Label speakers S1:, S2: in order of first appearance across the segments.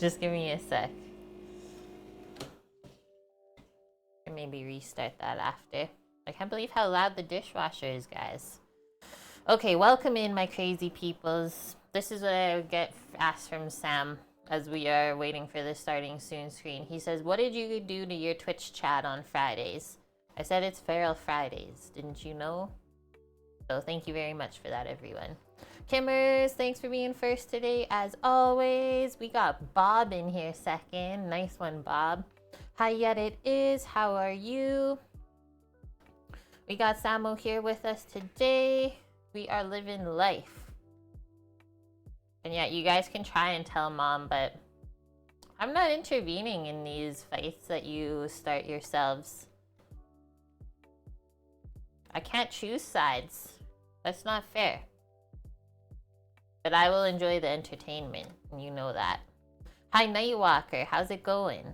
S1: Just give me a sec. Or maybe restart that after. I can't believe how loud the dishwasher is, guys. Okay, welcome in, my crazy peoples. This is what I would get asked from Sam as we are waiting for the starting soon screen. He says, what did you do to your Twitch chat on Fridays? I said it's Feral Fridays. Didn't you know? So thank you very much for that, everyone. Kimmers, thanks for being first today, as always. We got Bob in here second. Nice one, Bob. Hi, yet it is. How are you? We got Samo here with us today. We are living life. And yeah, you guys can try and tell Mom, but I'm not intervening in these fights that you start yourselves. I can't choose sides. That's not fair. But I will enjoy the entertainment, and you know that. Hi, Nightwalker. How's it going?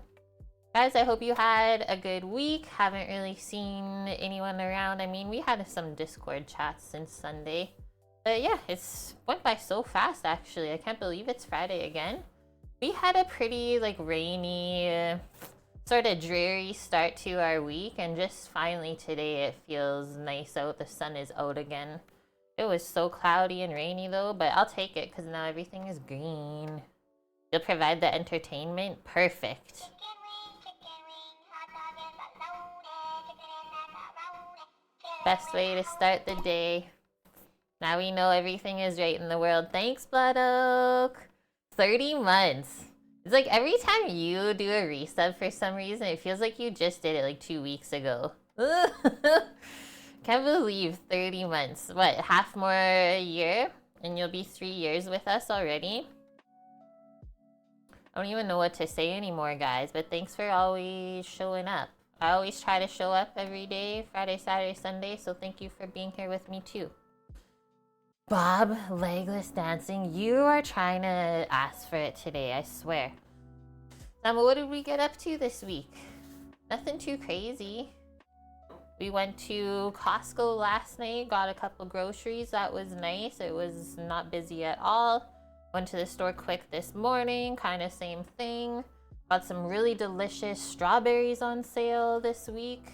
S1: Guys, I hope you had a good week. Haven't really seen anyone around. I mean, we had some Discord chats since Sunday. But yeah, it's went by so fast, actually. I can't believe it's Friday again. We had a pretty, like, rainy, sort of dreary start to our week. And just finally today, it feels nice out. The sun is out again. It was so cloudy and rainy, though. But I'll take it, because now everything is green. You'll provide the entertainment? Perfect. Best way to start the day. Now we know everything is right in the world. Thanks, Blood Oak. 30 months. It's like every time you do a resub for some reason, it feels like you just did it like 2 weeks ago. Can't believe 30 months. What, half more a year? And you'll be 3 years with us already? I don't even know what to say anymore, guys, but thanks for always showing up. I always try to show up every day, Friday, Saturday, Sunday, so thank you for being here with me too. Bob, legless dancing, you are trying to ask for it today, I swear. Now, what did we get up to this week? Nothing too crazy. We went to Costco last night, got a couple groceries, that was nice. It was not busy at all. Went to the store quick this morning, kind of same thing. Got some really delicious strawberries on sale this week.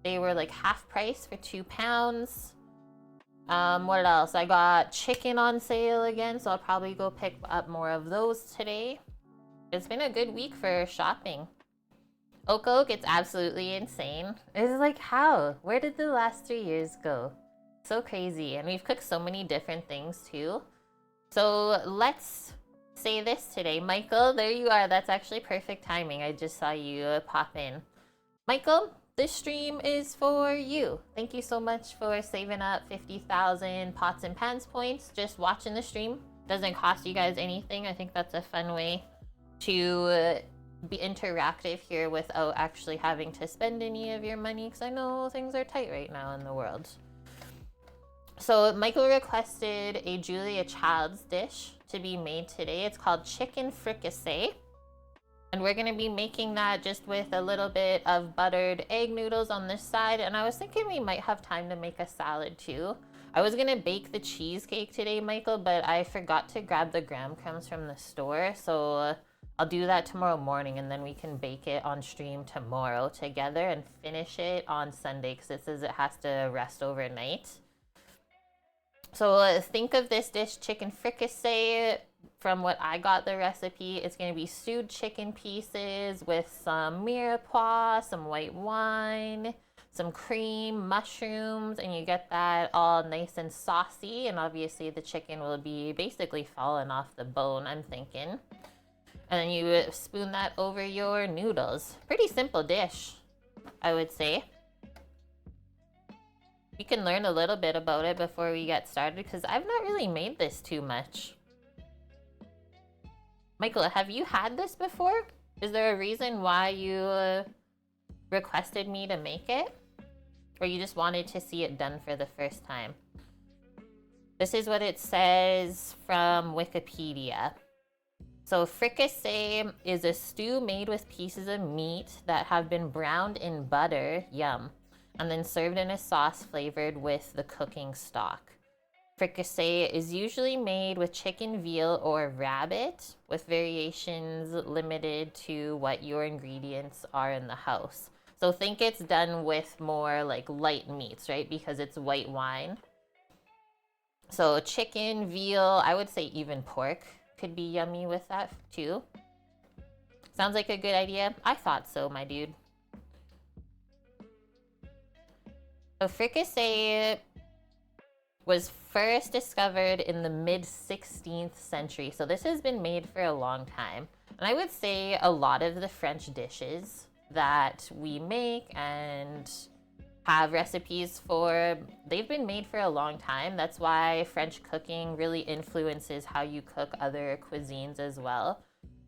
S1: They were like half price for £2. What else? I got chicken on sale again, so I'll probably go pick up more of those today. It's been a good week for shopping. Oak, it's absolutely insane. It's like, how? Where did the last 3 years go? So crazy. And we've cooked so many different things too. So let's say this today. Michael, there you are. That's actually perfect timing. I just saw you pop in. Michael, this stream is for you. Thank you so much for saving up 50,000 pots and pans points. Just watching the stream doesn't cost you guys anything. I think that's a fun way to be interactive here without actually having to spend any of your money, because I know things are tight right now in the world. So Michael requested a Julia Child's dish to be made today. It's called chicken fricassee. And we're going to be making that just with a little bit of buttered egg noodles on this side. And I was thinking we might have time to make a salad too. I was going to bake the cheesecake today, Michael, but I forgot to grab the graham crumbs from the store. So I'll do that tomorrow morning, and then we can bake it on stream tomorrow together and finish it on Sunday, because it says it has to rest overnight. So think of this dish, chicken fricassee. From what I got the recipe, it's going to be stewed chicken pieces with some mirepoix, some white wine, some cream, mushrooms, and you get that all nice and saucy. And obviously the chicken will be basically falling off the bone, I'm thinking. And then you spoon that over your noodles. Pretty simple dish, I would say. We can learn a little bit about it before we get started, because I've not really made this too much. Michael, have you had this before? Is there a reason why you requested me to make it? Or you just wanted to see it done for the first time? This is what it says from Wikipedia. So fricassee is a stew made with pieces of meat that have been browned in butter, yum, and then served in a sauce flavored with the cooking stock. Fricassee is usually made with chicken, veal, or rabbit, with variations limited to what your ingredients are in the house. So think it's done with more like light meats, right? Because it's white wine. So chicken, veal, I would say even pork could be yummy with that too. Sounds like a good idea. I thought so, my dude. So fricassee was first discovered in the mid-16th century. So this has been made for a long time. And I would say a lot of the French dishes that we make and have recipes for, they've been made for a long time. That's why French cooking really influences how you cook other cuisines as well.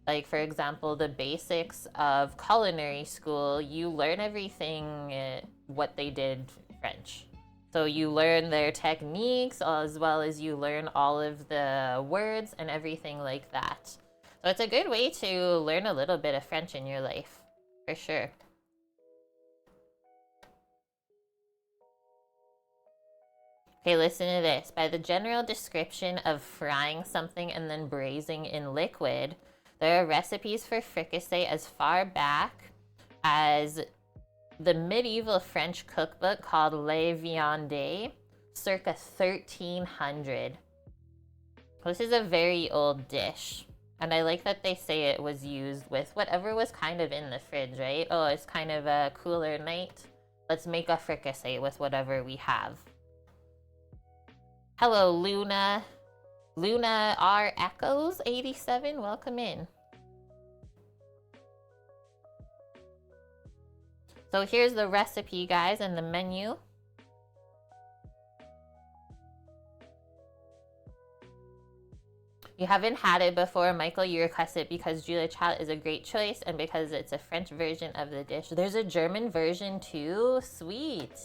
S1: Like, for example, the basics of culinary school, you learn everything what they did French. So you learn their techniques as well as you learn all of the words and everything like that. So it's a good way to learn a little bit of French in your life, for sure. Okay, listen to this. By the general description of frying something and then braising in liquid, there are recipes for fricassee as far back as the medieval French cookbook called Les Viandes, circa 1300. This is a very old dish. And I like that they say it was used with whatever was kind of in the fridge, right? Oh, it's kind of a cooler night. Let's make a fricassee with whatever we have. Hello, Luna. Luna R Echoes 87, welcome in. So here's the recipe, guys, and the menu. You haven't had it before, Michael. You request it because Julia Child is a great choice and because it's a French version of the dish. There's a German version too? Sweet.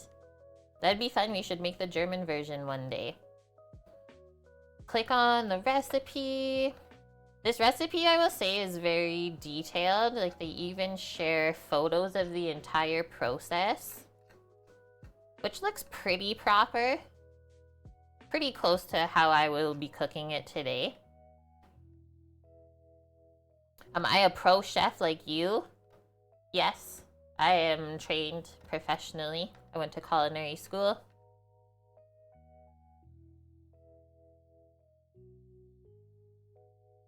S1: That'd be fun. We should make the German version one day. Click on the recipe. This recipe, I will say, is very detailed. Like, they even share photos of the entire process, which looks pretty proper. Pretty close to how I will be cooking it today. Am I a pro chef like you? Yes, I am trained professionally. I went to culinary school.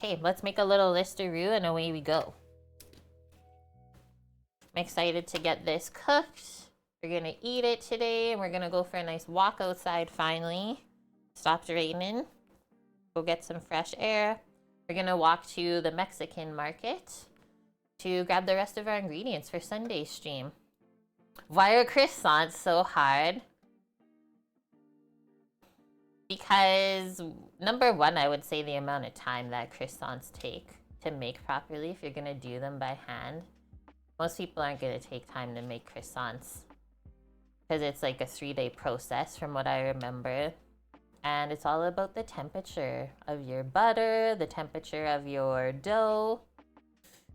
S1: Okay, let's make a little listeroo and away we go. I'm excited to get this cooked. We're gonna eat it today and we're gonna go for a nice walk outside finally. Stopped raining. Go get some fresh air. We're gonna walk to the Mexican market to grab the rest of our ingredients for Sunday's stream. Why are croissants so hard? Because, number one, I would say the amount of time that croissants take to make properly if you're gonna do them by hand. Most people aren't gonna take time to make croissants because it's like a 3-day process from what I remember. And it's all about the temperature of your butter, the temperature of your dough.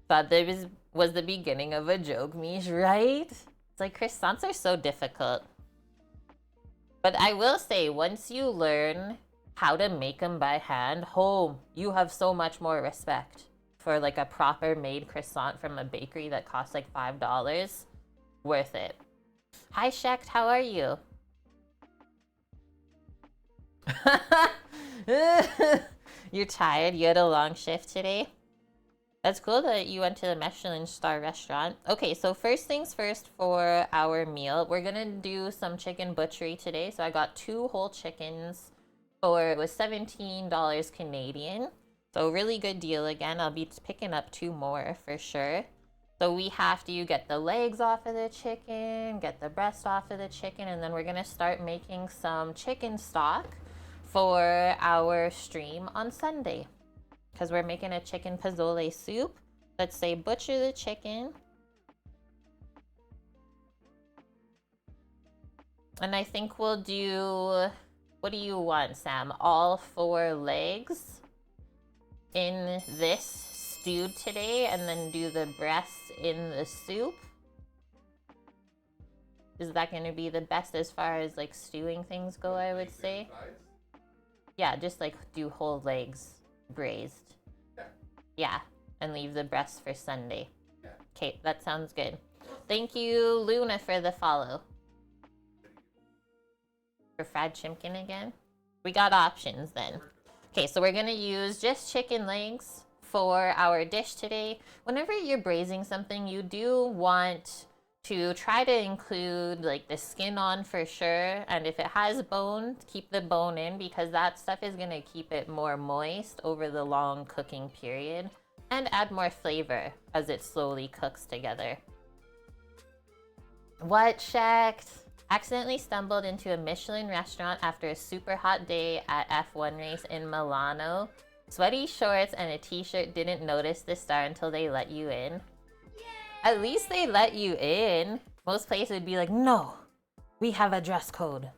S1: Thought this was the beginning of a joke, Mish, right? It's like croissants are so difficult. But I will say, once you learn how to make them by hand, you have so much more respect for like a proper made croissant from a bakery that costs like $5. Worth it. Hi, Shecht, how are you? You're tired? You had a long shift today? That's cool that you went to the Michelin star restaurant. Okay, so first things first for our meal. We're gonna do some chicken butchery today. So I got 2 whole chickens it was $17 Canadian. So really good deal again. I'll be picking up 2 more for sure. So we have to get the legs off of the chicken, get the breast off of the chicken, and then we're gonna start making some chicken stock for our stream on Sunday. Because we're making a chicken pozole soup. Let's say butcher the chicken. And I think we'll do, what do you want, Sam? All 4 legs in this stew today and then do the breasts in the soup. Is that going to be the best as far as like stewing things go, I would say? Yeah, just like do whole legs braised.
S2: Yeah.
S1: Yeah, and leave the breast for Sunday.
S2: Yeah.
S1: Okay, that sounds good. Thank you, Luna, for the follow. For fried chimkin again? We got options then. Okay, so we're gonna use just chicken legs for our dish today. Whenever you're braising something, you do want to try to include like the skin on for sure. And if it has bone, keep the bone in because that stuff is gonna keep it more moist over the long cooking period and add more flavor as it slowly cooks together. What checked? Accidentally stumbled into a Michelin restaurant after a super hot day at F1 race in Milano. Sweaty shorts and a t-shirt, didn't notice the star until they let you in. Yay! At least they let you in. Most places would be like, no, we have a dress code.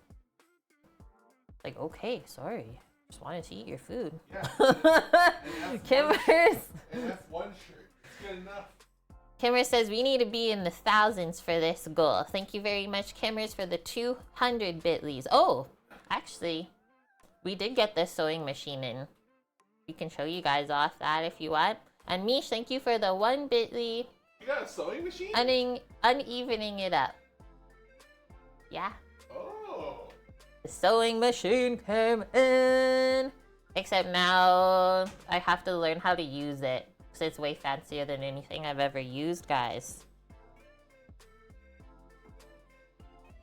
S1: Like, okay, sorry. Just wanted to eat your food.
S2: Yeah.
S1: Kimmers.
S2: And F1 shirt. It's good enough.
S1: Kimmer says we need to be in the thousands for this goal. Thank you very much, Kimmers, for the 200 bitlies. Oh, actually, we did get the sewing machine in. We can show you guys off that if you want. And Mish, thank you for the 1 bitly.
S2: You got a sewing machine?
S1: Unevening it up. Yeah.
S2: Oh.
S1: The sewing machine came in. Except now I have to learn how to use it. So it's way fancier than anything I've ever used, guys.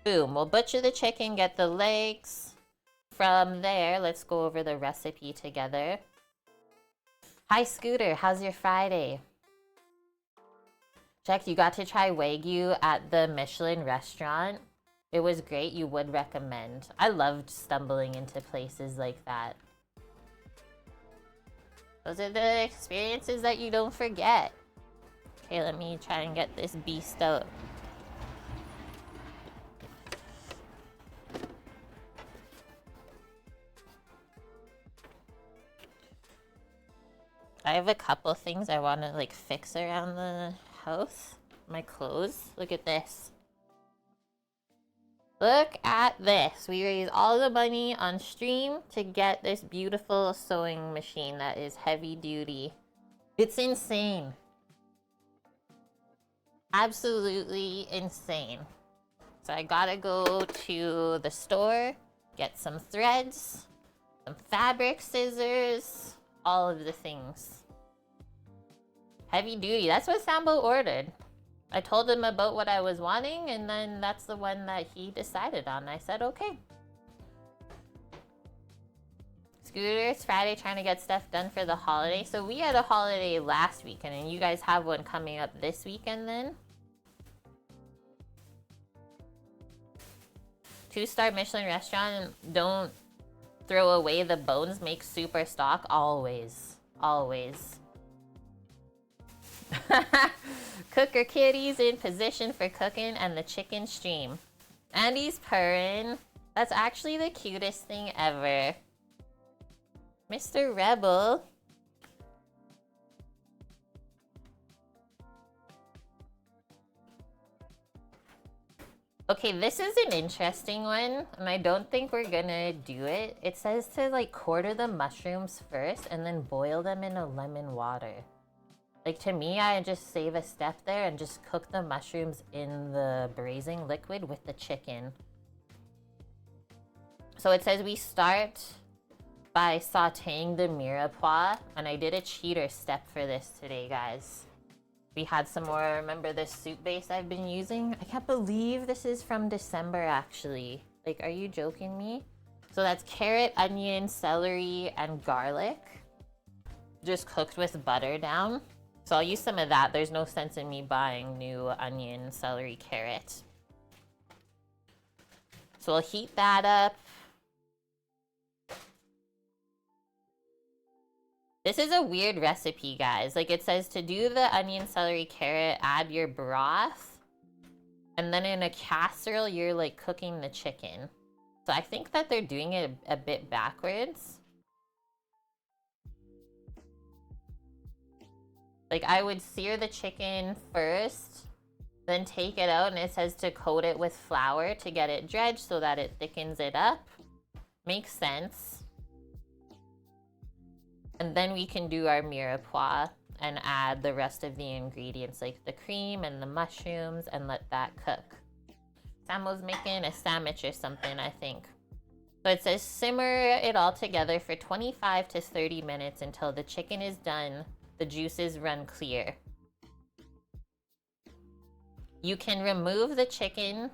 S1: Boom, we'll butcher the chicken, get the legs. From there, let's go over the recipe together. Hi, Scooter, how's your Friday? Jack, you got to try Wagyu at the Michelin restaurant. It was great, you would recommend. I loved stumbling into places like that. Those are the experiences that you don't forget. Okay, let me try and get this beast out. I have a couple things I want to like fix around the house. My clothes. Look at this. Look at this. We raised all the money on stream to get this beautiful sewing machine that is heavy duty. It's insane. Absolutely insane. So I gotta go to the store, get some threads, some fabric scissors, all of the things. Heavy duty. That's what Sambo ordered. I told him about what I was wanting, and then that's the one that he decided on. I said, okay. Scooter, it's Friday, trying to get stuff done for the holiday. So we had a holiday last weekend, and you guys have one coming up this weekend then? 2-star Michelin restaurant, don't throw away the bones, make super stock, always. Always. Cooker kitties in position for cooking and the chicken stream. Andy's purring. That's actually the cutest thing ever. Mr. Rebel. Okay, this is an interesting one, and I don't think we're gonna do it. It says to like quarter the mushrooms first and then boil them in a lemon water. Like, to me, I just save a step there and just cook the mushrooms in the braising liquid with the chicken. So it says we start by sauteing the mirepoix, and I did a cheater step for this today, guys. We had some more, remember this soup base I've been using? I can't believe this is from December, actually. Like, are you joking me? So that's carrot, onion, celery, and garlic. Just cooked with butter down. So I'll use some of that. There's no sense in me buying new onion, celery, carrot. So I'll heat that up. This is a weird recipe, guys. Like, it says to do the onion, celery, carrot, add your broth. And then in a casserole, you're like cooking the chicken. So I think that they're doing it a bit backwards. Like, I would sear the chicken first, then take it out, and it says to coat it with flour to get it dredged so that it thickens it up. Makes sense. And then we can do our mirepoix and add the rest of the ingredients like the cream and the mushrooms and let that cook. Samo's making a sandwich or something, I think. So it says simmer it all together for 25 to 30 minutes until the chicken is done, the juices run clear. You can remove the chicken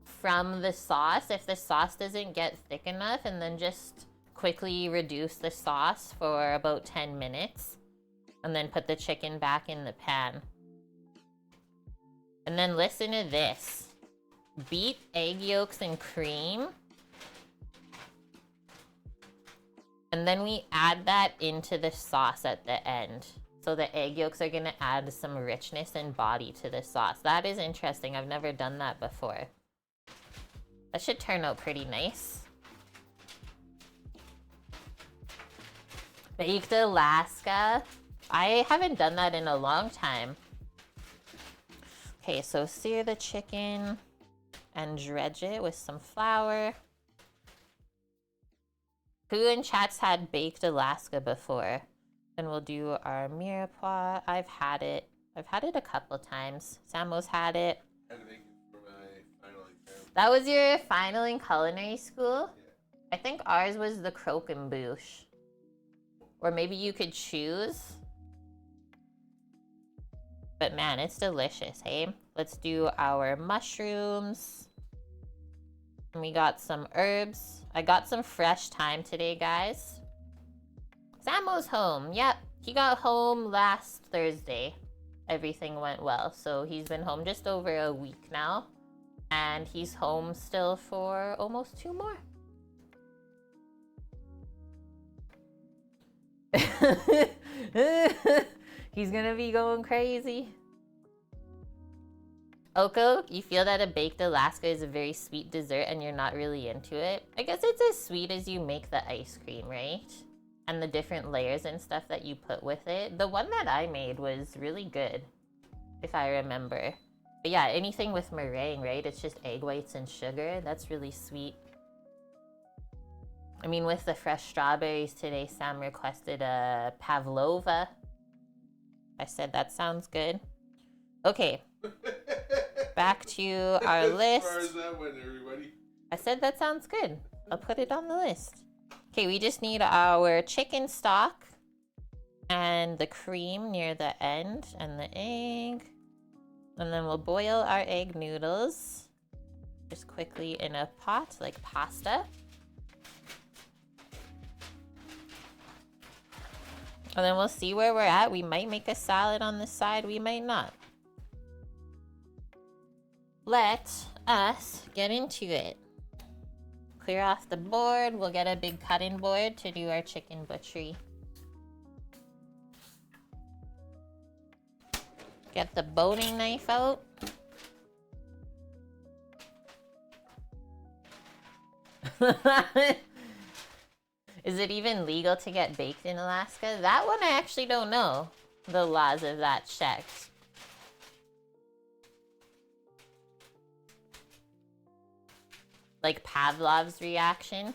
S1: from the sauce if the sauce doesn't get thick enough, and then just quickly reduce the sauce for about 10 minutes and then put the chicken back in the pan. And then listen to this. Beat egg yolks and cream. And then we add that into the sauce at the end. So the egg yolks are gonna add some richness and body to the sauce. That is interesting. I've never done that before. That should turn out pretty nice. Baked Alaska. I haven't done that in a long time. Okay, so sear the chicken and dredge it with some flour. Who in chat's had baked Alaska before? Then we'll do our mirepoix. I've had it a couple times. Samo's had it.
S2: I had to make it for my final exam.
S1: That was your final in culinary school?
S2: Yeah.
S1: I think ours was the croquembouche. Or maybe you could choose. But man, it's delicious, hey? Let's do our mushrooms. And we got some herbs. I got some fresh thyme today, guys. Samo's home. Yep, he got home last Thursday. Everything went well. So he's been home just over a week now. And he's home still for almost 2 more. He's gonna be going crazy. Oko, you feel that a baked Alaska is a very sweet dessert and you're not really into it? I guess it's as sweet as you make the ice cream, right? And the different layers and stuff that you put with it. The one that I made was really good, if I remember. But yeah, anything with meringue, right? It's just egg whites and sugar. That's really sweet. I mean, with the fresh strawberries today, Sam requested a pavlova. I said that sounds good. Okay. Back to our list.
S2: As far as that went, everybody.
S1: I said that sounds good. I'll put it on the list. Okay, we just need our chicken stock and the cream near the end and the egg. And then we'll boil our egg noodles just quickly in a pot like pasta. And then we'll see where we're at. We might make a salad on the side. We might not. Let us get into it. Clear off the board. We'll get a big cutting board to do our chicken butchery. Get the boning knife out. Is it even legal to get baked in Alaska? That one I actually don't know. The laws of that checked. Like Pavlov's reaction.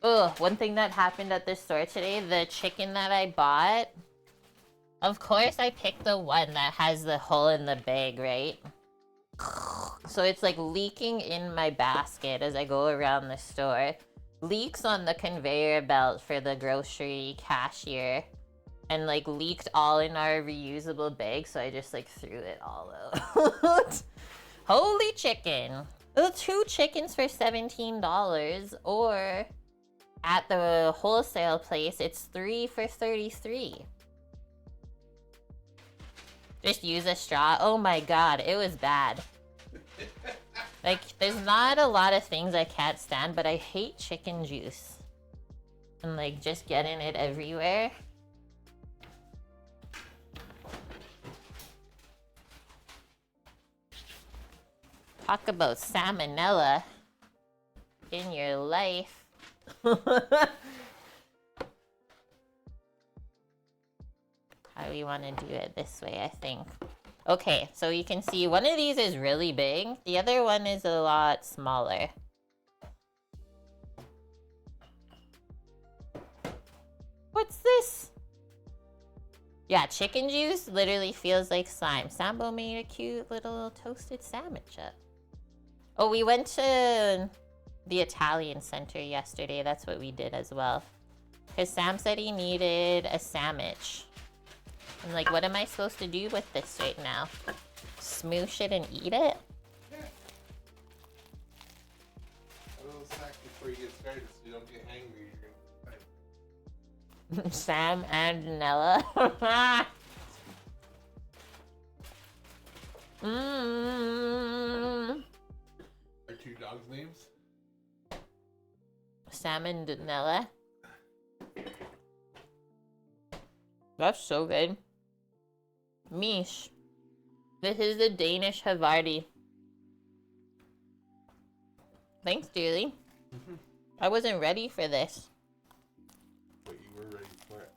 S1: Oh, one thing that happened at the store today, the chicken that I bought. Of course I picked the one that has the hole in the bag, right? So it's like leaking in my basket as I go around the store. Leaks on the conveyor belt for the grocery cashier. And like leaked all in our reusable bag, so I just like threw it all out. Holy chicken. Well, 2 chickens for $17, or at the wholesale place, it's 3 for $33. Just use a straw. Oh my god, it was bad. Like, there's not a lot of things I can't stand, but I hate chicken juice. And like, just getting it everywhere. Talk about salmonella in your life. How do we want to do it this way, I think. Okay, so you can see one of these is really big. The other one is a lot smaller. Yeah, chicken juice literally feels like slime. Sambo made a cute little toasted sandwich up. Oh, we went to the Italian center yesterday. That's what we did as well. Because Sam said he needed a sandwich. I'm like, what am I supposed to do with this right now? Smoosh it and eat it?
S2: Yeah. A little snack before you get started so you don't get hangry.
S1: Sam and Nella.
S2: Are two dogs' names?
S1: Sam and Nella. That's so good. Mish. This is the Danish Havarti. Thanks, dearly. I wasn't ready for this.
S2: But you were ready for it.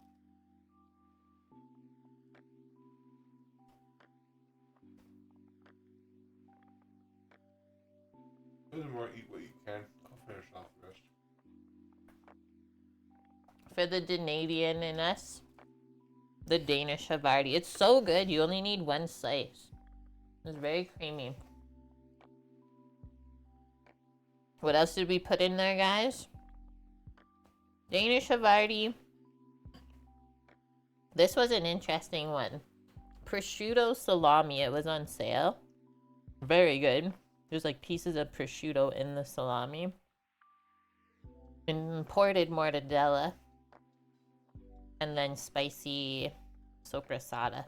S2: Furthermore, eat what you can. I'll finish off the rest.
S1: For the Canadian in us. The Danish Havarti. It's so good. You only need one slice. It's very creamy. What else did we put in there, guys? Danish Havarti. This was an interesting one. Prosciutto salami. It was on sale. Very good. There's like pieces of prosciutto in the salami. Imported mortadella. And then spicy sopressata.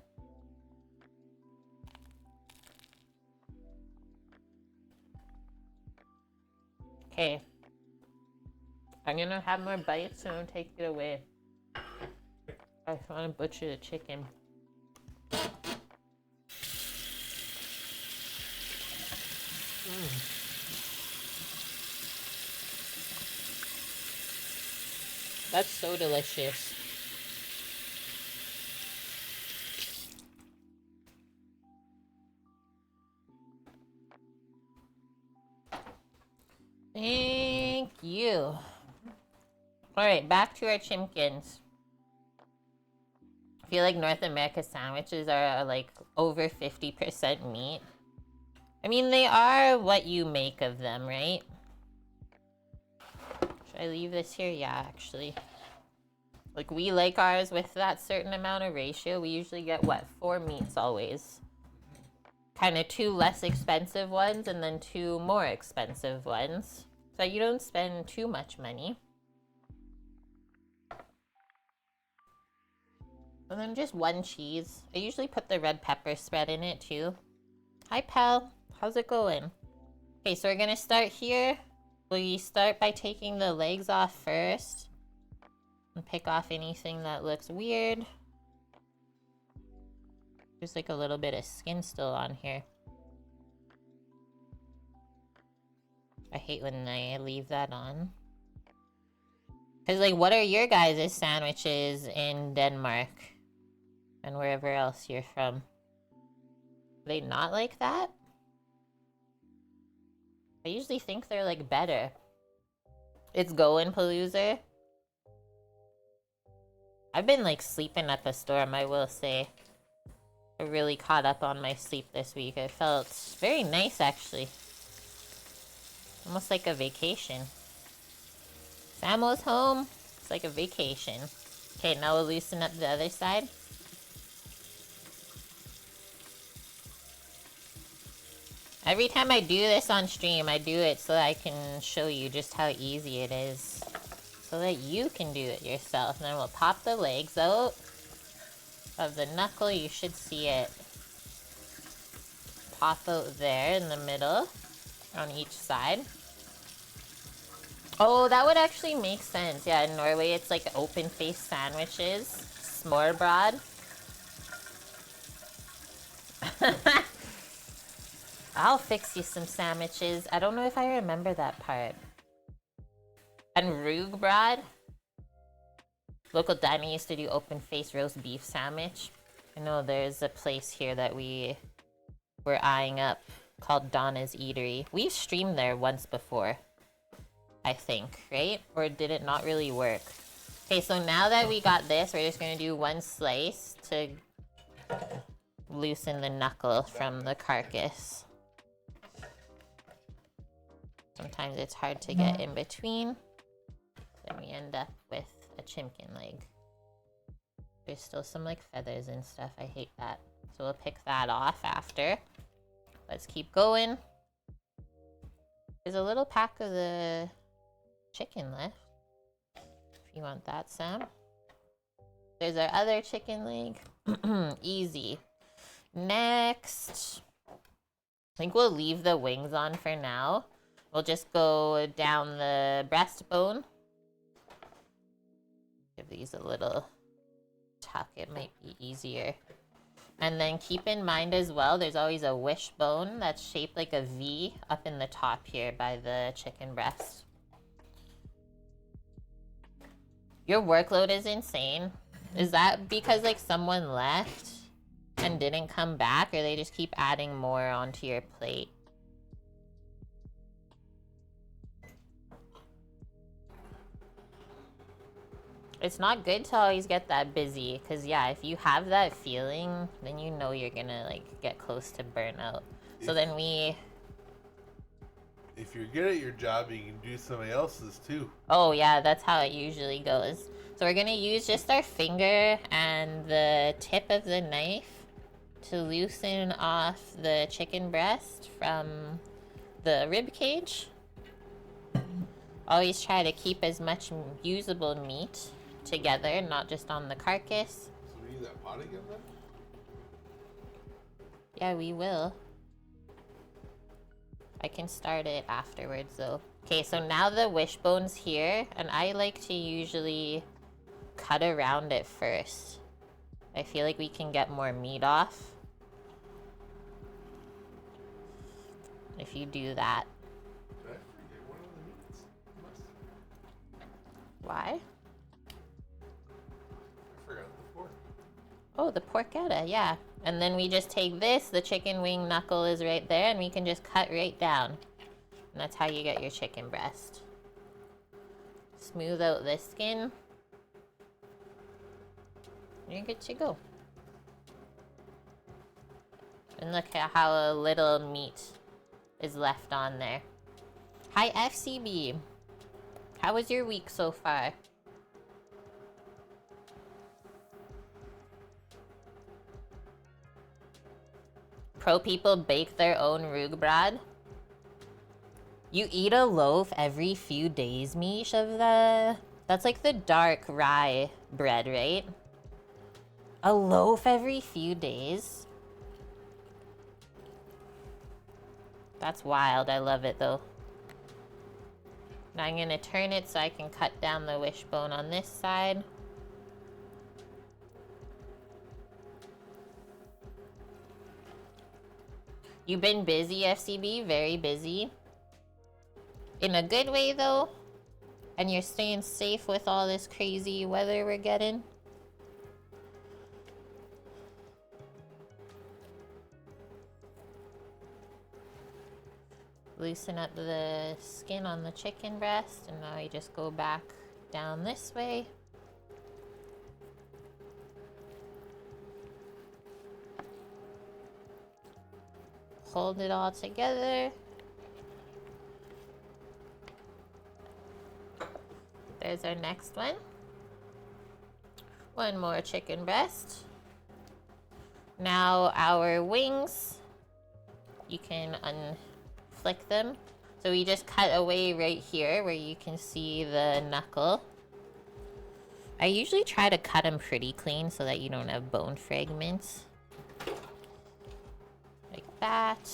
S1: Okay. I'm gonna have more bites and I'll take it away. I just wanna butcher the chicken. That's so delicious. Thank you. Alright, back to our chimkins. I feel like North America sandwiches are like over 50% meat. I mean, they are what you make of them, right? Should I leave this here? Yeah, actually. Like, we like ours with that certain amount of ratio. We usually get, what, 4 meats always. Kind of 2 less expensive ones and then 2 more expensive ones. So you don't spend too much money. And then just 1 cheese. I usually put the red pepper spread in it too. Hi, pal. How's it going? Okay, so we're gonna start here. We start by taking the legs off first. And pick off anything that looks weird. There's like a little bit of skin still on here. I hate when I leave that on. Cause like, what are your guys' sandwiches in Denmark? And wherever else you're from? Are they not like that? I usually think they're like better. It's Goin' Palooza. I've been like sleeping at the storm, I will say. I really caught up on my sleep this week. I felt very nice actually. Almost like a vacation. Samo's home. It's like a vacation. Okay, now we'll loosen up the other side. Every time I do this on stream, I do it so that I can show you just how easy it is. So that you can do it yourself. And then we'll pop the legs out of the knuckle. You should see it pop out there in the middle on each side. Oh, that would actually make sense. Yeah, in Norway it's like open-faced sandwiches. Smørbrød. I'll fix you some sandwiches. I don't know if I remember that part. And rugbrød. Local dining used to do open-faced roast beef sandwich. I know there's a place here that we were eyeing up called Donna's Eatery. We've streamed there once before, I think, right? Or did it not really work? Okay, so now that we got this, we're just gonna do one slice to loosen the knuckle from the carcass. Sometimes it's hard to get in between. Then we end up with a chimkin leg. There's still some like feathers and stuff. I hate that. So we'll pick that off after. Let's keep going. There's a little pack of the chicken left. If you want that, Sam. There's our other chicken leg. Easy. Next. I think we'll leave the wings on for now. We'll just go down the breastbone. Give these a little tuck. It might be easier. And then keep in mind as well, there's always a wishbone that's shaped like a V up in the top here by the chicken breast. Your workload is insane. Is that because like someone left and didn't come back, or they just keep adding more onto your plate? It's not good to always get that busy, because yeah, if you have that feeling, then you know you're gonna like get close to burnout. So then
S2: if you're good at your job, you can do somebody else's too.
S1: Oh yeah, that's how it usually goes. So we're gonna use just our finger and the tip of the knife to loosen off the chicken breast from the rib cage. Always try to keep as much usable meat together, not just on the carcass.
S2: So we need that pot again then?
S1: Yeah, we will. I can start it afterwards though. Okay, so now the wishbone's here, and I like to usually cut around it first. I feel like we can get more meat off if you do that.
S2: Did I forget one of the meats?
S1: Why?
S2: I forgot the pork.
S1: Oh, the porchetta, yeah. And then we just take this, the chicken wing knuckle is right there, and we can just cut right down. And that's how you get your chicken breast. Smooth out the skin. You're good to go. And look at how little meat is left on there. Hi, FCB. How was your week so far? Pro people bake their own rugbrad. You eat a loaf every few days, Mish, of the... That's like the dark rye bread, right? A loaf every few days? That's wild. I love it, though. Now I'm gonna turn it so I can cut down the wishbone on this side. You've been busy, FCB, very busy. In a good way, though. And you're staying safe with all this crazy weather we're getting. Loosen up the skin on the chicken breast, and now you just go back down this way. Hold it all together. There's our next one. One more chicken breast. Now our wings, you can unflick them. So we just cut away right here where you can see the knuckle. I usually try to cut them pretty clean so that you don't have bone fragments. Like that.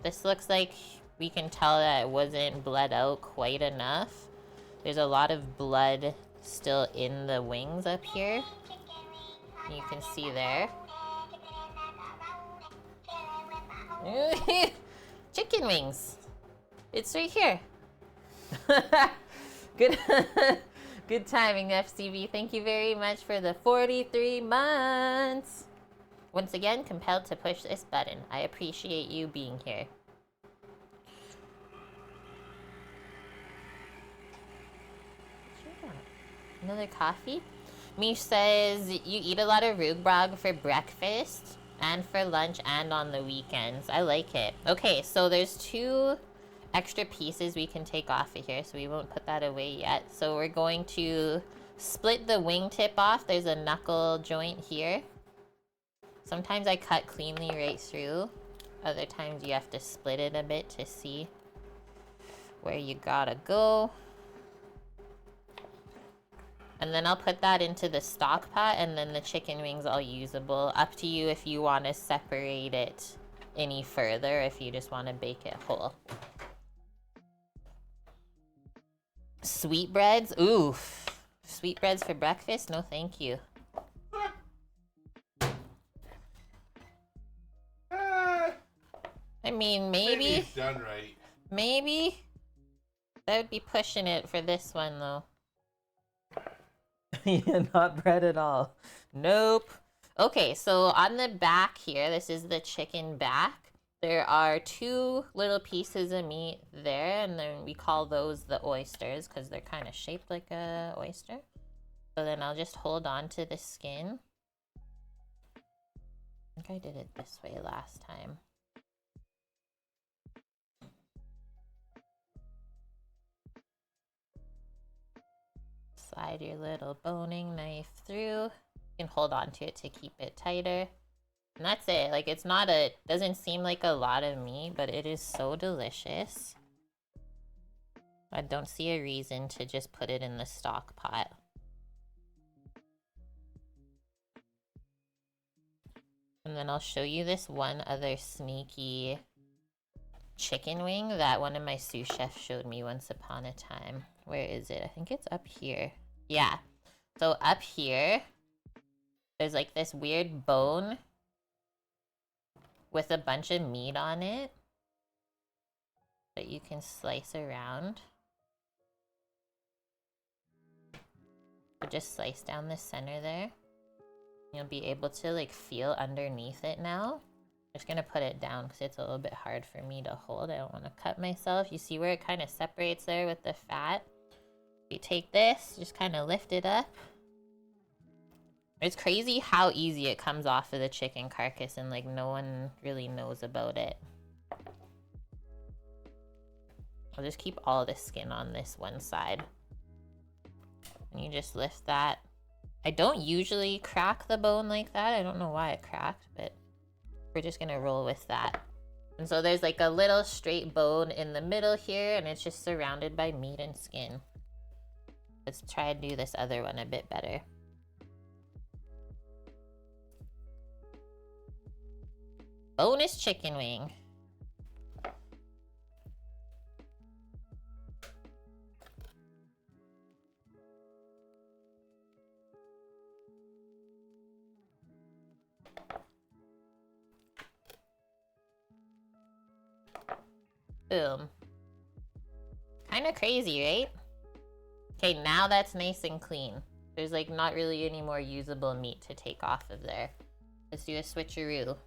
S1: This looks like we can tell that it wasn't bled out quite enough. There's a lot of blood still in the wings up here. You can see there. Chicken wings. It's right here. Good good timing, FCB. Thank you very much for the 43 months. Once again, compelled to push this button. I appreciate you being here. Another coffee? Mish says, you eat a lot of rugbrog for breakfast and for lunch and on the weekends. I like it. Okay, so there's 2 extra pieces we can take off of here, so we won't put that away yet. So we're going to split the wingtip off. There's a knuckle joint here. Sometimes I cut cleanly right through. Other times you have to split it a bit to see where you gotta go. And then I'll put that into the stock pot, and then the chicken wings all usable. Up to you if you want to separate it any further, if you just want to bake it whole. Sweetbreads? Oof. Sweetbreads for breakfast? No, thank you. I mean, maybe.
S2: It's done right.
S1: Maybe. That would be pushing it for this one, though. Yeah, not bread at all. Nope. Okay, so on the back here, this is the chicken back. There are 2 little pieces of meat there, and then we call those the oysters because they're kind of shaped like a oyster. So then I'll just hold on to the skin. I think I did it this way last time. Slide your little boning knife through. You can hold on to it to keep it tighter. And that's it. Like, it's not a, doesn't seem like a lot of meat, but it is so delicious. I don't see a reason to just put it in the stock pot. And then I'll show you this one other sneaky chicken wing that one of my sous chefs showed me once upon a time. Where is it? I think it's up here. Yeah. So up here, there's like this weird bone with a bunch of meat on it that you can slice around. So just slice down the center there. You'll be able to like feel underneath it now. I'm just gonna put it down because it's a little bit hard for me to hold. I don't want to cut myself. You see where it kind of separates there with the fat? You take this, just kind of lift it up. It's crazy how easy it comes off of the chicken carcass and like no one really knows about it. I'll just keep all the skin on this one side. And you just lift that. I don't usually crack the bone like that. I don't know why it cracked, but we're just gonna roll with that. And so there's like a little straight bone in the middle here, and it's just surrounded by meat and skin. Let's try and do this other one a bit better. Bonus chicken wing. Boom. Kind of crazy, right? Okay, now that's nice and clean. There's like not really any more usable meat to take off of there. Let's do a switcheroo.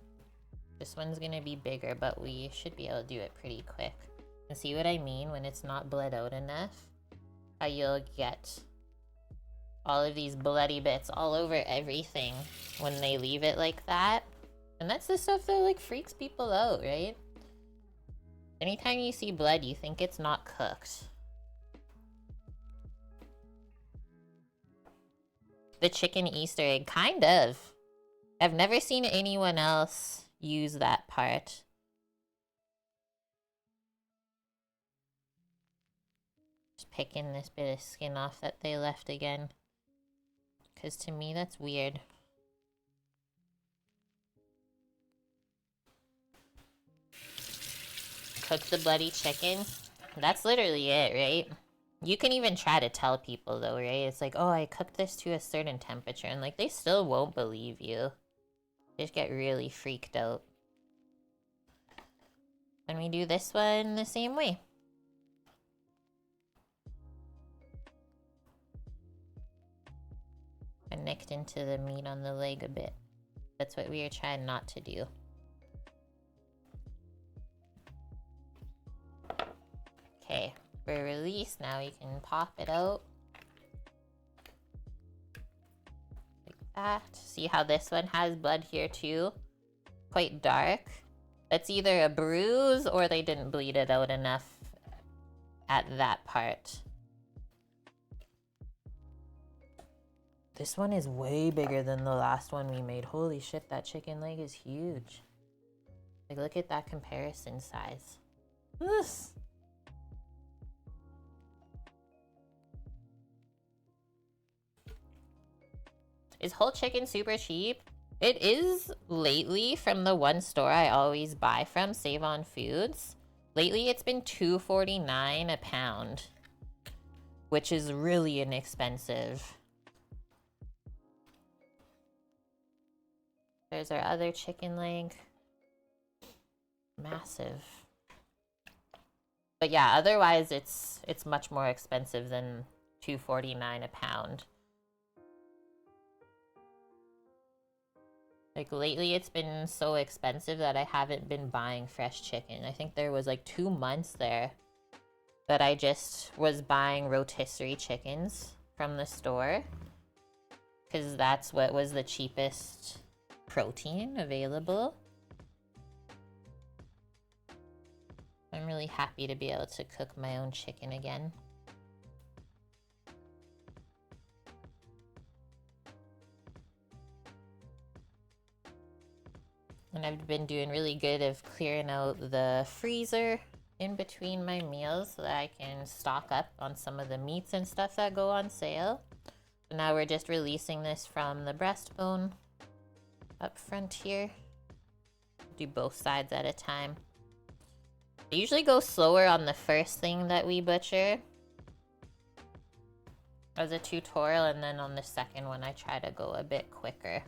S1: This one's gonna be bigger, but we should be able to do it pretty quick. And see what I mean when it's not bled out enough? How you'll get all of these bloody bits all over everything when they leave it like that. And that's the stuff that like freaks people out, right? Anytime you see blood, you think it's not cooked. The chicken Easter egg, kind of. I've never seen anyone else use that part. Just picking this bit of skin off that they left again. Because to me, that's weird. Cook the bloody chicken. That's literally it, right? You can even try to tell people though, right? It's like, oh, I cooked this to a certain temperature, and like they still won't believe you. They just get really freaked out. And we do this one the same way. I nicked into the meat on the leg a bit. That's what we are trying not to do. Okay, for release now, you can pop it out. that. See how this one has blood here too? Quite dark. That's either a bruise or they didn't bleed it out enough at that part. This one is way bigger than the last one we made. Holy shit, that chicken leg is huge. Like, look at that comparison size. Ugh. Is whole chicken super cheap? It is lately from the one store I always buy from, Save On Foods. Lately it's been $2.49 a pound, which is really inexpensive. There's our other chicken leg. Massive. But yeah, otherwise it's much more expensive than $2.49 a pound. Like lately it's been so expensive that I haven't been buying fresh chicken. I think there was like 2 months there that I just was buying rotisserie chickens from the store, because that's what was the cheapest protein available. I'm really happy to be able to cook my own chicken again. And I've been doing really good of clearing out the freezer in between my meals so that I can stock up on some of the meats and stuff that go on sale. So now we're just releasing this from the breastbone up front here. Do both sides at a time. I usually go slower on the first thing that we butcher as a tutorial, and then on the second one I try to go a bit quicker.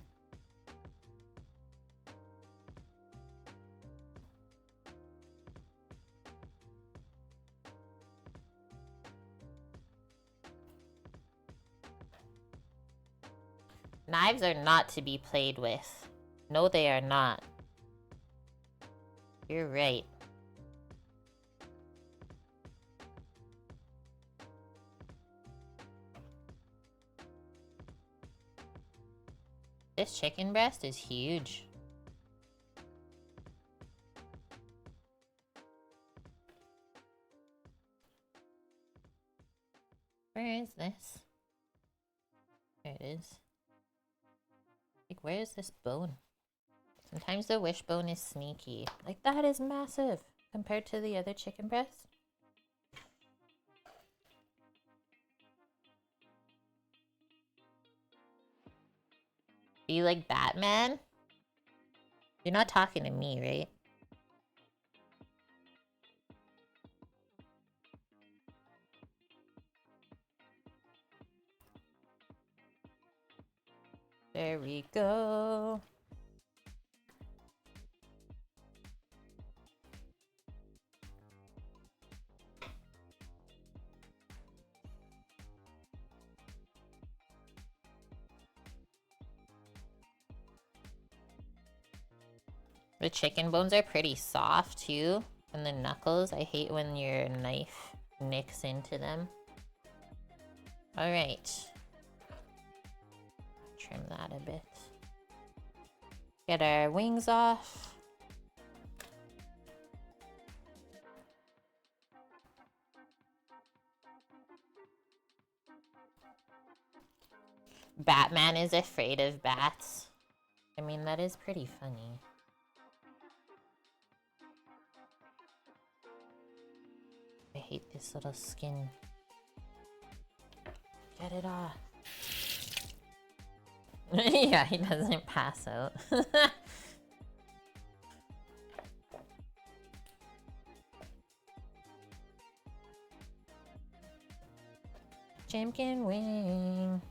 S1: Knives are not to be played with. No, they are not. You're right. This chicken breast is huge. Where is this? There it is. Like, where is this bone? Sometimes the wishbone is sneaky. Like, that is massive compared to the other chicken breast. Are you like Batman? You're not talking to me, right? There we go. The chicken bones are pretty soft too. And the knuckles, I hate when your knife nicks into them. Alright. Trim that a bit. Get our wings off. Batman is afraid of bats. I mean, that is pretty funny. I hate this little skin. Get it off. Yeah, he doesn't pass out. Champion wing.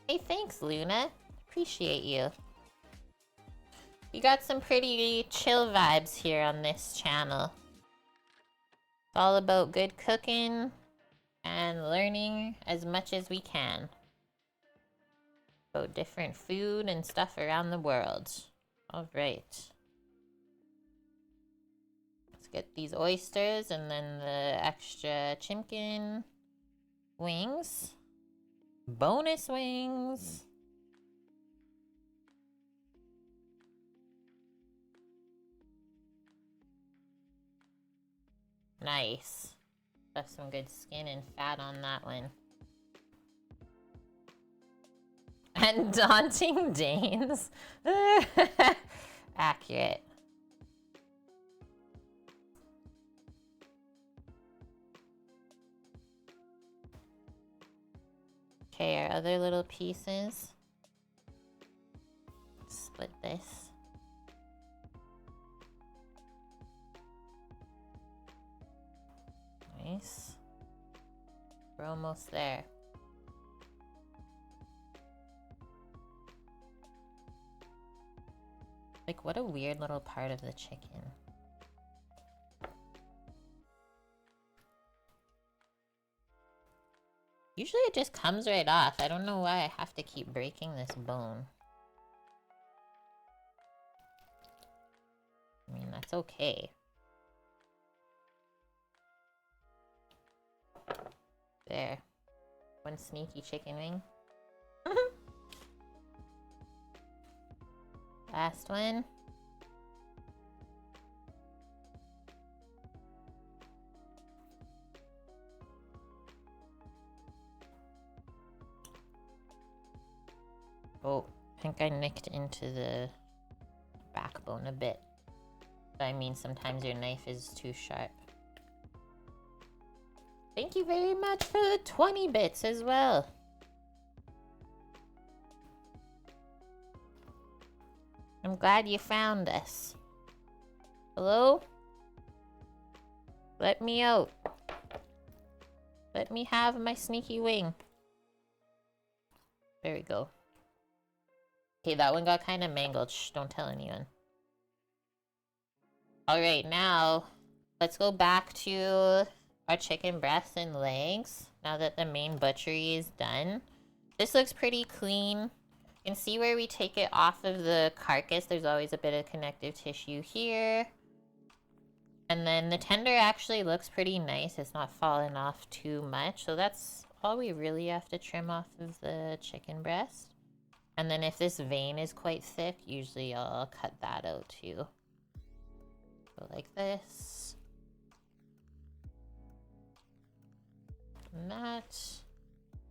S1: Hey, thanks, Luna. Appreciate you. You got some pretty chill vibes here on this channel. It's all about good cooking and learning as much as we can about different food and stuff around the world. All right. Let's Get these oysters and then the extra chimkin wings. Bonus wings. Nice. Have some good skin and fat on that one. And daunting Danes. Accurate. Okay, our other little pieces. Split this. Nice. We're almost there. Like, what a weird little part of the chicken. Usually it just comes right off. I don't know why I have to keep breaking this bone. I mean, that's okay. There. One sneaky chicken wing. Last one. Oh, I think I nicked into the backbone a bit. I mean, sometimes your knife is too sharp. Thank you very much for the 20 bits as well. I'm glad you found us. Hello? Let me out. Let me have my sneaky wing. There we go. Okay, that one got kind of mangled. Shh, don't tell anyone. Alright, now let's go back to our chicken breasts and legs. Now that the main butchery is done. This looks pretty clean. You can see where we take it off of the carcass. There's always a bit of connective tissue here. And then the tender actually looks pretty nice. It's not falling off too much. So that's all we really have to trim off of the chicken breast. And then if this vein is quite thick, usually I'll cut that out too. So like this. And that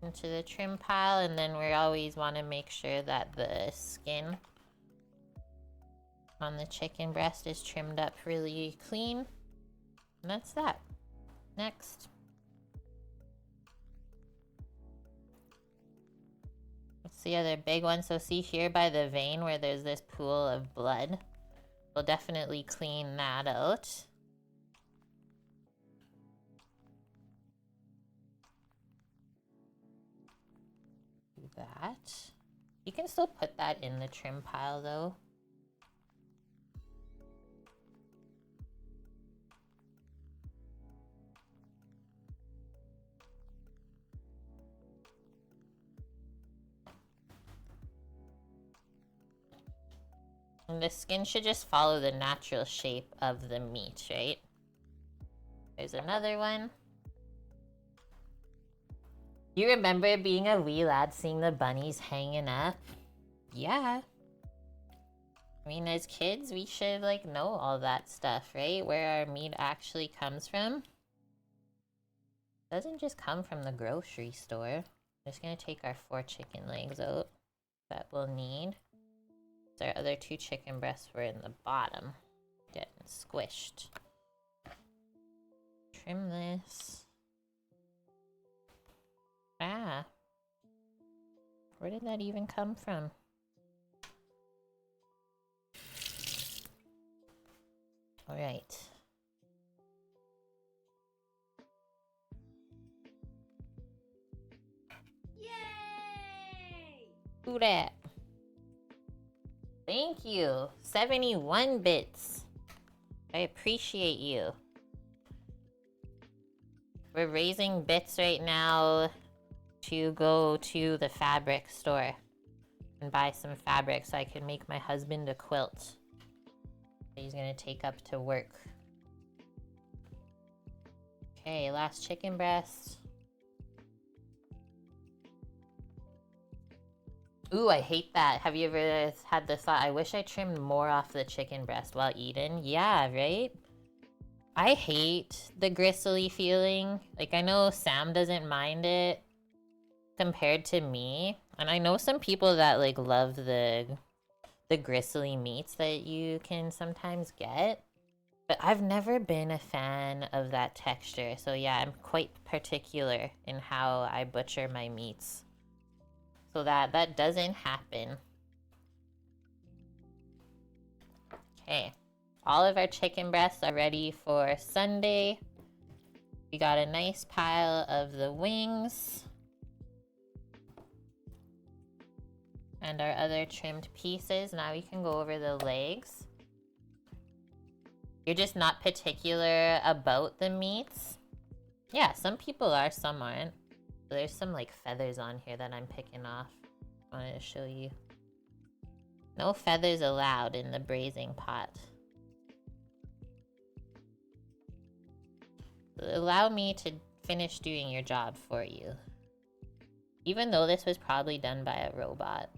S1: into the trim pile, and then we always want to make sure that the skin on the chicken breast is trimmed up really clean. And that's that. Next. What's the other big one? So see here by the vein where there's this pool of blood. We'll definitely clean that out. Do that. You can still put that in the trim pile though. And the skin should just follow the natural shape of the meat, right? There's another one. You remember being a wee lad seeing the bunnies hanging up? Yeah. I mean, as kids, we should, like, know all that stuff, right? Where our meat actually comes from. It doesn't just come from the grocery store. I'm just gonna take our 4 chicken legs out that we'll need. Our other 2 chicken breasts were in the bottom, getting squished. Trim this. Ah. Where did that even come from? All right.
S3: Yay!
S1: Who dat? Thank you. 71 bits. I appreciate you. We're raising bits right now to go to the fabric store and buy some fabric so I can make my husband a quilt that he's gonna take up to work. Okay, last chicken breast. Ooh, I hate that. Have you ever had the thought, I wish I trimmed more off the chicken breast while eating? Yeah, right? I hate the gristly feeling. Like, I know Sam doesn't mind it compared to me. And I know some people that, like, love the gristly meats that you can sometimes get. But I've never been a fan of that texture. So yeah, I'm quite particular in how I butcher my meats, so that doesn't happen. Okay, all of our chicken breasts are ready for Sunday. We got a nice pile of the wings and our other trimmed pieces. Now we can go over the legs. You're just not particular about the meats? Yeah, some people are, some aren't. There's some like feathers on here that I'm picking off. I wanted to show you. No feathers allowed in the braising pot. Allow me to finish doing your job for you. Even though this was probably done by a robot.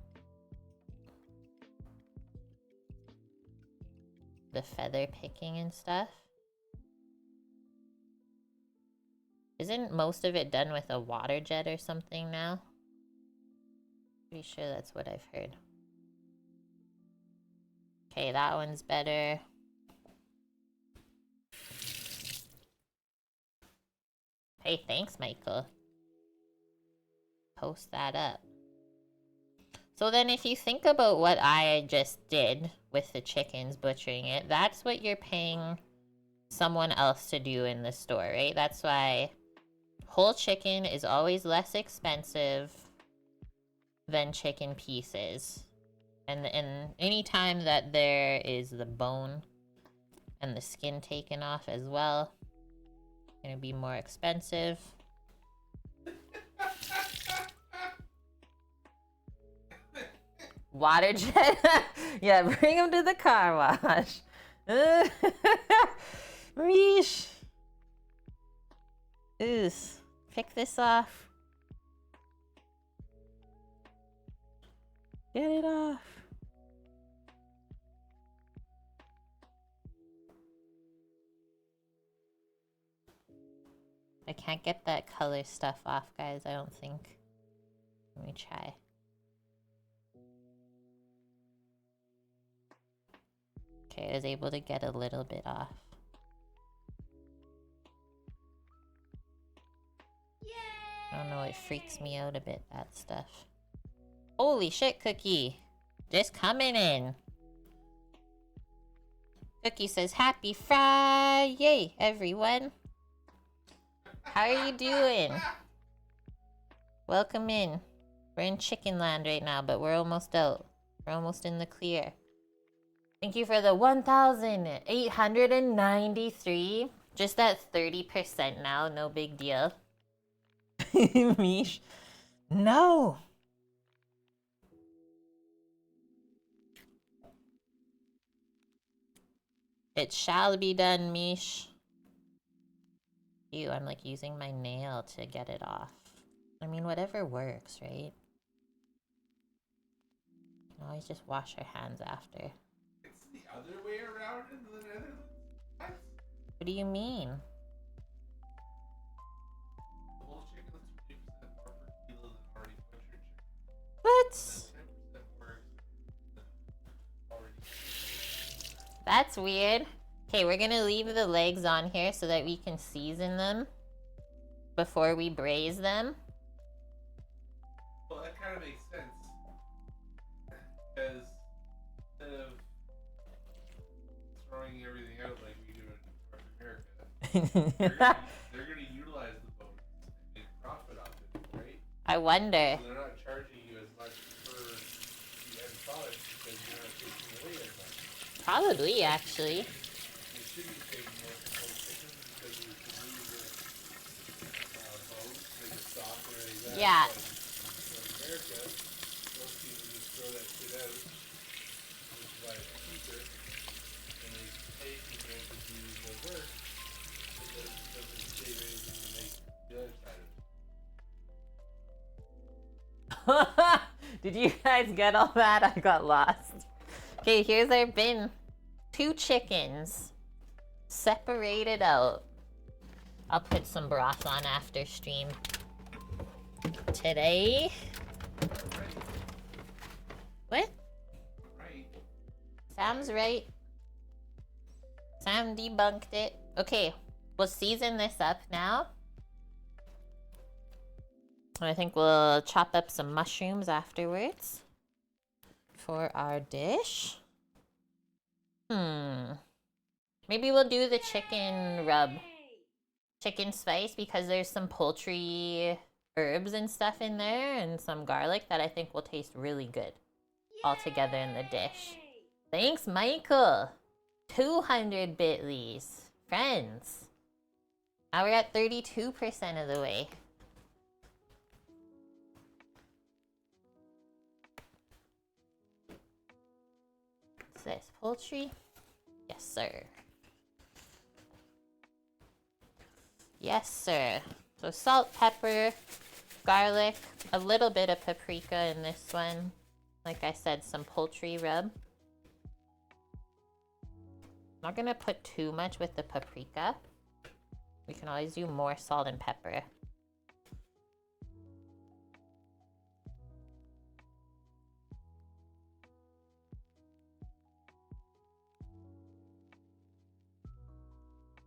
S1: The feather picking and stuff. Isn't most of it done with a water jet or something now? Pretty sure that's what I've heard. Okay, that one's better. Hey, thanks, Michael. Post that up. So then if you think about what I just did with the chickens, butchering it, that's what you're paying someone else to do in the store, right? That's why whole chicken is always less expensive than chicken pieces. And any time that there is the bone and the skin taken off as well, it's gonna be more expensive. Water jet? Yeah, bring him to the car wash. Reesh. Oof. Pick this off. Get it off. I can't get that color stuff off, guys, I don't think. Let me try. Okay, I was able to get a little bit off. I don't know, it freaks me out a bit, that stuff. Holy shit, Cookie! Just coming in. Cookie says, Happy Friday, everyone! How are you doing? Welcome in. We're in chicken land right now, but we're almost out. We're almost in the clear. Thank you for the 1,893. Just at 30% now, no big deal. Mish. No! It shall be done, Mish. Ew, I'm like using my nail to get it off. I mean, whatever works, right? You can always just wash our hands after.
S2: It's the other way around in the Netherlands? What?
S1: What do you mean?
S2: The whole chicken is 20% more per kilo than already butchered chicken.
S1: What?
S2: And 10% more than already.
S1: That's weird. Okay, we're gonna leave the legs on here so that we can season them before we braise them.
S2: Well, that kind of makes sense. Because instead of throwing everything out like we do in North America, they're gonna utilize the bones and make profit off it, right?
S1: I wonder.
S2: So they're not charging you as much for the end product because you're not taking away as much.
S1: Probably, actually.
S2: You should be paying more for whole chicken because you can leave the bones, make it soft and everything like that.
S1: Yeah.
S2: But in North America, most people just throw that shit out, which is why it's cheaper, and they pay people to do the work. It doesn't save anything to make the other side of it.
S1: Did you guys get all that? I got lost. Okay, here's our bin. 2 chickens. Separated out. I'll put some broth on after stream. Today... What?
S2: Right.
S1: Sam's right. Sam debunked it. Okay, we'll season this up now. I think we'll chop up some mushrooms afterwards for our dish. Maybe we'll do the chicken rub. Chicken spice, because there's some poultry herbs and stuff in there and some garlic that I think will taste really good all together in the dish. Thanks, Michael. 200 bitlies. Friends. Now we're at 32% of the way. What's this? Poultry? Yes, sir. Yes, sir. So salt, pepper, garlic, a little bit of paprika in this one. Like I said, some poultry rub. Not gonna put too much with the paprika. We can always do more salt and pepper.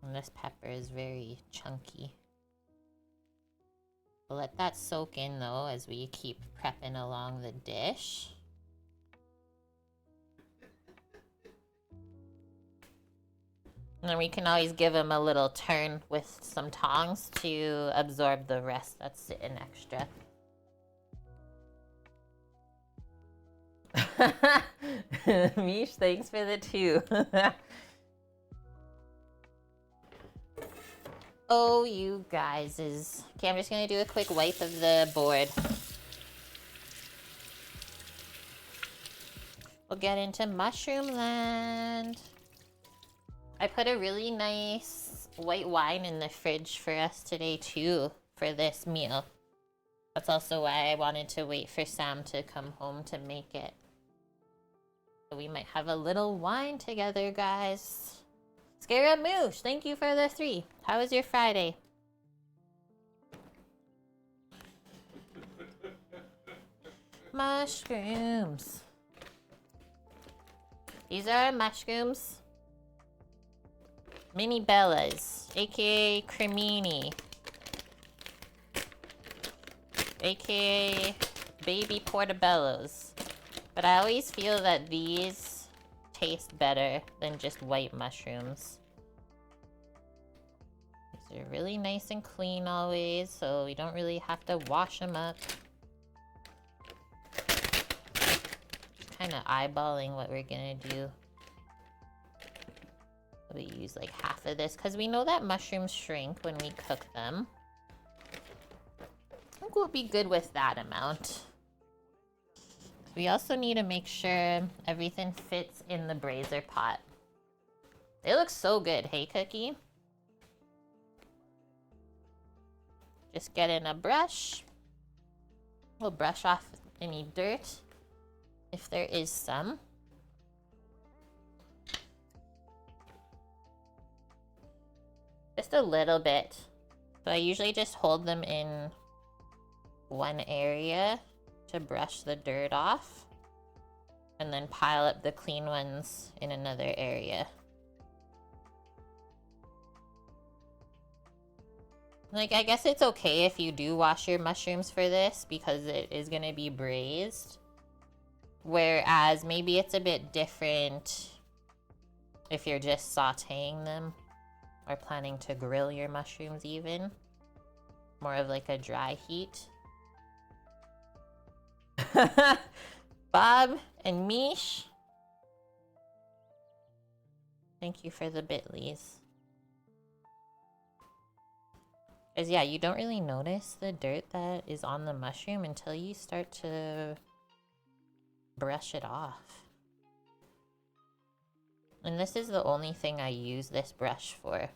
S1: And this pepper is very chunky. We'll let that soak in though as we keep prepping along the dish. And then we can always give them a little turn with some tongs to absorb the rest that's sitting extra. Mish, thanks for the 2. Oh, you guys is... Okay, I'm just gonna do a quick wipe of the board. We'll get into mushroom land. I put a really nice white wine in the fridge for us today too, for this meal. That's also why I wanted to wait for Sam to come home to make it. So we might have a little wine together, guys. Scaramouche, thank you for the 3. How was your Friday? Mushrooms. These are mushrooms. Mini Bellas, aka Cremini, aka Baby Portobellos. But I always feel that these taste better than just white mushrooms. These are really nice and clean always, so we don't really have to wash them up. Just kind of eyeballing what we're gonna do. We use like half of this because we know that mushrooms shrink when we cook them. I think we'll be good with that amount. We also need to make sure everything fits in the brazier pot. They look so good, hey Cookie? Just get in a brush. We'll brush off any dirt if there is some. Just a little bit. So I usually just hold them in one area to brush the dirt off, and then pile up the clean ones in another area. Like, I guess it's okay if you do wash your mushrooms for this because it is going to be braised. Whereas maybe it's a bit different if you're just sauteing them. Or planning to grill your mushrooms even. More of like a dry heat. Bob and Mish. Thank you for the bitlies. Because yeah, you don't really notice the dirt that is on the mushroom until you start to brush it off. And this is the only thing I use this brush for.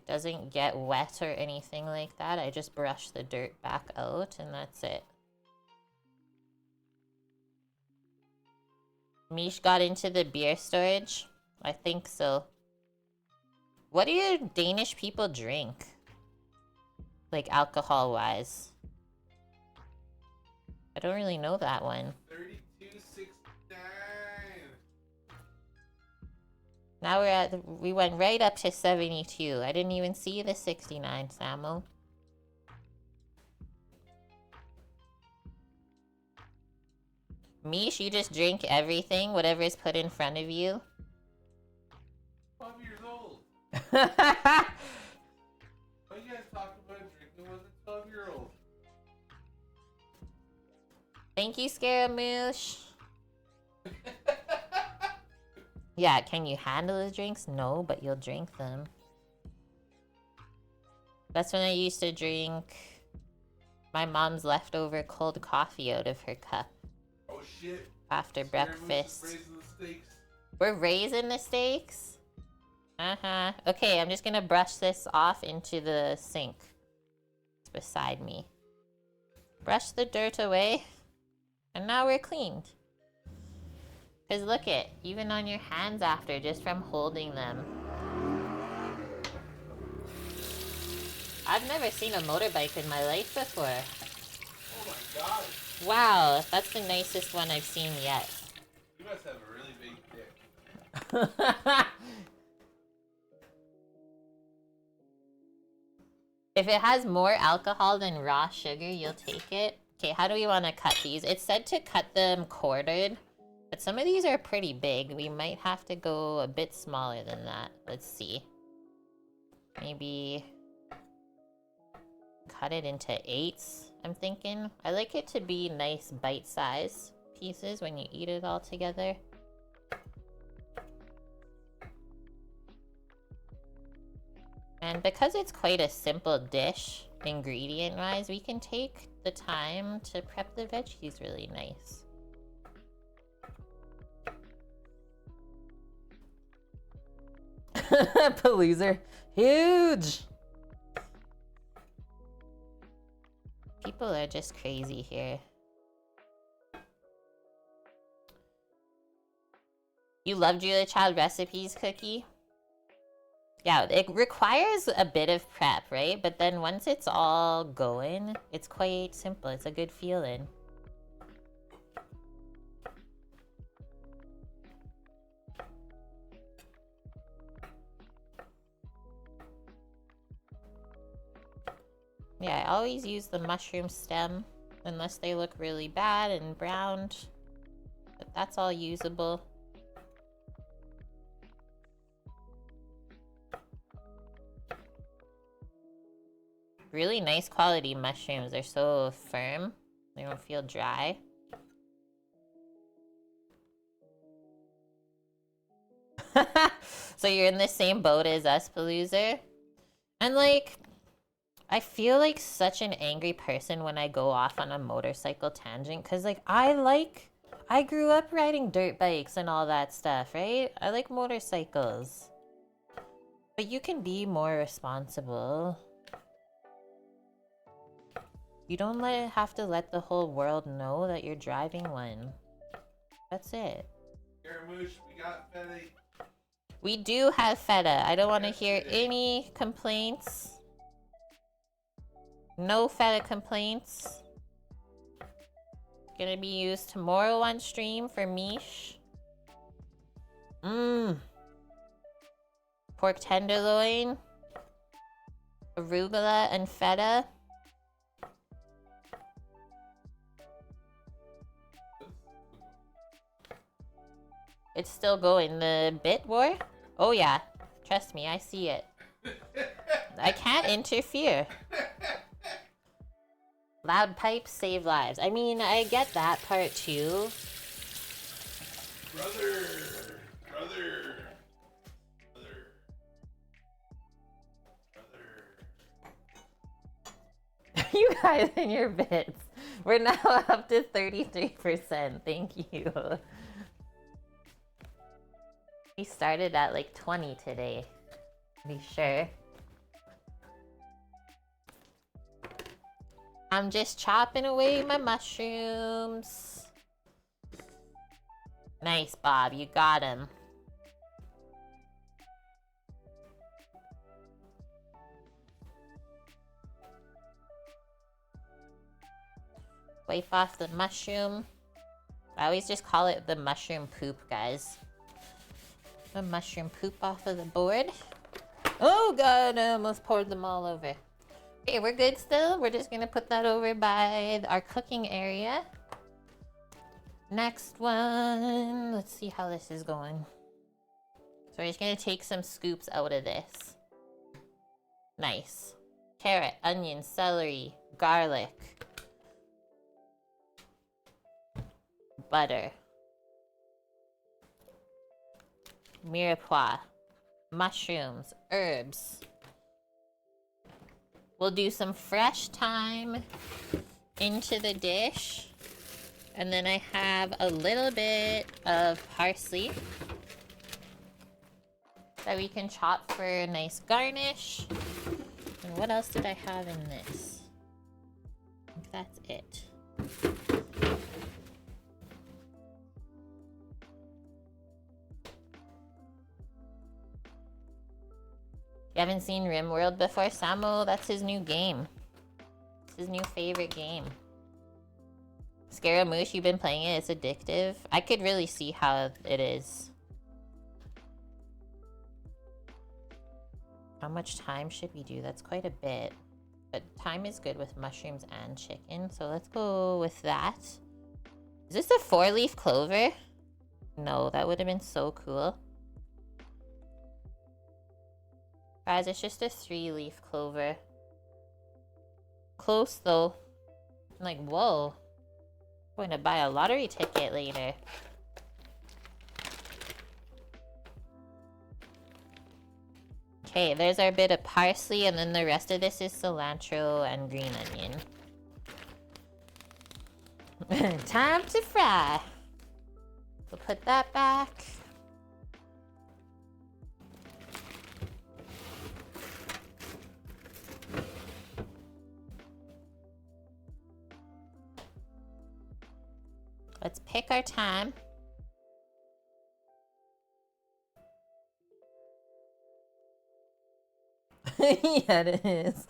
S1: doesn't get wet or anything like that. I just brush the dirt back out and that's it. Mish got into the beer storage? I think so. What do your Danish people drink? Like alcohol-wise? I don't really know that one.
S2: 32.69.
S1: Now we went right up to 72. I didn't even see the 69, Samo. Mish, you just drink everything, whatever is put in front of you.
S2: 12 years old. Why you guys talking about drinking with a 12-year-old?
S1: Thank you, Scaramouche. Yeah, can you handle the drinks? No, but you'll drink them. That's when I used to drink my mom's leftover cold coffee out of her cup.
S2: Oh shit.
S1: After
S2: Scaramouche
S1: breakfast.
S2: is raising the stakes.
S1: We're raising the stakes? Uh-huh. Okay, I'm just gonna brush this off into the sink. It's beside me. Brush the dirt away. And now we're cleaned. Because look it, even on your hands after, just from holding them. I've never seen a motorbike in my life before.
S2: Oh my god.
S1: Wow, that's the nicest one I've seen yet.
S2: You must have a really big dick.
S1: If it has more alcohol than raw sugar, you'll take it. Okay, how do we want to cut these? It said to cut them quartered, but some of these are pretty big. We might have to go a bit smaller than that. Let's see. Maybe cut it into 8s, I'm thinking. I like it to be nice bite-sized pieces when you eat it all together. And because it's quite a simple dish, ingredient-wise, we can take the time to prep the veggies really nice. Paloozer. Huge! People are just crazy here. You love Julia Child recipes, Cookie? Yeah, it requires a bit of prep, right? But then once it's all going, it's quite simple. It's a good feeling. Yeah, I always use the mushroom stem unless they look really bad and browned. But that's all usable. Really nice quality mushrooms. They're so firm. They don't feel dry. So you're in the same boat as us, Paloozer? And like, I feel like such an angry person when I go off on a motorcycle tangent. Because like, I grew up riding dirt bikes and all that stuff, right? I like motorcycles. But you can be more responsible. You don't have to let the whole world know that you're driving one. That's it.
S2: Scaramouche, we got feta.
S1: We do have feta. I don't want to hear any complaints. No feta complaints. Gonna be used tomorrow on stream for Mish. Pork tenderloin. Arugula and feta. It's still going. The bit war? Oh yeah. Trust me, I see it. I can't interfere. Loud pipes save lives. I mean, I get that part too.
S2: Brother.
S1: You guys and your bits. We're now up to 33%. Thank you. We started at like 20 today. Be sure. I'm just chopping away my mushrooms. Nice, Bob. You got him. Wipe off the mushroom. I always just call it the mushroom poop, guys. The mushroom poop off of the board. Oh god, I almost poured them all over. Okay, we're good still. We're just gonna put that over by our cooking area. Next one. Let's see how this is going. So we're just gonna take some scoops out of this. Nice. Carrot, onion, celery, garlic. Butter. Mirepoix. Mushrooms. Herbs. We'll do some fresh thyme into the dish. And then I have a little bit of parsley that we can chop for a nice garnish. And what else did I have in this? I think that's it. You haven't seen RimWorld before? Samo, that's his new game. It's his new favorite game. Scaramouche, you've been playing it, it's addictive. I could really see how it is. How much thyme should we do? That's quite a bit. But thyme is good with mushrooms and chicken, so let's go with that. Is this a 4-leaf clover? No, that would have been so cool. Guys, it's just a 3-leaf clover. Close though. I'm like, whoa. I'm going to buy a lottery ticket later. Okay, there's our bit of parsley, and then the rest of this is cilantro and green onion. Time to fry. We'll put that back. Let's pick our time. Yeah, it is.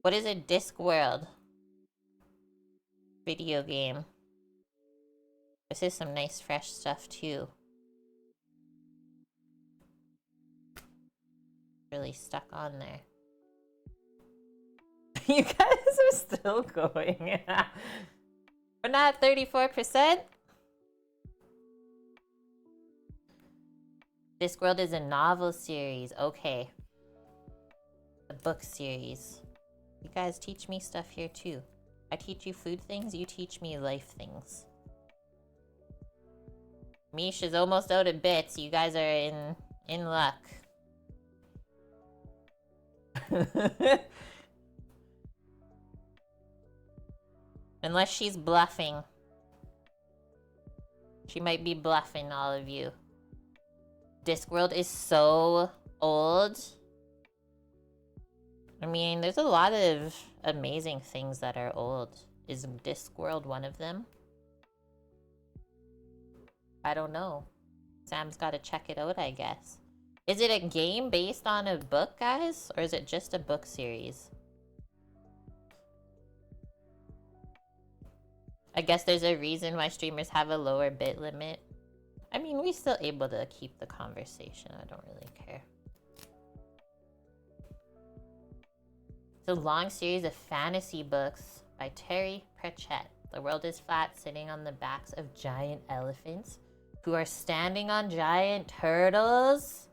S1: What is a Discworld video game? This is some nice fresh stuff too. Really stuck on there. You guys are still going. We're not 34%. Discworld is a novel series. Okay. A book series. You guys teach me stuff here too. I teach you food things, you teach me life things. Mish is almost out of bits. You guys are in luck. Unless she's bluffing. She might be bluffing all of you. Discworld is so old. I mean, there's a lot of amazing things that are old. Is Discworld one of them? I don't know. Sam's got to check it out, I guess. Is it a game based on a book, guys? Or is it just a book series? I guess there's a reason why streamers have a lower bit limit. I mean, we're still able to keep the conversation. I don't really care. It's a long series of fantasy books by Terry Pratchett. The world is flat, sitting on the backs of giant elephants who are standing on giant turtles.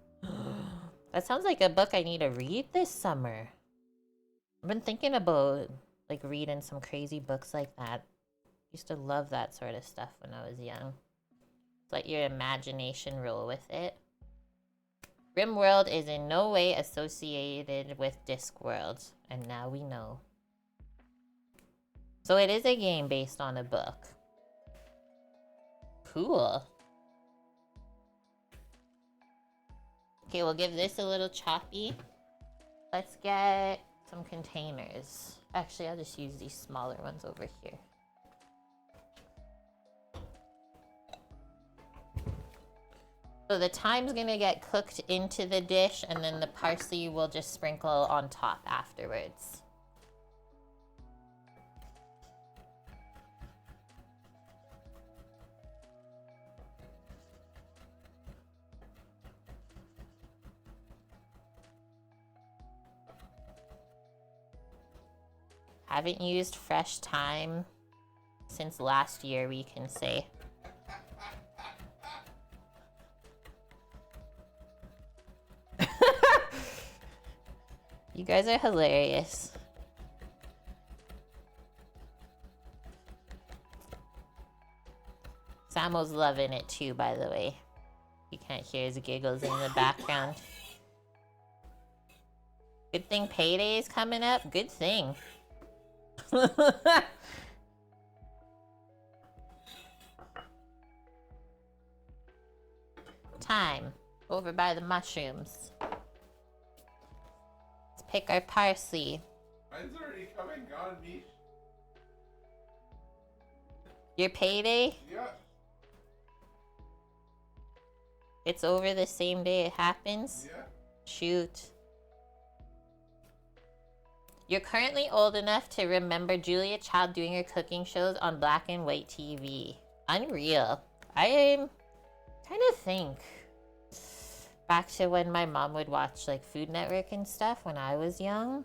S1: That sounds like a book I need to read this summer. I've been thinking about like reading some crazy books like that. Used to love that sort of stuff when I was young. Let your imagination roll with it. RimWorld is in no way associated with Discworld, and now we know. So it is a game based on a book. Cool. Okay, we'll give this a little choppy. Let's get some containers. Actually, I'll just use these smaller ones over here. So the thyme's gonna get cooked into the dish, and then the parsley will just sprinkle on top afterwards. Haven't used fresh thyme since last year, we can say. You guys are hilarious. Samo's loving it too, by the way. You can't hear his giggles in the background. Good thing payday is coming up. Good thing. Time. Over by the mushrooms. Let's pick our parsley.
S2: Mine's already coming, gone, Mish.
S1: Your payday?
S2: Yeah.
S1: It's over the same day it happens?
S2: Yeah.
S1: Shoot. You're currently old enough to remember Julia Child doing her cooking shows on black and white TV. Unreal. I'm trying to think back to when my mom would watch like Food Network and stuff when I was young.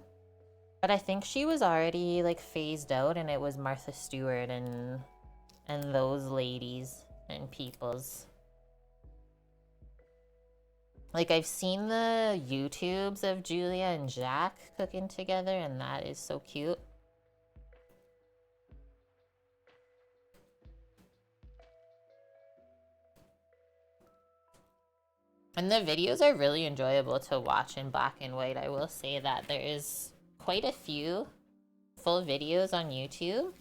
S1: But I think she was already like phased out, and it was Martha Stewart and those ladies and peoples. Like, I've seen the YouTubes of Julia and Jack cooking together, and that is so cute. And the videos are really enjoyable to watch in black and white. I will say that there is quite a few full videos on YouTube.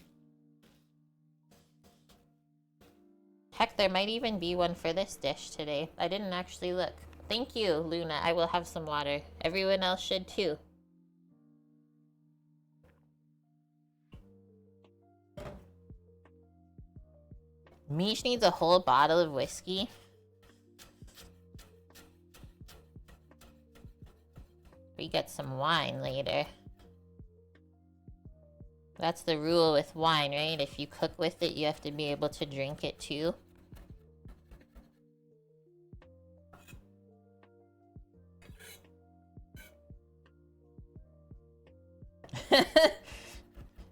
S1: Heck, there might even be one for this dish today. I didn't actually look. Thank you, Luna. I will have some water. Everyone else should too. Mish needs a whole bottle of whiskey. We get some wine later. That's the rule with wine, right? If you cook with it, you have to be able to drink it too.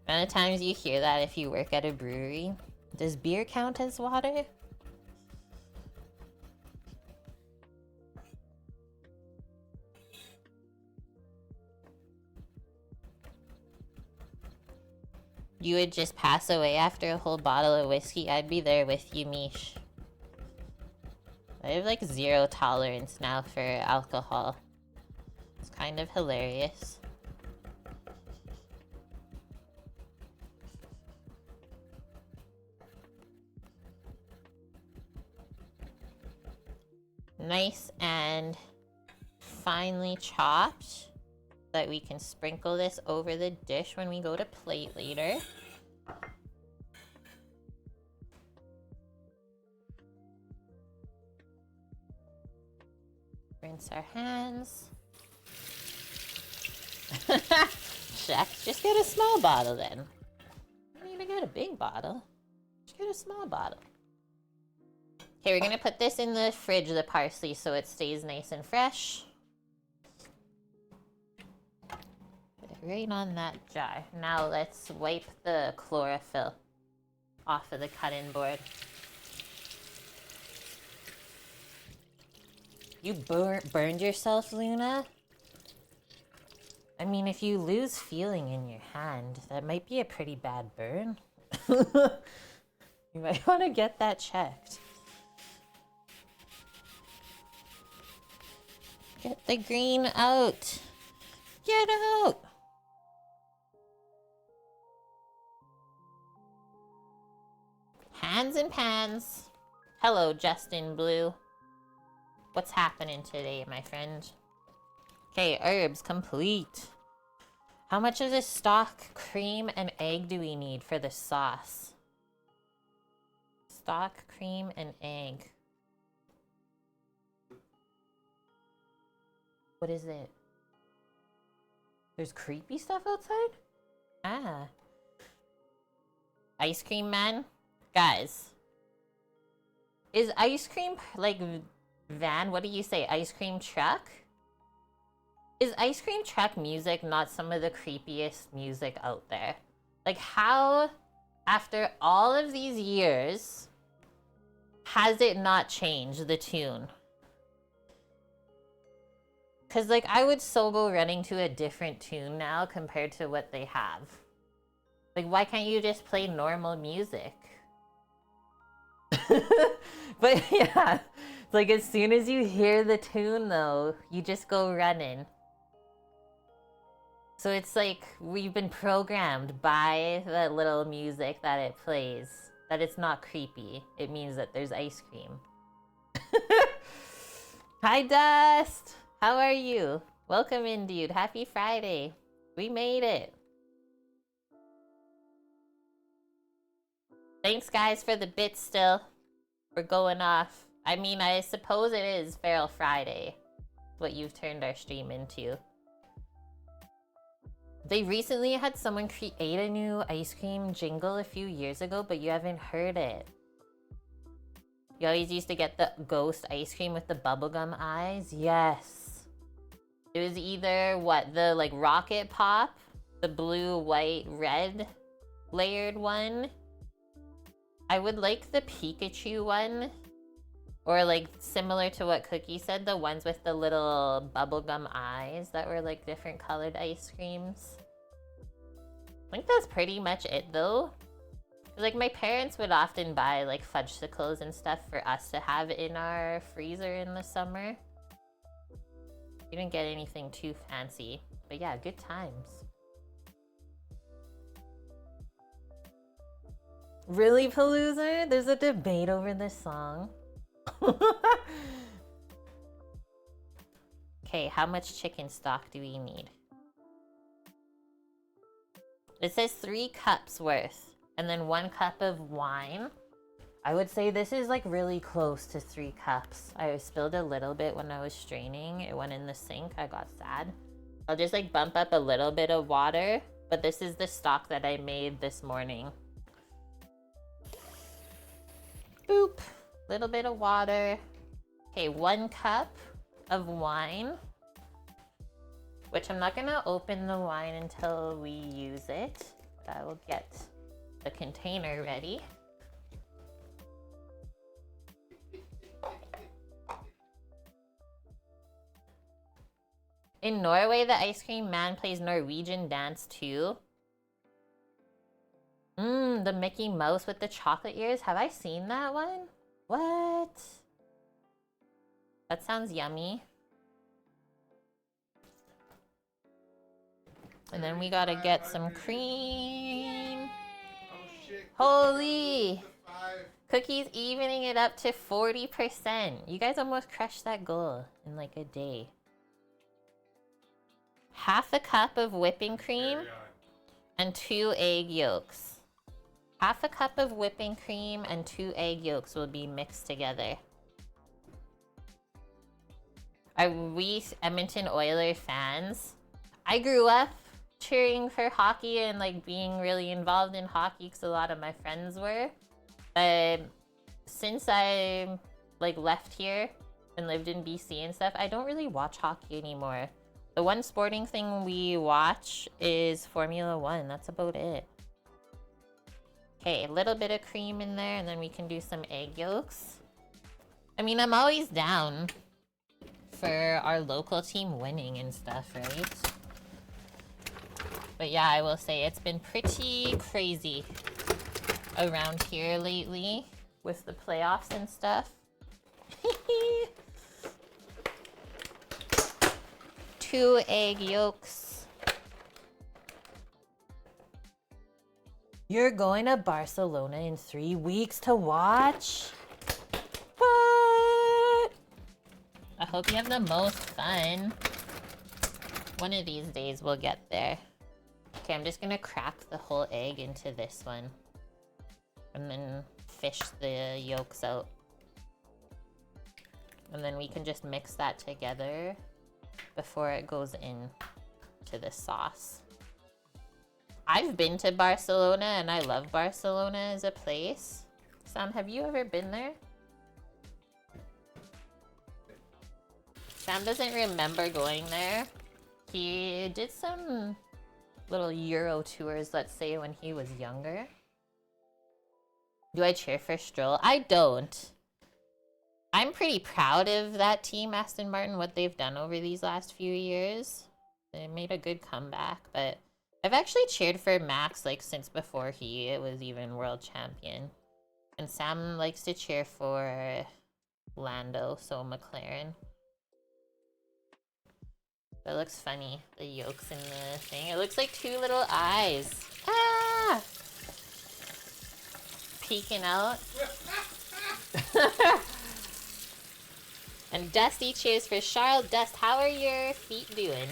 S1: Amount of times you hear that if you work at a brewery. Does beer count as water? You would just pass away after a whole bottle of whiskey. I'd be there with you, Mish. I have like zero tolerance now for alcohol. It's kind of hilarious. Nice and finely chopped so that we can sprinkle this over the dish when we go to plate later. Rinse our hands. Check. Just get a small bottle then. I don't even get a big bottle. Just get a small bottle. Okay, we're gonna put this in the fridge, the parsley, so it stays nice and fresh. Put it right on that jar. Now let's wipe the chlorophyll off of the cutting board. You burned yourself, Luna? I mean, if you lose feeling in your hand, that might be a pretty bad burn. You might want to get that checked. Get the green out. Get out. Hands and pans. Hello, Justin Blue. What's happening today, my friend? Okay, herbs complete. How much of this stock, cream, and egg do we need for the sauce? Stock, cream, and egg. What is it? There's creepy stuff outside? Ah. Ice cream man? Guys. Is ice cream, like, van, what do you say? Ice cream truck? Is ice cream truck music not some of the creepiest music out there? Like, how, after all of these years, has it not changed the tune? Because, like, I would so go running to a different tune now compared to what they have. Like, why can't you just play normal music? But yeah, like, as soon as you hear the tune, though, you just go running. So it's like we've been programmed by the little music that it plays, that it's not creepy. It means that there's ice cream. Hi, Dust! How are you? Welcome in, dude. Happy Friday. We made it. Thanks, guys, for the bits still. We're going off. I mean, I suppose it is Feral Friday. What you've turned our stream into. They recently had someone create a new ice cream jingle a few years ago, but you haven't heard it. You always used to get the ghost ice cream with the bubblegum eyes? Yes. It was either, what, the, like, rocket pop? The blue, white, red layered one? I would like the Pikachu one. Or, like, similar to what Cookie said, the ones with the little bubblegum eyes that were, like, different colored ice creams. I think that's pretty much it, though. Like, my parents would often buy, like, fudgesicles and stuff for us to have in our freezer in the summer. We didn't get anything too fancy. But yeah, good times. Really, Palooza? There's a debate over this song. Okay, how much chicken stock do we need? It says 3 cups worth, and then 1 cup of wine. I would say this is like really close to 3 cups. I spilled a little bit when I was straining. It went in the sink. I got sad. I'll just like bump up a little bit of water, but this is the stock that I made this morning. Boop. Little bit of water. Okay, 1 cup of wine. Which I'm not gonna open the wine until we use it. But I will get the container ready. In Norway, the ice cream man plays Norwegian dance too. The Mickey Mouse with the chocolate ears. Have I seen that one? What? That sounds yummy. And then we gotta get some cream.
S2: Oh shit.
S1: Holy! Cookie's evening it up to 40%. You guys almost crushed that goal in like a day. Half a cup of whipping cream and 2 egg yolks. Half a cup of whipping cream and 2 egg yolks will be mixed together. Are we Edmonton Oilers fans? I grew up cheering for hockey and like being really involved in hockey because a lot of my friends were. But since I like left here and lived in BC and stuff, I don't really watch hockey anymore. The one sporting thing we watch is Formula 1. That's about it. Okay, a little bit of cream in there and then we can do some egg yolks. I mean, I'm always down for our local team winning and stuff, right? But yeah, I will say it's been pretty crazy around here lately with the playoffs and stuff. 2 egg yolks. You're going to Barcelona in 3 weeks to watch? What? I hope you have the most fun. One of these days we'll get there. Okay, I'm just gonna crack the whole egg into this one. And then fish the yolks out. And then we can just mix that together before it goes in to the sauce. I've been to Barcelona and I love Barcelona as a place. Sam, have you ever been there? Sam doesn't remember going there. He did some little Euro tours, let's say, when he was younger. Do I cheer for Stroll? I don't. I'm pretty proud of that team, Aston Martin, what they've done over these last few years. They made a good comeback, but I've actually cheered for Max like since before he was even world champion. And Sam likes to cheer for Lando, so McLaren. That looks funny, the yolks in the thing. It looks like two little eyes. Ah! Peeking out. And Dusty cheers for Charles. Dust, how are your feet doing?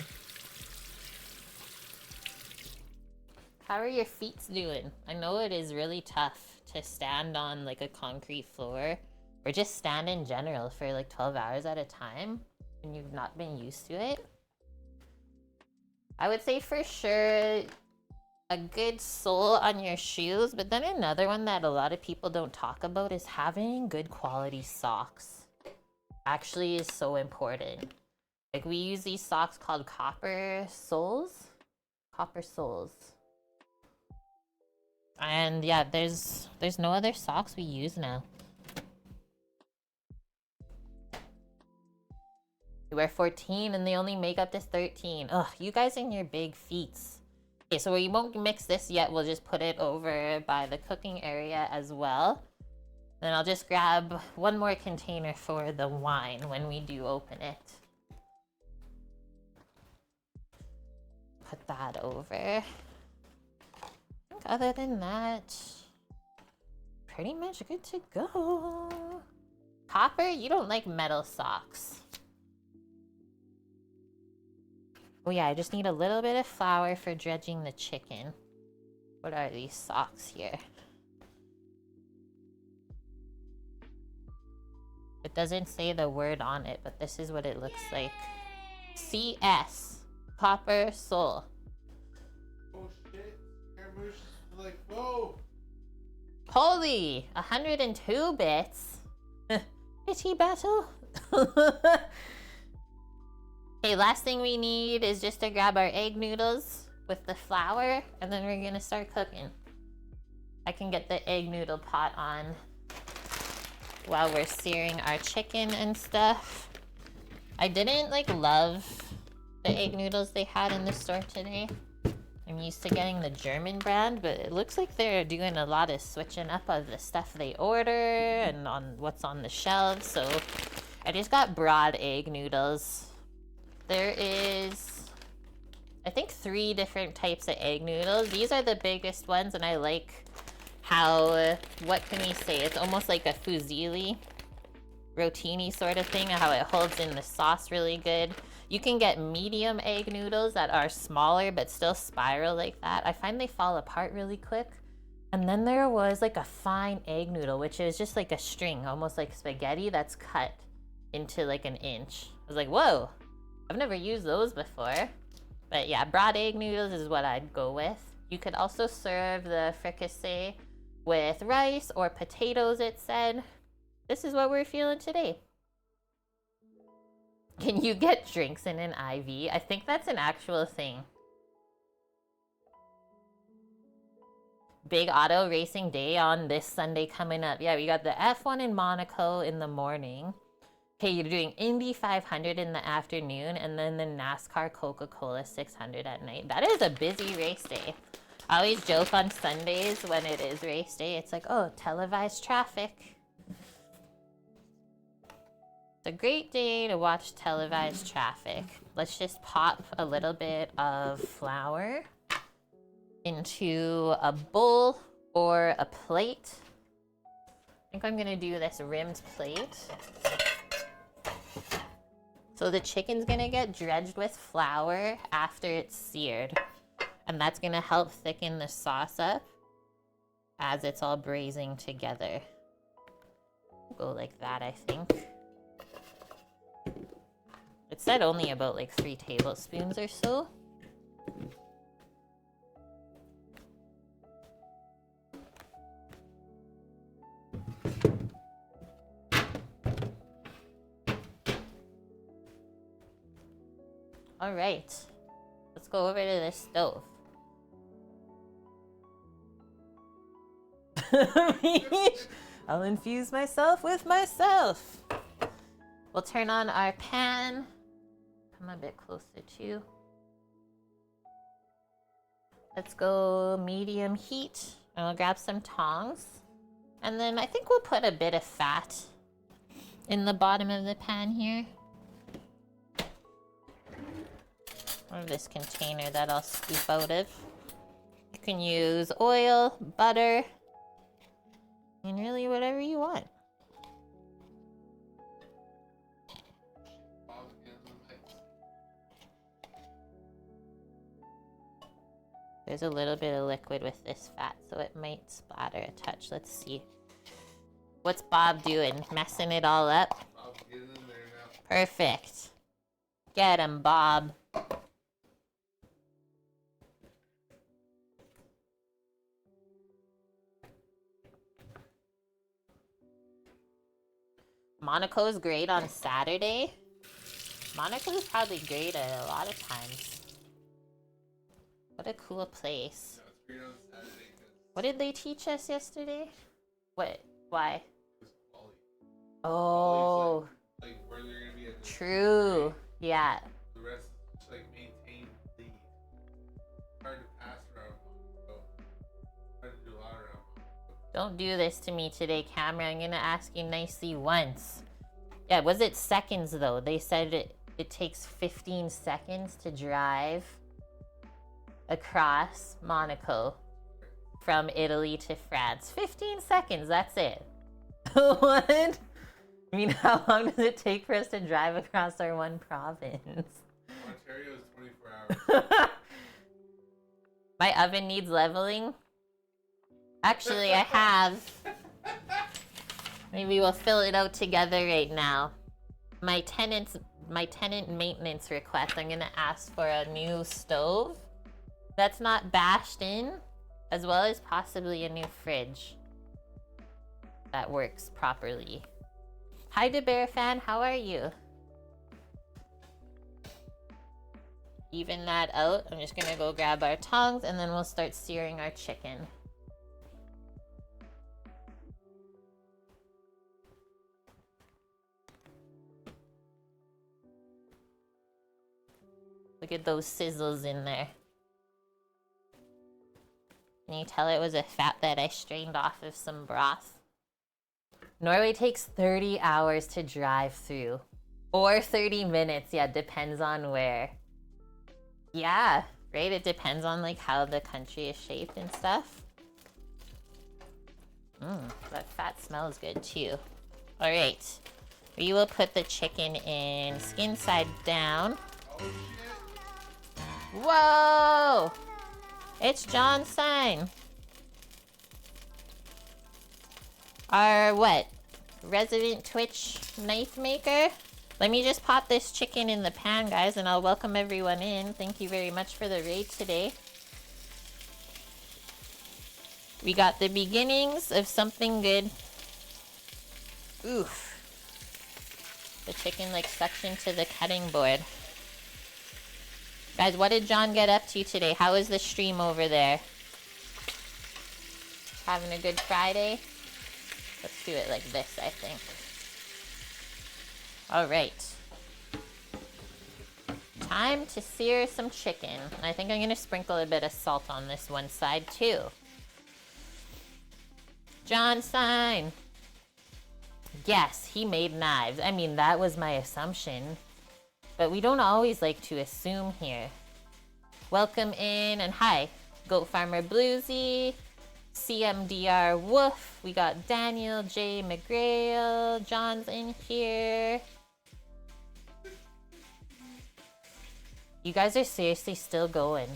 S1: How are your feet doing? I know it is really tough to stand on like a concrete floor or just stand in general for like 12 hours at a time when you've not been used to it. I would say for sure a good sole on your shoes, but then another one that a lot of people don't talk about is having good quality socks. Actually is so important. Like we use these socks called copper soles. Copper soles. And yeah, there's no other socks we use now. You wear 14 and they only make up to 13. Ugh, you guys and your big feet. Okay, so we won't mix this yet. We'll just put it over by the cooking area as well. Then I'll just grab one more container for the wine when we do open it. Put that over. I think other than that, pretty much good to go. Copper, you don't like metal socks. Oh yeah, I just need a little bit of flour for dredging the chicken. What are these socks here? It doesn't say the word on it, but this is what it looks like. CS. Copper sole.
S2: Oh shit. Camera's like, whoa.
S1: Holy! 102 bits. Pity battle. Okay, last thing we need is just to grab our egg noodles with the flour, and then we're gonna start cooking. I can get the egg noodle pot on while we're searing our chicken and stuff. I didn't like love the egg noodles they had in the store today. I'm used to getting the German brand, but it looks like they're doing a lot of switching up of the stuff they order and on what's on the shelves. So I just got broad egg noodles. There is, I think, 3 different types of egg noodles. These are the biggest ones, and I like how, what can we say? It's almost like a fusilli, rotini sort of thing, how it holds in the sauce really good. You can get medium egg noodles that are smaller but still spiral like that. I find they fall apart really quick. And then there was like a fine egg noodle, which is just like a string, almost like spaghetti that's cut into like an inch. I was like, whoa, I've never used those before. But yeah, broad egg noodles is what I'd go with. You could also serve the fricassee with rice or potatoes, it said. This is what we're feeling today. Can you get drinks in an IV? I think that's an actual thing. Big auto racing day on this Sunday coming up. Yeah, we got the F1 in Monaco in the morning. Okay, you're doing Indy 500 in the afternoon, and then the NASCAR Coca-Cola 600 at night. That is a busy race day. I always joke on Sundays when it is race day. It's like, oh, televised traffic. It's a great day to watch televised traffic. Let's just pop a little bit of flour into a bowl or a plate. I think I'm gonna do this rimmed plate. So the chicken's gonna get dredged with flour after it's seared. And that's gonna help thicken the sauce up as it's all braising together. Go like that, I think. It said only about like 3 tablespoons or so. All right, let's go over to the stove. I'll infuse myself with myself. We'll turn on our pan. Come a bit closer too. Let's go medium heat. And I'll grab some tongs. And then I think we'll put a bit of fat in the bottom of the pan here. Or this container that I'll scoop out of. You can use oil, butter, and really whatever you want. There's a little bit of liquid with this fat, so it might splatter a touch. Let's see. What's Bob doing? Messing it all up?
S2: Bob's getting in there now.
S1: Perfect. Get him, Bob. Monaco's great on Saturday. Monaco's probably great at a lot of times. What a cool place.
S2: No, it's great on Saturday because
S1: What did they teach us yesterday? What? Why?
S2: it's quality.
S1: Oh,
S2: Like where they're gonna be at the
S1: true. Yeah.
S2: The rest is just like maintain lead. Hard to pass around Monaco. Hard to do a lot around Monaco.
S1: Don't do this to me today, camera. I'm gonna ask you nicely once. Yeah, was it seconds though? They said it takes 15 seconds to drive across Monaco from Italy to France. 15 seconds, that's it. What? I mean, how long does it take for us to drive across our one province?
S2: Ontario is 24 hours.
S1: My oven needs leveling. Actually, I have. Maybe we'll fill it out together right now. My tenant maintenance request, I'm gonna ask for a new stove that's not bashed in, as well as possibly a new fridge that works properly. Hi, DeBear fan, how are you? Even that out. I'm just gonna go grab our tongs and then we'll start searing our chicken. Look at those sizzles in there. Can you tell it was a fat that I strained off of some broth? Norway takes 30 hours to drive through. Or 30 minutes, yeah, depends on where. Yeah, right? It depends on like how the country is shaped and stuff. That fat smells good too. All right, we will put the chicken in skin side down.
S2: Oh shit!
S1: Whoa! It's John's sign. Our what? Resident Twitch knife maker? Let me just pop this chicken in the pan, guys, and I'll welcome everyone in. Thank you very much for the raid today. We got the beginnings of something good. Oof. The chicken like suctioned to the cutting board. Guys, what did John get up to today? How is the stream over there? Having a good Friday? Let's do it like this, I think. All right. Time to sear some chicken. I think I'm gonna sprinkle a bit of salt on this one side too. John sign. Yes, he made knives. I mean, that was my assumption. But we don't always like to assume here. Welcome in and hi, Goat Farmer Bluesy, CMDR Woof. We got Daniel J. McGrail. John's in here. You guys are seriously still going.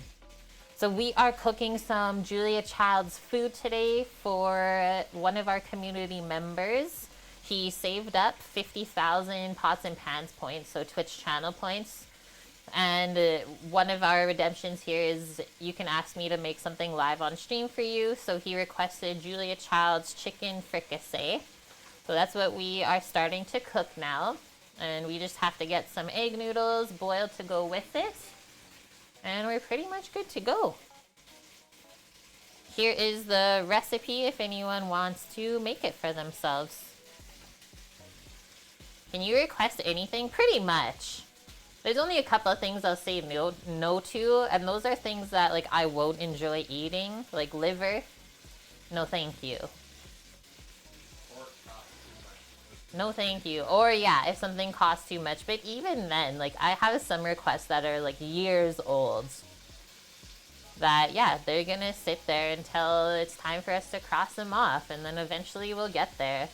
S1: So we are cooking some Julia Child's food today for one of our community members. He saved up 50,000 pots and pans points, so Twitch channel points. And one of our redemptions here is you can ask me to make something live on stream for you. So he requested Julia Child's chicken fricassee. So that's what we are starting to cook now. And we just have to get some egg noodles boiled to go with it. And we're pretty much good to go. Here is the recipe if anyone wants to make it for themselves. Can you request anything? Pretty much. There's only a couple of things I'll say no to, and those are things that like I won't enjoy eating, like liver. No thank you. No thank you. Or yeah, if something costs too much. But even then, like I have some requests that are like years old. That yeah, they're gonna sit there until it's time for us to cross them off, and then eventually we'll get there.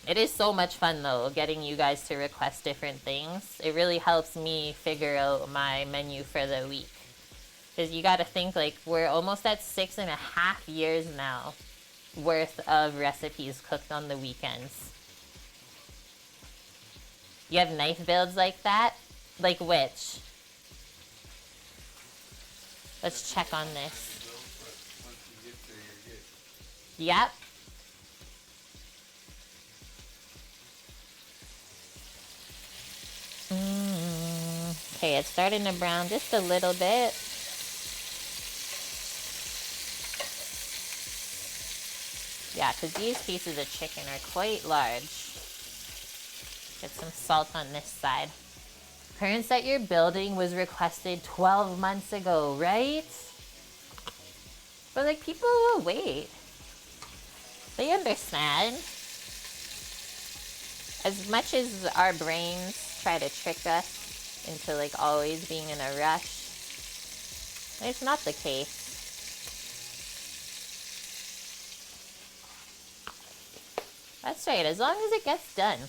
S1: It is so much fun though, getting you guys to request different things. It really helps me figure out my menu for the week. Because you gotta think, like, we're almost at 6.5 years now worth of recipes cooked on the weekends. You have knife builds like that? Like which? Let's check on this. Yep. Okay, it's starting to brown just a little bit. Yeah, because these pieces of chicken are quite large. Get some salt on this side. Currents that you're building was requested 12 months ago, right? But like, people will wait. They understand. As much as our brains try to trick us into like always being in a rush, it's not the case. That's right, as long as it gets done.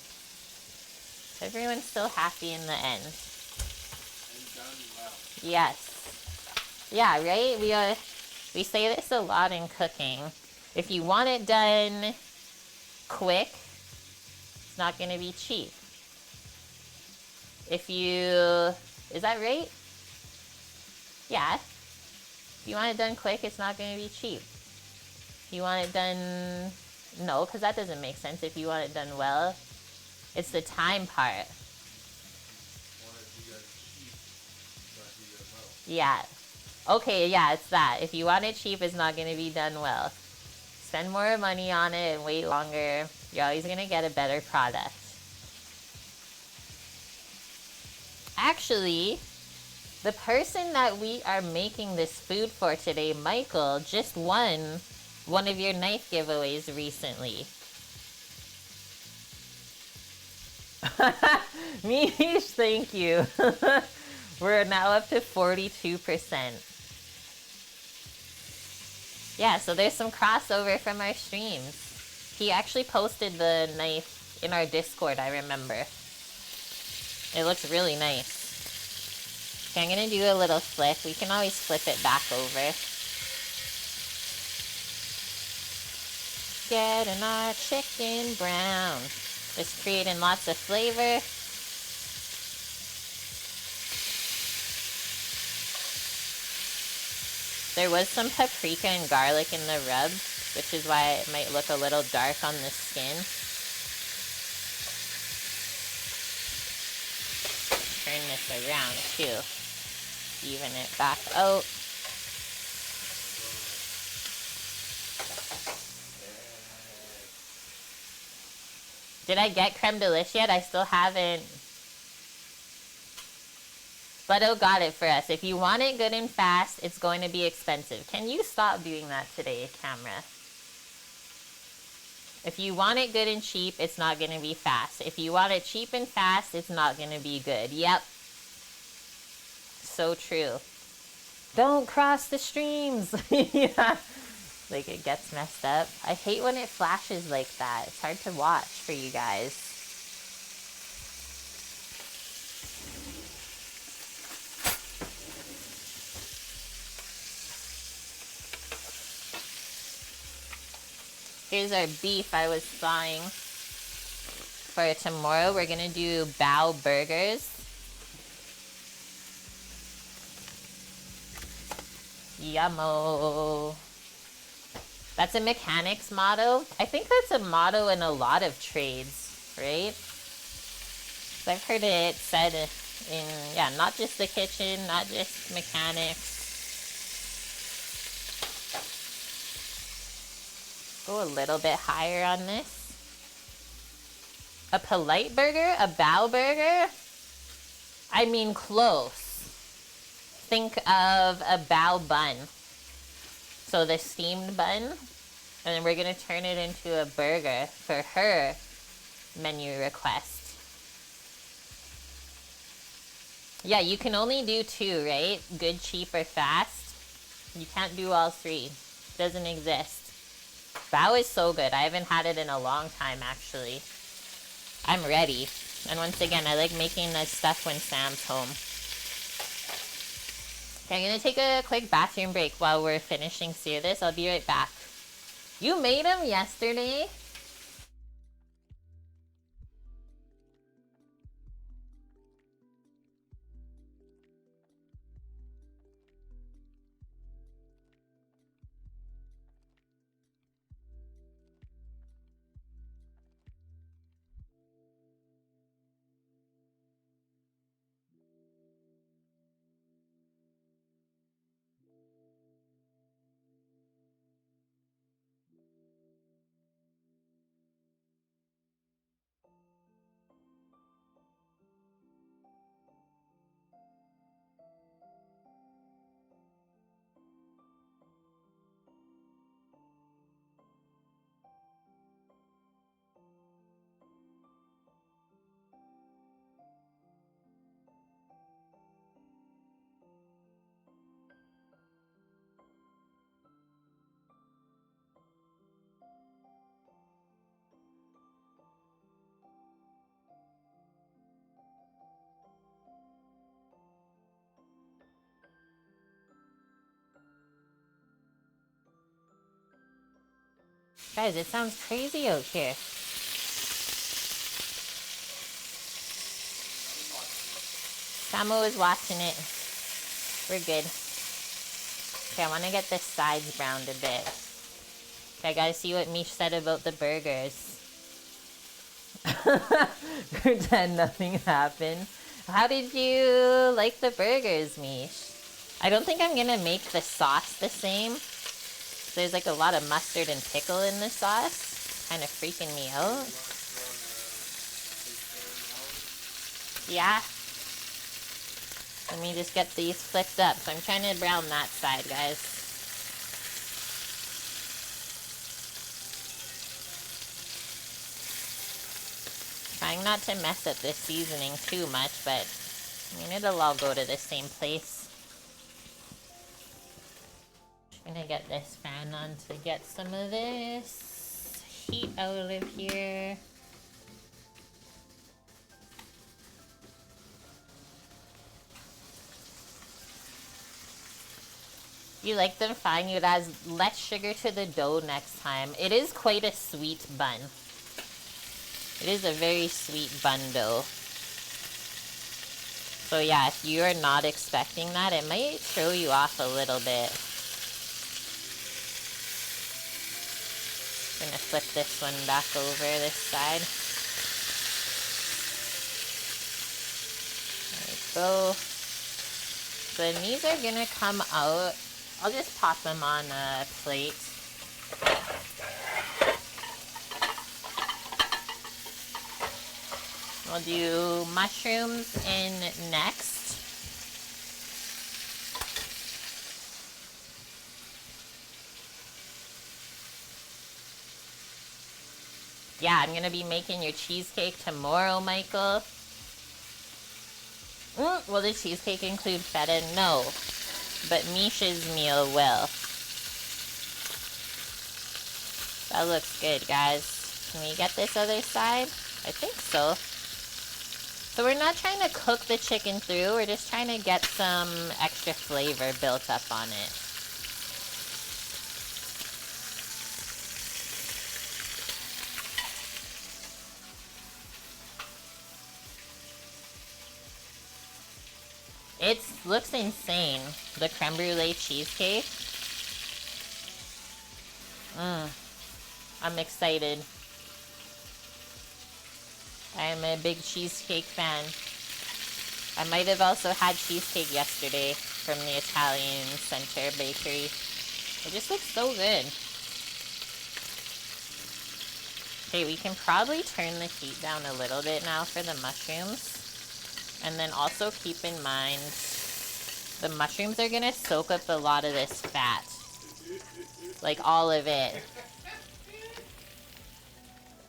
S1: Everyone's still happy in the end.
S2: And done well.
S1: Yes. Yeah, right? We say this a lot in cooking. If you want it done quick, it's not going to be cheap. If you... Is that right? Yeah. If you want it done quick, it's not going to be cheap. If you want it done... No, because that doesn't make sense. If you want it done well, it's the time part.
S2: Want it to be done cheap, not be done well.
S1: Yeah. Okay, yeah, it's that. If you want it cheap, it's not going to be done well. Spend more money on it and wait longer. You're always going to get a better product. Actually, the person that we are making this food for today, Michael, just won one of your knife giveaways recently. Mish, thank you. We're now up to 42%. Yeah, so there's some crossover from our streams. He actually posted the knife in our Discord, I remember. It looks really nice. Okay, I'm gonna do a little flip. We can always flip it back over. Getting our chicken brown. Just creating lots of flavor. There was some paprika and garlic in the rub, which is why it might look a little dark on the skin. Turn this around too. Even it back out. Did I get creme delish yet? I still haven't. Butto got it for us. If you want it good and fast, it's going to be expensive. Can you stop doing that today, camera? If you want it good and cheap, it's not going to be fast. If you want it cheap and fast, it's not going to be good. Yep. So true. Don't cross the streams. Yeah. Like, it gets messed up. I hate when it flashes like that. It's hard to watch for you guys. Here's our beef I was thawing. For tomorrow, we're gonna do bao burgers. Yummo. That's a mechanics motto. I think that's a motto in a lot of trades, right? I've heard it said in, yeah, not just the kitchen, not just mechanics. Go a little bit higher on this. A polite burger? A bao burger? I mean, close. Think of a bao bun. So the steamed bun, and then we're gonna turn it into a burger for her menu request. Yeah, you can only do 2, right? Good, cheap, or fast. You can't do all 3. Doesn't exist. Bao is so good. I haven't had it in a long time, actually. I'm ready. And once again, I like making this stuff when Sam's home. Okay, I'm gonna take a quick bathroom break while we're finishing sear this. I'll be right back. You made them yesterday? Guys, it sounds crazy out here. Samo is watching it. We're good. Okay, I want to get the sides browned a bit. Okay, I gotta see what Mish said about the burgers. Pretend nothing happened. How did you like the burgers, Mish? I don't think I'm gonna make the sauce the same. There's like a lot of mustard and pickle in the sauce. Kind of freaking me out. Yeah. Let me just get these flipped up. So I'm trying to brown that side, guys. Trying not to mess up the seasoning too much, but I mean, it'll all go to the same place. Just gonna get this fan on to get some of this heat out of here. You like them fine. You'd add less sugar to the dough next time. It is quite a sweet bun. It is a very sweet bun dough. So yeah, if you are not expecting that, it might throw you off a little bit. I'm gonna flip this one back over this side. There we go. So then these are gonna come out. I'll just pop them on a plate. We'll do mushrooms in next. Yeah, I'm gonna be making your cheesecake tomorrow, Michael. Will the cheesecake include feta? No. But Misha's meal will. That looks good, guys. Can we get this other side? I think so. So we're not trying to cook the chicken through, we're just trying to get some extra flavor built up on it. It looks insane. The creme brulee cheesecake. I'm excited. I'm a big cheesecake fan. I might have also had cheesecake yesterday from the Italian Center Bakery. It just looks so good. Okay, we can probably turn the heat down a little bit now for the mushrooms. And then also keep in mind, the mushrooms are gonna soak up a lot of this fat. Like all of it.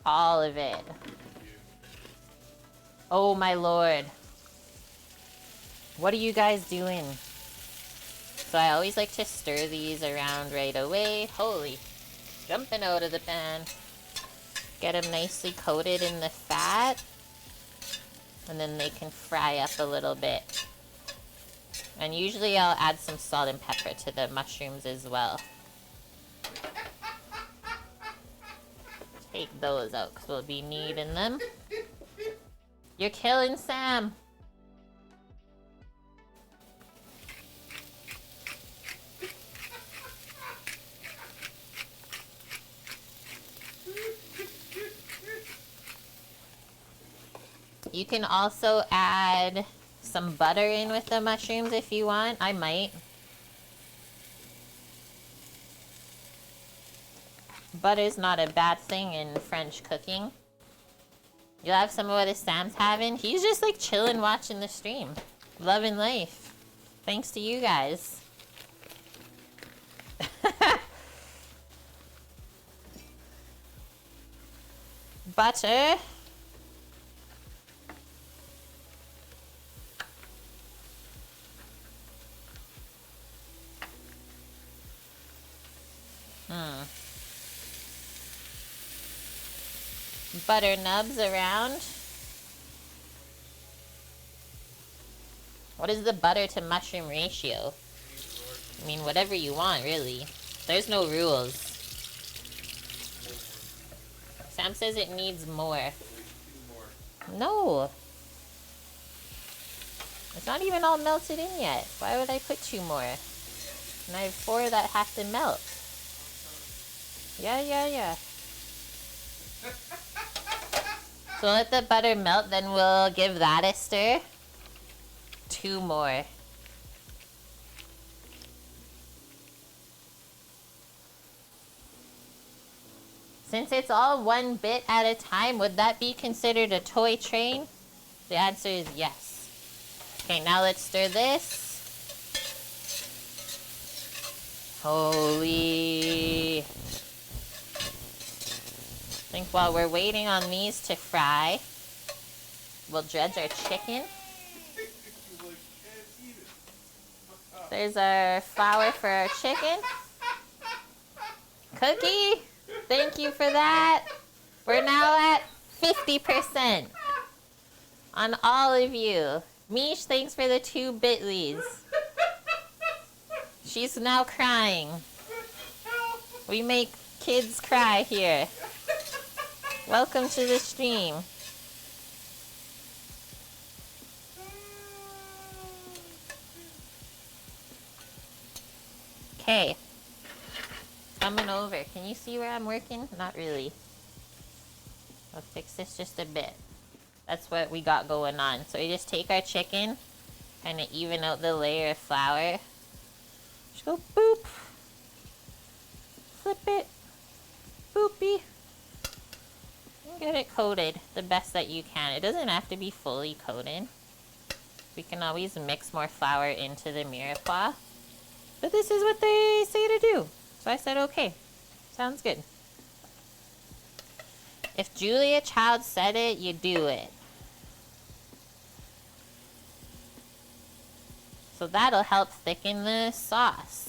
S1: All of it. Oh my lord. What are you guys doing? So I always like to stir these around right away. Holy. Jumping out of the pan. Get them nicely coated in the fat. And then they can fry up a little bit. And usually I'll add some salt and pepper to the mushrooms as well. Take those out because we'll be needing them. You're killing Sam. You can also add some butter in with the mushrooms if you want. I might. Butter's not a bad thing in French cooking. You'll have some of what Sam's having. He's just like chilling watching the stream. Loving life. Thanks to you guys. Butter. Butter nubs around. What is the butter to mushroom ratio? I mean, whatever you want, really. There's no rules. Sam says it needs more. No. It's not even all melted in yet. Why would I put 2 more? And I have 4 that have to melt. Yeah. So let the butter melt, then we'll give that a stir. 2 more. Since it's all 1 bit at a time, would that be considered a toy train? The answer is yes. Okay, now let's stir this. Holy. I think while we're waiting on these to fry, we'll dredge our chicken. There's our flour for our chicken. Cookie, thank you for that. We're now at 50% on all of you. Mish, thanks for the 2 bitlies. She's now crying. We make kids cry here. Welcome to the stream. Okay. Coming over. Can you see where I'm working? Not really. I'll fix this just a bit. That's what we got going on. So we just take our chicken, kind of even out the layer of flour. Just go boop. Flip it. Boopy. Get it coated the best that you can. It doesn't have to be fully coated. We can always mix more flour into the mirepoix. But this is what they say to do. So I said, okay, sounds good. If Julia Child said it, you do it. So that'll help thicken the sauce.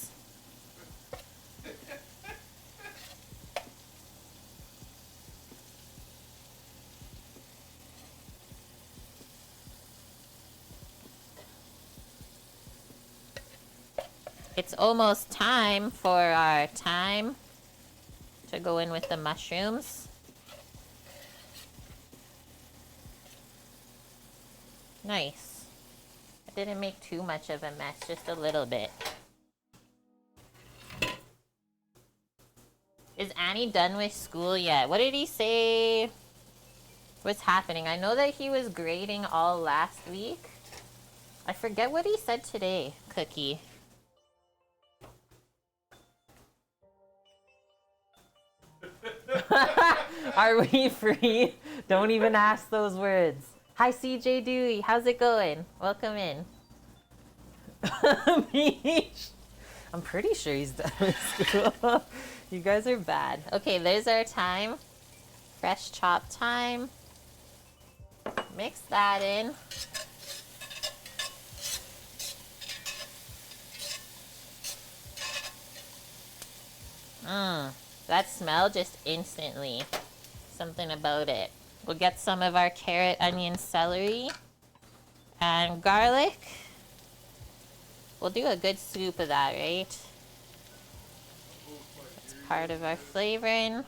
S1: It's almost time for our thyme to go in with the mushrooms. Nice. Didn't make too much of a mess, just a little bit. Is Annie done with school yet? What did he say? What's happening? I know that he was grading all last week. I forget what he said today, Cookie. Are we free? Don't even ask those words. Hi, CJ Dewey. How's it going? Welcome in. I'm pretty sure he's done with school. You guys are bad. Okay, there's our thyme. Fresh chop thyme. Mix that in. That smell just instantly. Something about it. We'll get some of our carrot, onion, celery, and garlic. We'll do a good soup of that, right? It's part of our flavoring.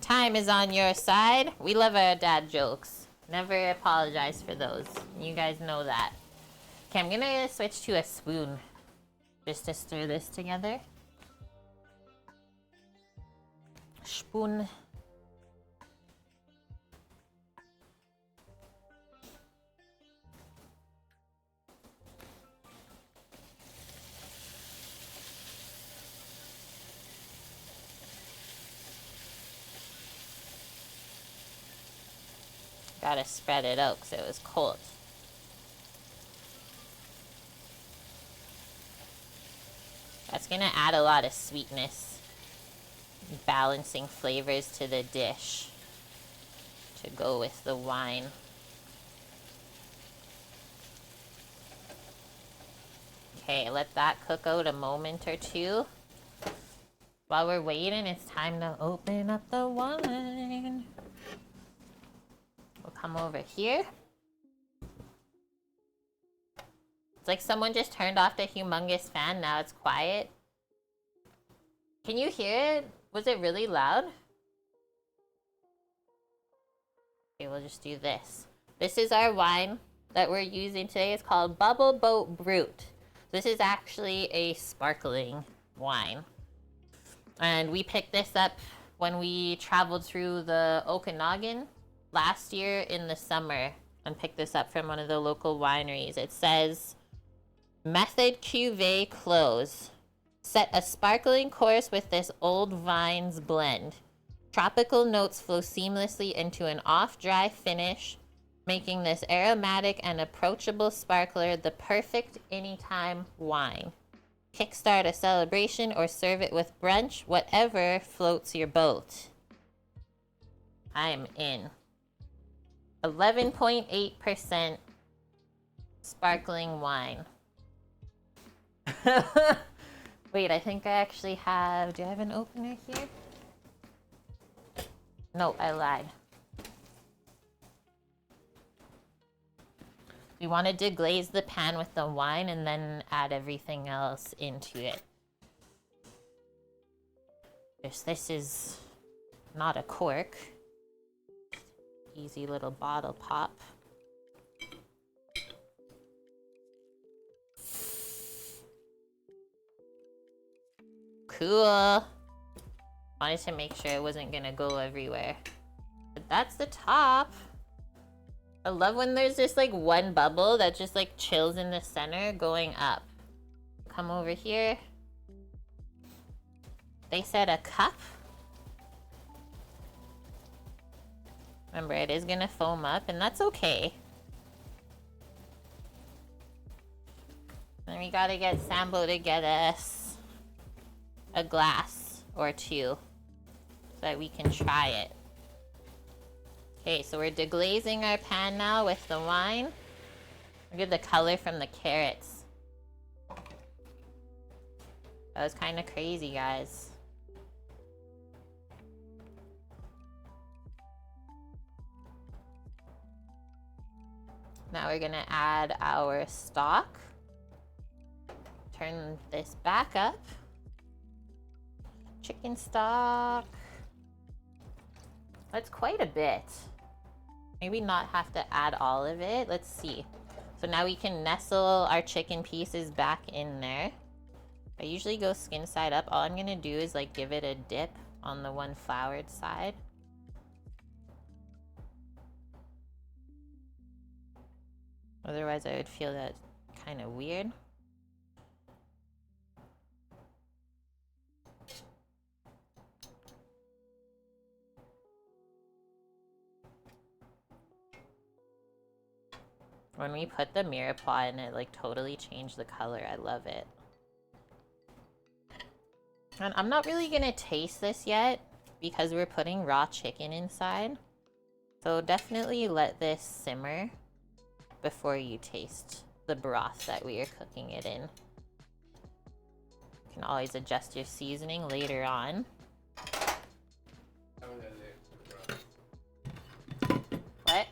S1: Time is on your side. We love our dad jokes. Never apologize for those. You guys know that. Okay, I'm gonna switch to a spoon just to stir this together. Spoon. Gotta spread it out because it was cold. That's gonna add a lot of sweetness, balancing flavors to the dish to go with the wine. Okay, let that cook out a moment or two. While we're waiting, it's time to open up the wine. We'll come over here. It's like someone just turned off the humongous fan, now it's quiet. Can you hear it? Was it really loud? Okay, we'll just do this. This is our wine that we're using today. It's called Bubble Boat Brut. This is actually a sparkling wine. And we picked this up when we traveled through the Okanagan last year in the summer and picked this up from one of the local wineries. It says, Method Cuvée Close. Set a sparkling course with this old vines blend. Tropical notes flow seamlessly into an off-dry finish, making this aromatic and approachable sparkler the perfect anytime wine. Kickstart a celebration or serve it with brunch, whatever floats your boat. I am in. 11.8% sparkling wine. Wait, I think I actually have... Do I have an opener here? No, I lied. We wanted to glaze the pan with the wine and then add everything else into it. This is not a cork. Easy little bottle pop. Cool. Wanted to make sure it wasn't gonna go everywhere. But that's the top. I love when there's just like one bubble that just like chills in the center going up. Come over here. They said a cup. Remember, it is gonna foam up and that's okay. Then we gotta get Sambo to get us a glass or two so that we can try it. Okay, so we're deglazing our pan now with the wine. Look at the color from the carrots. That was kind of crazy, guys. Now we're gonna add our stock. Turn this back up. Chicken stock. That's quite a bit. maybe not have to add all of it. Let's see. So now we can nestle our chicken pieces back in there. I usually go skin side up. All I'm gonna do is like give it a dip on the one floured side. Otherwise I would feel that kind of weird. When we put the mirepoix in, it like totally changed the color. I love it. And I'm not really gonna taste this yet because we're putting raw chicken inside. So definitely let this simmer before you taste the broth that we are cooking it in. You can always adjust your seasoning later on. What?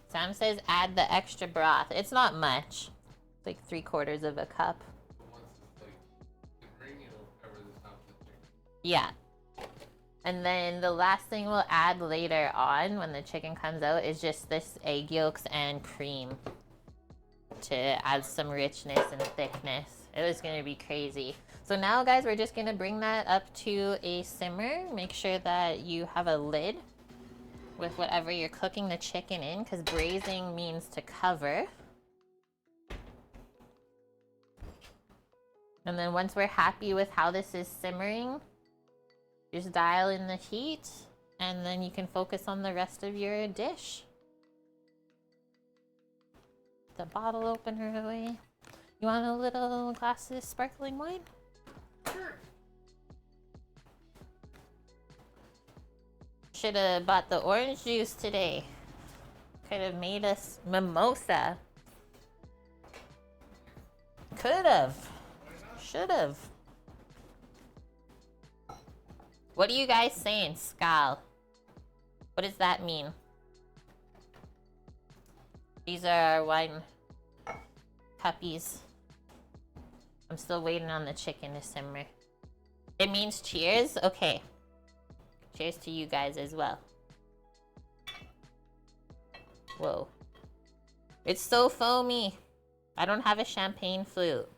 S1: Sam says add the extra broth. It's not much. It's like 3/4 of a cup. Yeah. And then the last thing we'll add later on when the chicken comes out is just this egg yolks and cream to add some richness and thickness. It was gonna be crazy. So now guys, we're just gonna bring that up to a simmer. Make sure that you have a lid with whatever you're cooking the chicken in, because braising means to cover. And then once we're happy with how this is simmering, just dial in the heat, and then you can focus on the rest of your dish. The bottle opener away. You want a little glass of sparkling wine?
S2: Sure.
S1: Should have bought the orange juice today. Could have made us mimosa. Could have. Should have. What are you guys saying, Skal? What does that mean? These are our wine cuppies. I'm still waiting on the chicken to simmer. It means cheers? Okay. Cheers to you guys as well. Whoa. It's so foamy. I don't have a champagne flute.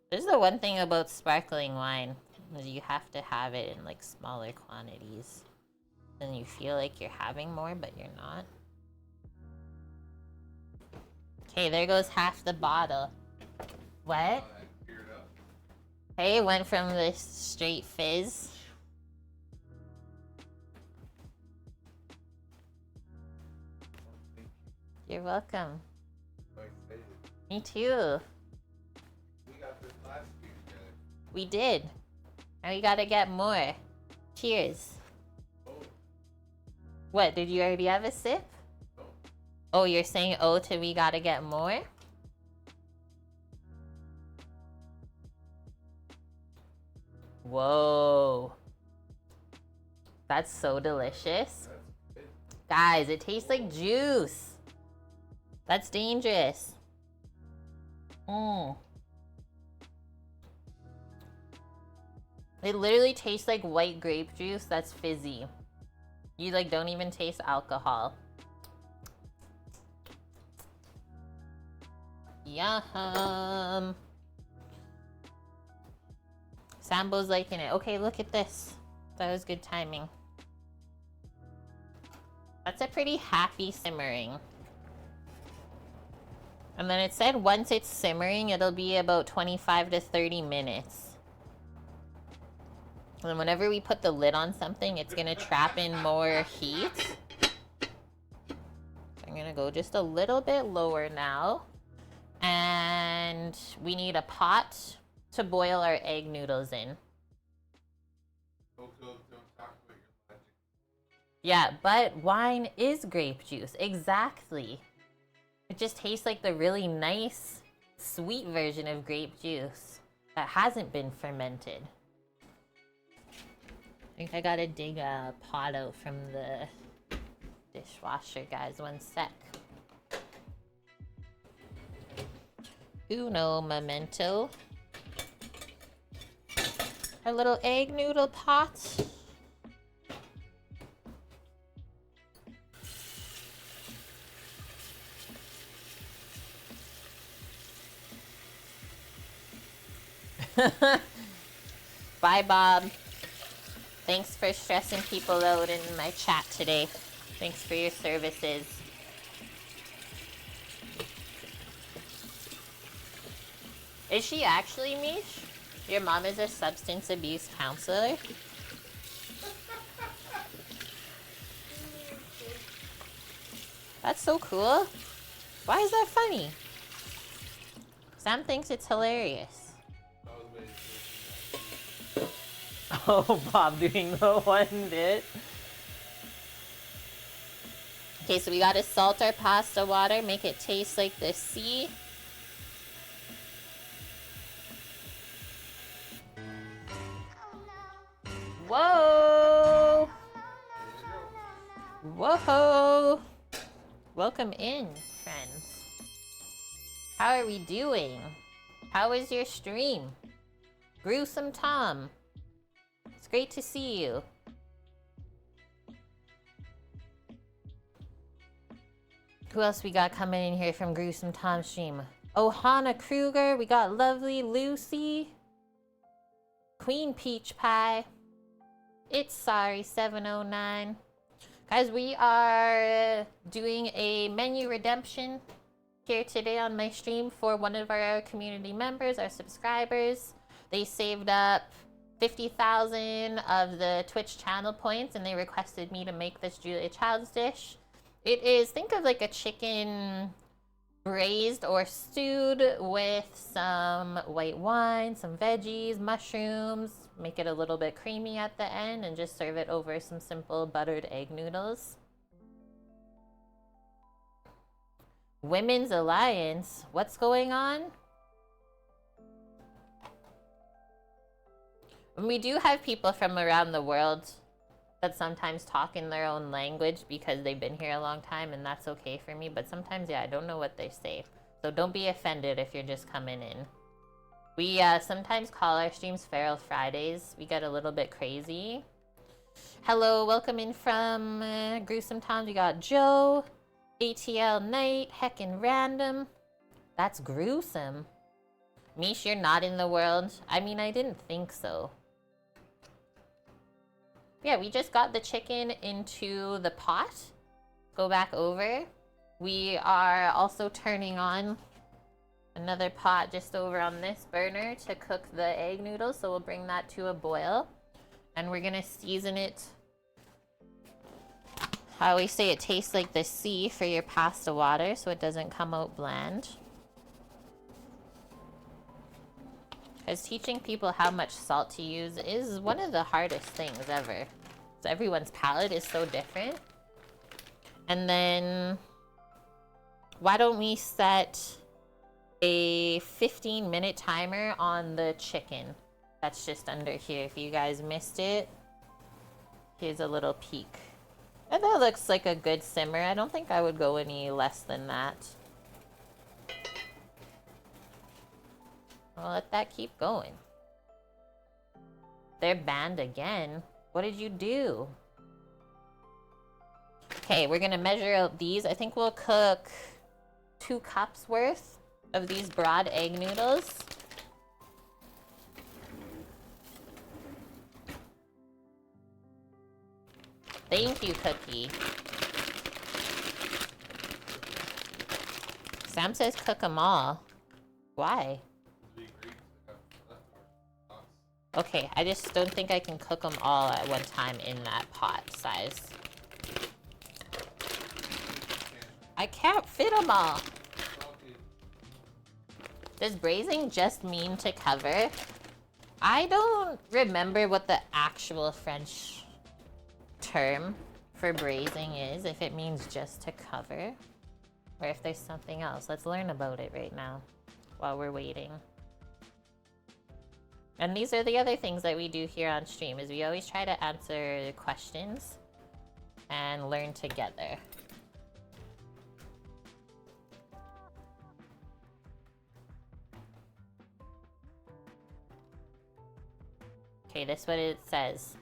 S1: This is the one thing about sparkling wine, is you have to have it in like smaller quantities. Then you feel like you're having more, but you're not. Okay, there goes half the bottle. What? Hey, went from this straight fizz. You're welcome. Me too. We did. And we gotta get more. Cheers. What, did you already have a sip? Oh, you're saying oh till we gotta get more? Whoa. That's so delicious. Guys, it tastes like juice. That's dangerous. It literally tastes like white grape juice that's fizzy. You like don't even taste alcohol. Yum. Sambo's liking it. Okay, look at this. That was good timing. That's a pretty happy simmering. And then it said once it's simmering, it'll be about 25 to 30 minutes. And whenever we put the lid on something, it's gonna trap in more heat. So I'm gonna go just a little bit lower now. And we need a pot to boil our egg noodles in. Yeah, but wine is grape juice. Exactly. It just tastes like the really nice, sweet version of grape juice that hasn't been fermented. I think I gotta dig a pot out from the dishwasher, guys. One sec. Uno momento. Our little egg noodle pot. Bye, Bob. Thanks for stressing people out in my chat today. Thanks for your services. Is she actually, Mish? Your mom is a substance abuse counselor? That's so cool. Why is that funny? Sam thinks it's hilarious. Oh, Bob doing the one bit. Okay, so we gotta salt our pasta water, make it taste like the sea. Whoa! Whoa! Welcome in, friends. How are we doing? How was your stream? Gruesome Tom. It's great to see you. Who else we got coming in here from Gruesome Tom's stream? Ohana Kruger. We got Lovely Lucy. Queen Peach Pie. It's Sorry 709. Guys, we are doing a menu redemption here today on my stream for one of our community members, our subscribers. They saved up 50,000 of the Twitch channel points and they requested me to make this Julia Child's dish. It is, think of like a chicken braised or stewed with some white wine, some veggies, mushrooms. Make it a little bit creamy at the end and just serve it over some simple buttered egg noodles. Women's Alliance, what's going on? We do have people from around the world that sometimes talk in their own language because they've been here a long time, and that's okay for me. But sometimes, yeah, I don't know what they say. So don't be offended if you're just coming in. We sometimes call our streams Feral Fridays. We get a little bit crazy. Hello, welcome in from Gruesome Times. We got Joe, ATL Knight, Heckin' Random. That's gruesome. Mish, you're not in the world. I mean, I didn't think so. Yeah, we just got the chicken into the pot. Go back over. We are also turning on another pot just over on this burner to cook the egg noodles. So we'll bring that to a boil. And we're gonna season it. I always say it tastes like the sea for your pasta water so it doesn't come out bland. Because teaching people how much salt to use is one of the hardest things ever. So everyone's palate is so different. And then, why don't we set a 15-minute timer on the chicken? That's just under here. If you guys missed it, here's a little peek. And that looks like a good simmer. I don't think I would go any less than that. I'll let that keep going. They're banned again. What did you do? Okay, we're gonna measure out these. I think we'll cook 2 cups worth of these broad egg noodles. Thank you, Cookie. Sam says cook them all. Why? Okay, I just don't think I can cook them all at one time in that pot size. I can't fit them all. Does braising just mean to cover? I don't remember what the actual French term for braising is, if it means just to cover, or if there's something else. Let's learn about it right now while we're waiting. And these are the other things that we do here on stream, is we always try to answer questions and learn together. Okay, this is what it says.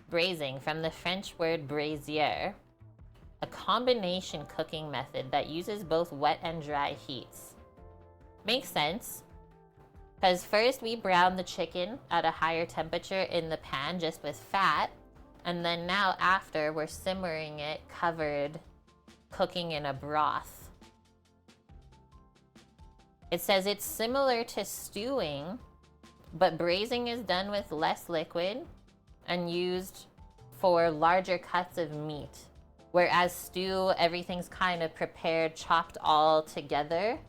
S1: Braising, from the French word braisier, a combination cooking method that uses both wet and dry heats. Makes sense. Because first we brown the chicken at a higher temperature in the pan just with fat. And then now after we're simmering it covered, cooking in a broth. It says it's similar to stewing, but braising is done with less liquid and used for larger cuts of meat. Whereas stew, everything's kind of prepared, chopped all together,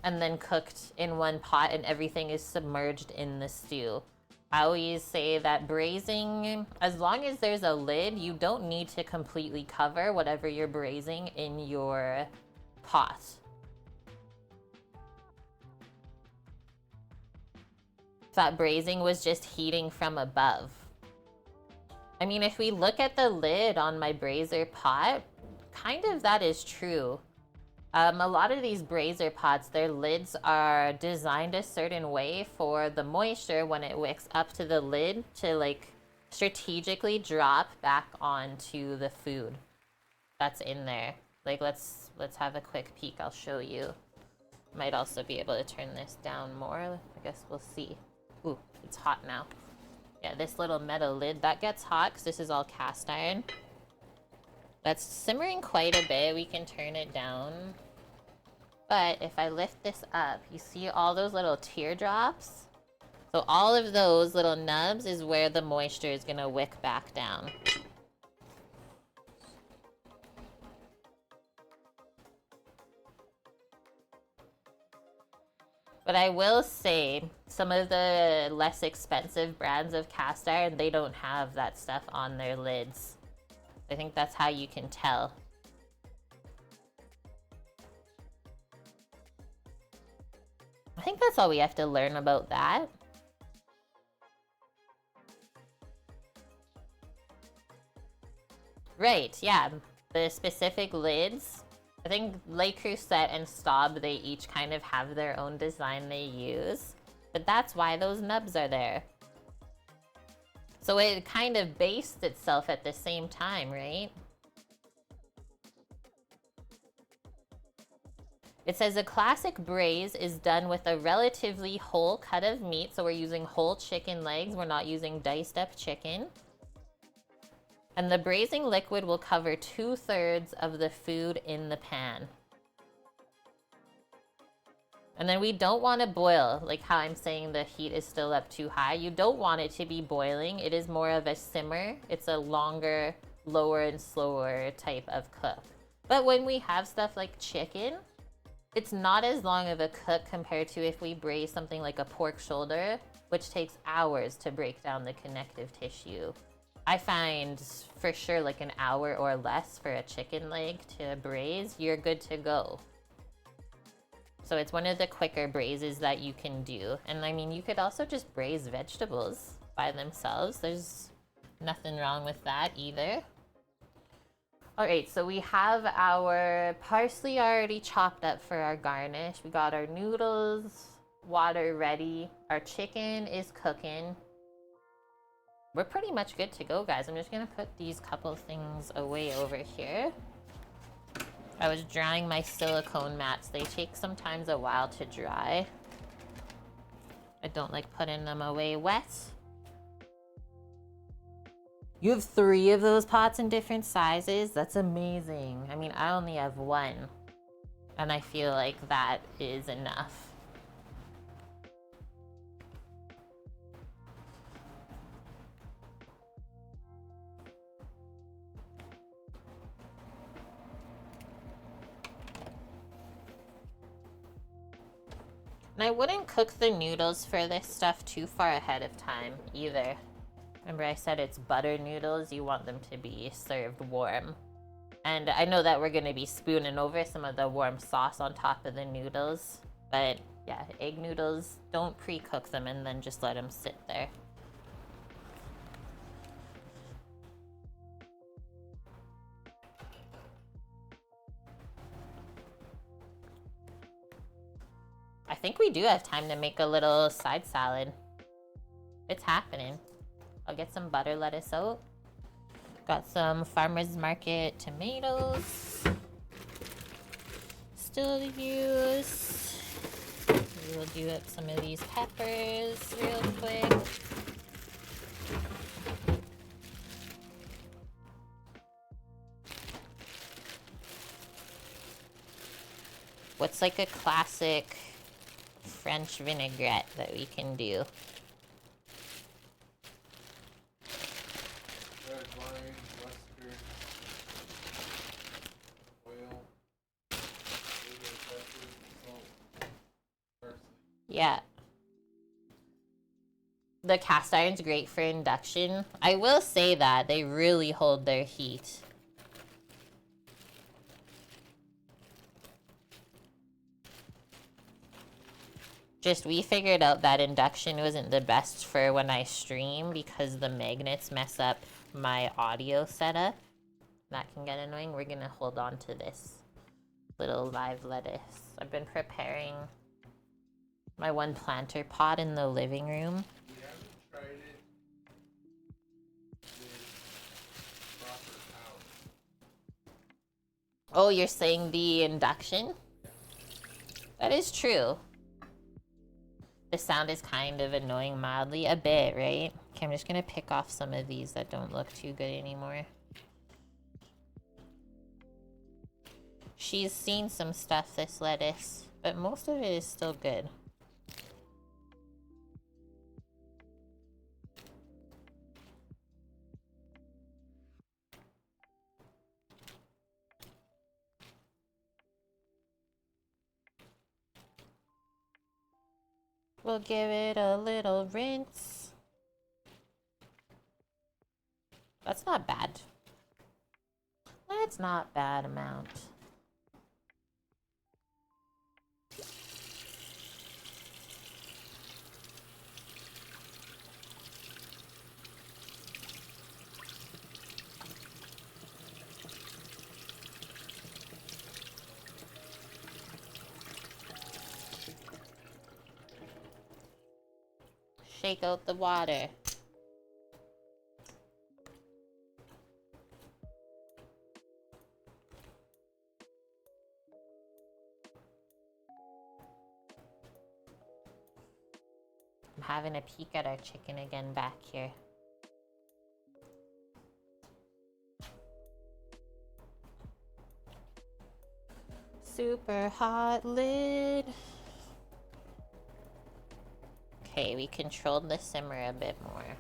S1: and then cooked in one pot and everything is submerged in the stew. I always say that braising, as long as there's a lid, you don't need to completely cover whatever you're braising in your pot. Thought braising was just heating from above. I mean, if we look at the lid on my braiser pot, kind of that is true. A lot of these braiser pots, their lids are designed a certain way for the moisture when it wicks up to the lid to like strategically drop back onto the food that's in there. Like let's have a quick peek. I'll show you. Might also be able to turn this down more. I guess we'll see. Ooh, it's hot now. Yeah, this little metal lid, that gets hot because this is all cast iron. That's simmering quite a bit. We can turn it down. But if I lift this up, you see all those little teardrops? So all of those little nubs is where the moisture is gonna wick back down. But I will say, some of the less expensive brands of cast iron, they don't have that stuff on their lids. I think that's how you can tell. I think that's all we have to learn about that. Right, yeah. The specific lids. I think Le Creuset and Staub, they each kind of have their own design they use. But that's why those nubs are there. So it kind of based itself at the same time, right? It says a classic braise is done with a relatively whole cut of meat. So we're using whole chicken legs. We're not using diced up chicken. And the braising liquid will cover 2/3 of the food in the pan. And then we don't want to boil, like how I'm saying the heat is still up too high. You don't want it to be boiling. It is more of a simmer. It's a longer, lower and slower type of cook. But when we have stuff like chicken, it's not as long of a cook compared to if we braise something like a pork shoulder, which takes hours to break down the connective tissue. I find for sure like an hour or less for a chicken leg to braise, you're good to go. So it's one of the quicker braises that you can do. And I mean, you could also just braise vegetables by themselves. There's nothing wrong with that either. All right, so we have our parsley already chopped up for our garnish. We got our noodles, water ready. Our chicken is cooking. We're pretty much good to go, guys. I'm just gonna put these couple things away over here. I was drying my silicone mats. They take sometimes a while to dry. I don't like putting them away wet. You have 3 of those pots in different sizes? That's amazing. I mean, I only have 1. And I feel like that is enough. And I wouldn't cook the noodles for this stuff too far ahead of time either. Remember I said it's butter noodles, you want them to be served warm. And I know that we're gonna be spooning over some of the warm sauce on top of the noodles, but yeah, egg noodles, don't pre-cook them and then just let them sit there. I think we do have time to make a little side salad. It's happening. I'll get some butter lettuce out. Got some farmer's market tomatoes still to use. We'll do up some of these peppers real quick. What's like a classic French vinaigrette that we can do?
S2: Red wine, mustard, oil, pepper, salt, parsley.
S1: Yeah. The cast iron's great for induction. I will say that they really hold their heat. Just we figured out that induction wasn't the best for when I stream because the magnets mess up my audio setup. That can get annoying. We're gonna hold on to this little live lettuce. I've been preparing my one planter pot in the living room.
S2: We haven't tried it with proper power.
S1: Oh, you're saying the induction? That is true. The sound is kind of annoying mildly, a bit, right? Okay, I'm just gonna pick off some of these that don't look too good anymore. She's seen some stuff, this lettuce, but most of it is still good. We'll give it a little rinse. That's not bad. That's not bad amount. Shake out the water. I'm having a peek at our chicken again back here. Super hot lid. Okay, we controlled the simmer a bit more.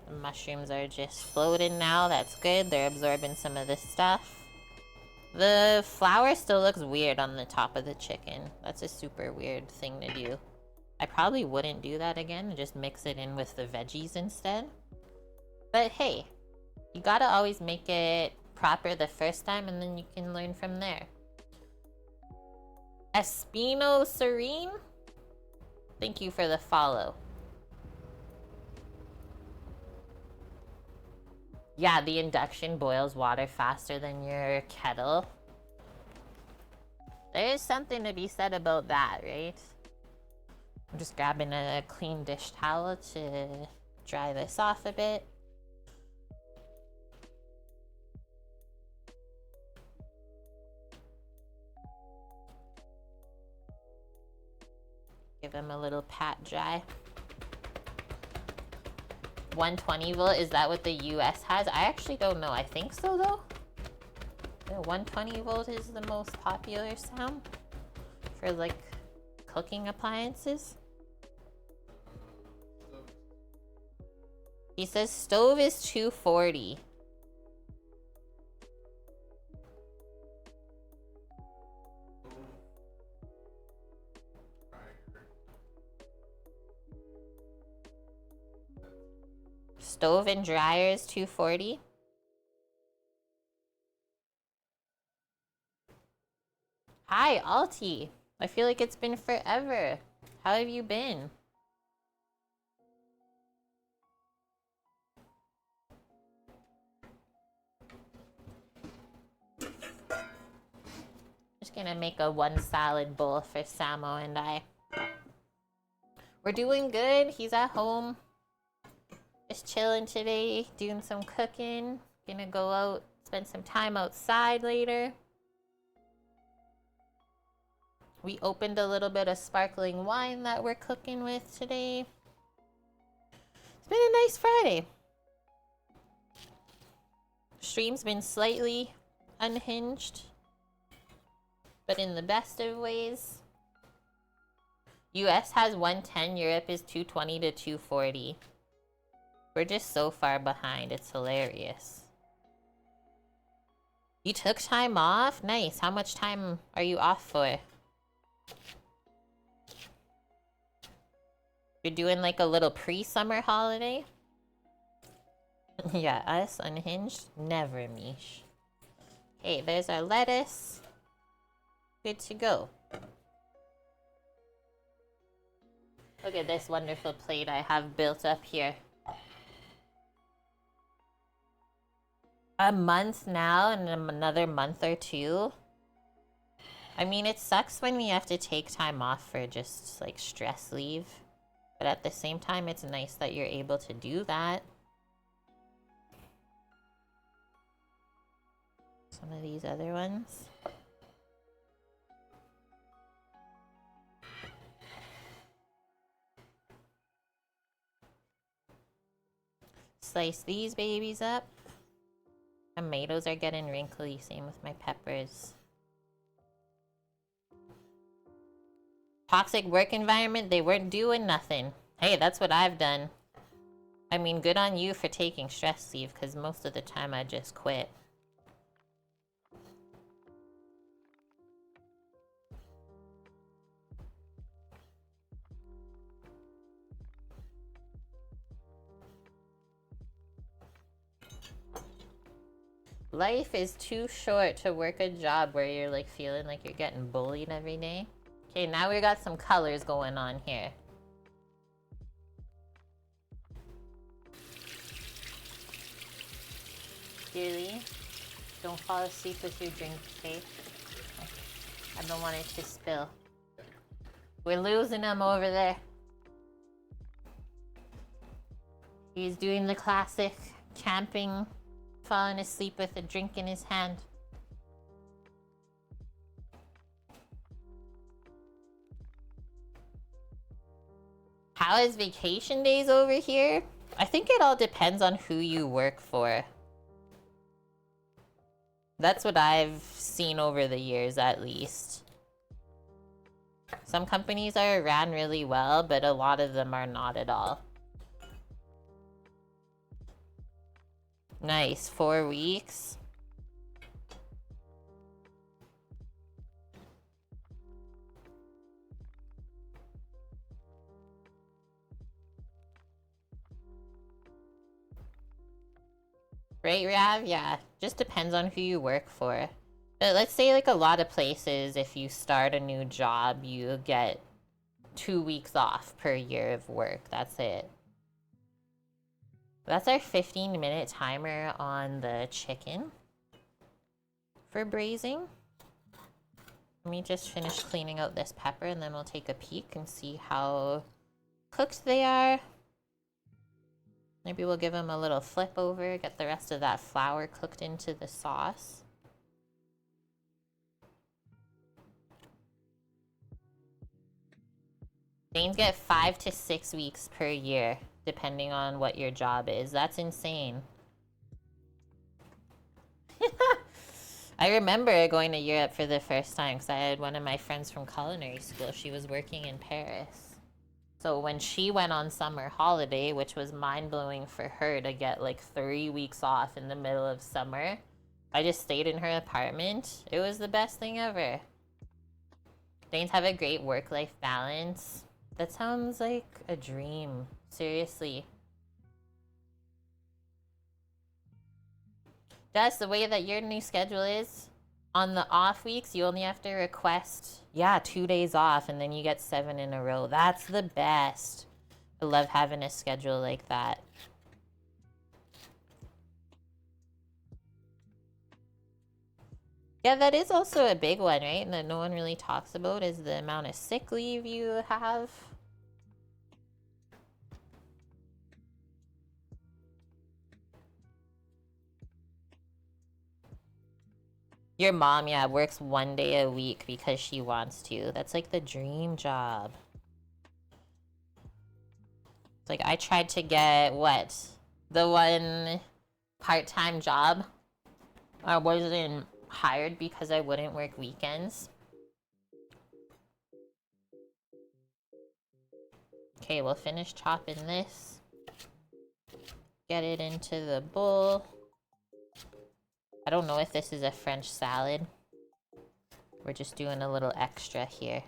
S1: The mushrooms are just floating now. That's good. They're absorbing some of this stuff. The flour still looks weird on the top of the chicken. That's a super weird thing to do. I probably wouldn't do that again and just mix it in with the veggies instead. But hey, you gotta always make it proper the first time and then you can learn from there. Espino Serene? Thank you for the follow. Yeah, the induction boils water faster than your kettle. There is something to be said about that, right? I'm just grabbing a clean dish towel to dry this off a bit. Give them a little pat dry. 120 volt, is that what the US has? I actually don't know. I think so though. The 120 volt is the most popular sound for like cooking appliances. He says stove is 240. Stove and dryer is 240. Hi, Alti. I feel like it's been forever. How have you been? Just gonna make a one salad bowl for Samo and I. We're doing good. He's at home. Just chilling today, doing some cooking. Gonna go out, spend some time outside later. We opened a little bit of sparkling wine that we're cooking with today. It's been a nice Friday. Stream's been slightly unhinged, but in the best of ways. US has 110, Europe is 220 to 240. We're just so far behind, it's hilarious. You took time off? Nice. How much time are you off for? You're doing like a little pre-summer holiday? Yeah, us unhinged? Never, Mish. Okay, there's our lettuce. Good to go. Look at this wonderful plate I have built up here. A month now and another month or two. I mean, it sucks when we have to take time off for just like stress leave. But at the same time, it's nice that you're able to do that. Some of these other ones. Slice these babies up. Tomatoes are getting wrinkly, same with my peppers. Toxic work environment, they weren't doing nothing. Hey, that's what I've done. I mean, good on you for taking stress leave, because most of the time I just quit. Life is too short to work a job where you're like feeling like you're getting bullied every day. Okay, now we got some colors going on here. Dearly, don't fall asleep with your drink, okay? I don't want it to spill. We're losing him over there. He's doing the classic camping, falling asleep with a drink in his hand. How is vacation days over here? I think it all depends on who you work for. That's what I've seen over the years, at least. Some companies are ran really well, but a lot of them are not at all. Nice, 4 weeks. Right, Rav? Yeah, just depends on who you work for. But let's say like a lot of places, if you start a new job, you get 2 weeks off per year of work. That's it. That's our 15-minute timer on the chicken for braising. Let me just finish cleaning out this pepper and then we'll take a peek and see how cooked they are. Maybe we'll give them a little flip over, get the rest of that flour cooked into the sauce. Danes get 5 to 6 weeks per year, depending on what your job is. That's insane. I remember going to Europe for the first time because I had one of my friends from culinary school. She was working in Paris. So when she went on summer holiday, which was mind-blowing for her to get like 3 weeks off in the middle of summer, I just stayed in her apartment. It was the best thing ever. Danes have a great work-life balance. That sounds like a dream. Seriously. That's the way that your new schedule is. On the off weeks, you only have to request, 2 days off, and then you get 7 in a row. That's the best. I love having a schedule like that. Yeah, that is also a big one, right? That no one really talks about is the amount of sick leave you have. Your mom, yeah, works 1 day a week because she wants to. That's like the dream job. It's like I tried to get, what? The one part-time job. I wasn't hired because I wouldn't work weekends. Okay, we'll finish chopping this. Get it into the bowl. I don't know if this is a French salad. We're just doing a little extra here.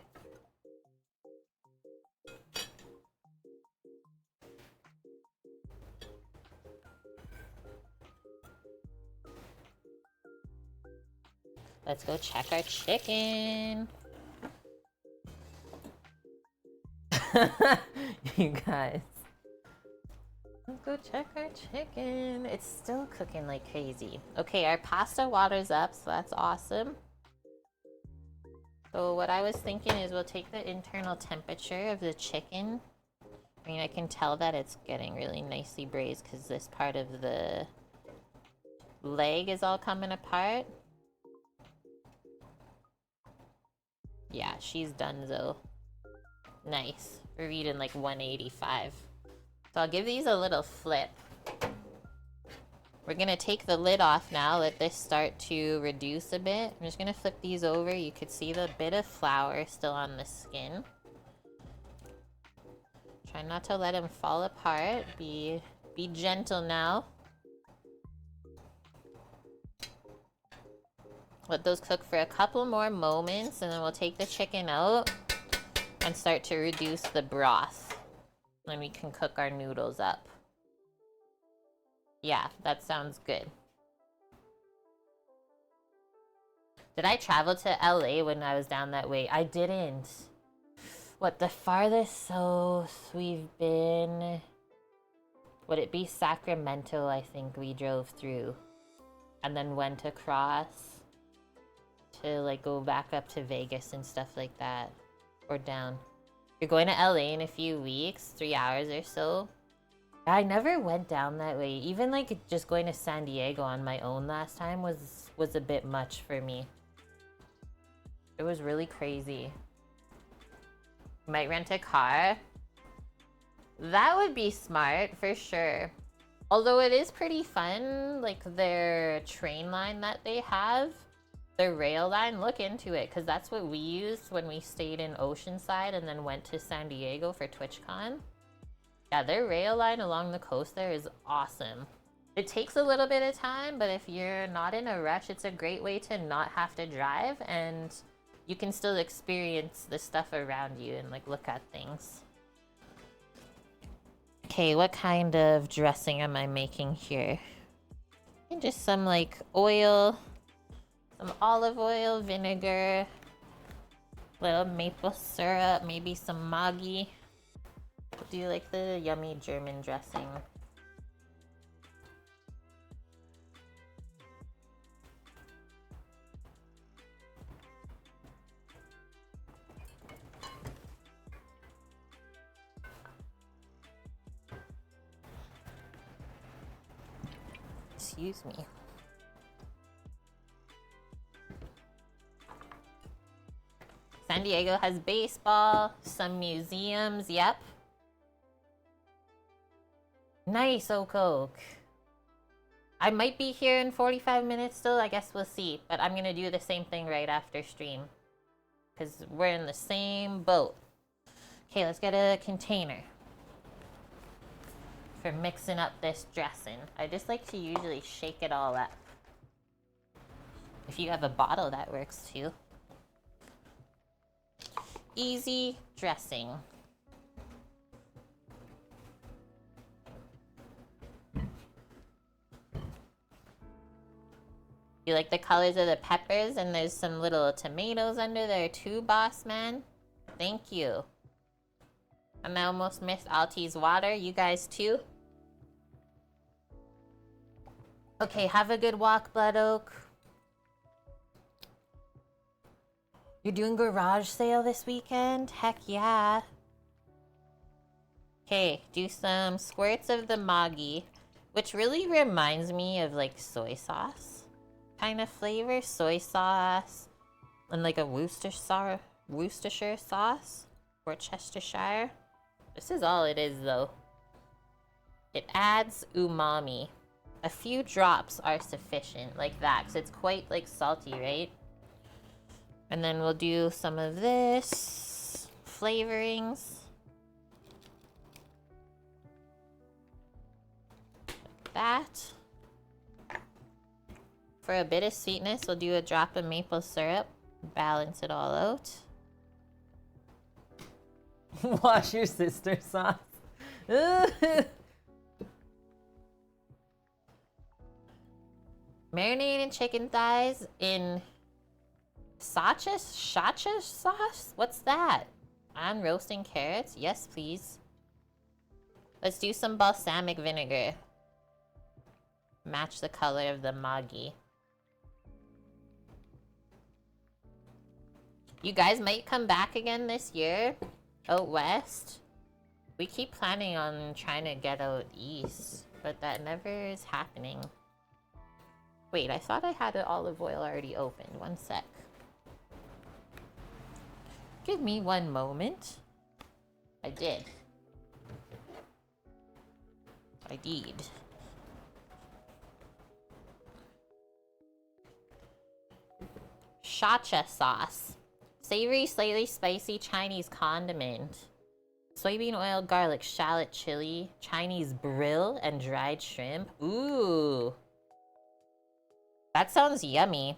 S1: Let's go check our chicken. You guys. Let's go check our chicken. It's still cooking like crazy. Okay, our pasta water's up, so that's awesome. So what I was thinking is we'll take the internal temperature of the chicken. I mean, I can tell that it's getting really nicely braised because this part of the leg is all coming apart. Yeah, she's donezo. Nice. We're reading like 185. So I'll give these a little flip. We're gonna take the lid off now, let this start to reduce a bit. I'm just gonna flip these over. You could see the bit of flour still on the skin. Try not to let them fall apart. Be gentle now. Let those cook for a couple more moments and then we'll take the chicken out and start to reduce the broth. Then we can cook our noodles up. Yeah, that sounds good. Did I travel to LA when I was down that way? I didn't. What, the farthest south we've been... Would it be Sacramento, I think we drove through. And then went across to like go back up to Vegas and stuff like that. Or down. You're going to LA in a few weeks, 3 hours or so. I never went down that way. Even like just going to San Diego on my own last time was a bit much for me. It was really crazy. Might rent a car. That would be smart for sure. Although it is pretty fun, like their train line that they have, their rail line, look into it because that's what we used when we stayed in Oceanside and then went to San Diego for TwitchCon. Yeah, their rail line along the coast there is awesome. It takes a little bit of time, but if you're not in a rush, it's a great way to not have to drive and you can still experience the stuff around you and like look at things. Okay, what kind of dressing am I making here? And just some like oil, some olive oil, vinegar, little maple syrup, maybe some Maggi. Do like the yummy German dressing. Excuse me. San Diego has baseball, some museums, yep. Nice, Oak. I might be here in 45 minutes still, I guess we'll see. But I'm gonna do the same thing right after stream. Because we're in the same boat. Okay, let's get a container for mixing up this dressing. I just like to usually shake it all up. If you have a bottle, that works too. Easy dressing. You like the colors of the peppers, and there's some little tomatoes under there too, boss man. Thank you. And I almost missed Alti's water. You guys too? Okay, have a good walk, Blood Oak. You're doing garage sale this weekend? Heck yeah. Okay, do some squirts of the Maggi, which really reminds me of like soy sauce. kind of flavor, soy sauce, and like a Worcestershire sauce or Chestershire. This is all it is though. It adds umami. A few drops are sufficient, like that, because it's quite like salty, right? And then we'll do some of this flavorings. Like that. For a bit of sweetness, we'll do a drop of maple syrup. Balance it all out. Wash your sister sauce. Marinated chicken thighs in sriracha sauce? What's that? On roasting carrots? Yes, please. Let's do some balsamic vinegar. Match the color of the magi. You guys might come back again this year out west. We keep planning on trying to get out east, but that never is happening. Wait, I thought I had the olive oil already opened. One sec. Give me one moment. I did. I did. Sriracha sauce. Savory, slightly spicy Chinese condiment. Soybean oil, garlic, shallot, chili, Chinese brill, and dried shrimp. Ooh. That sounds yummy.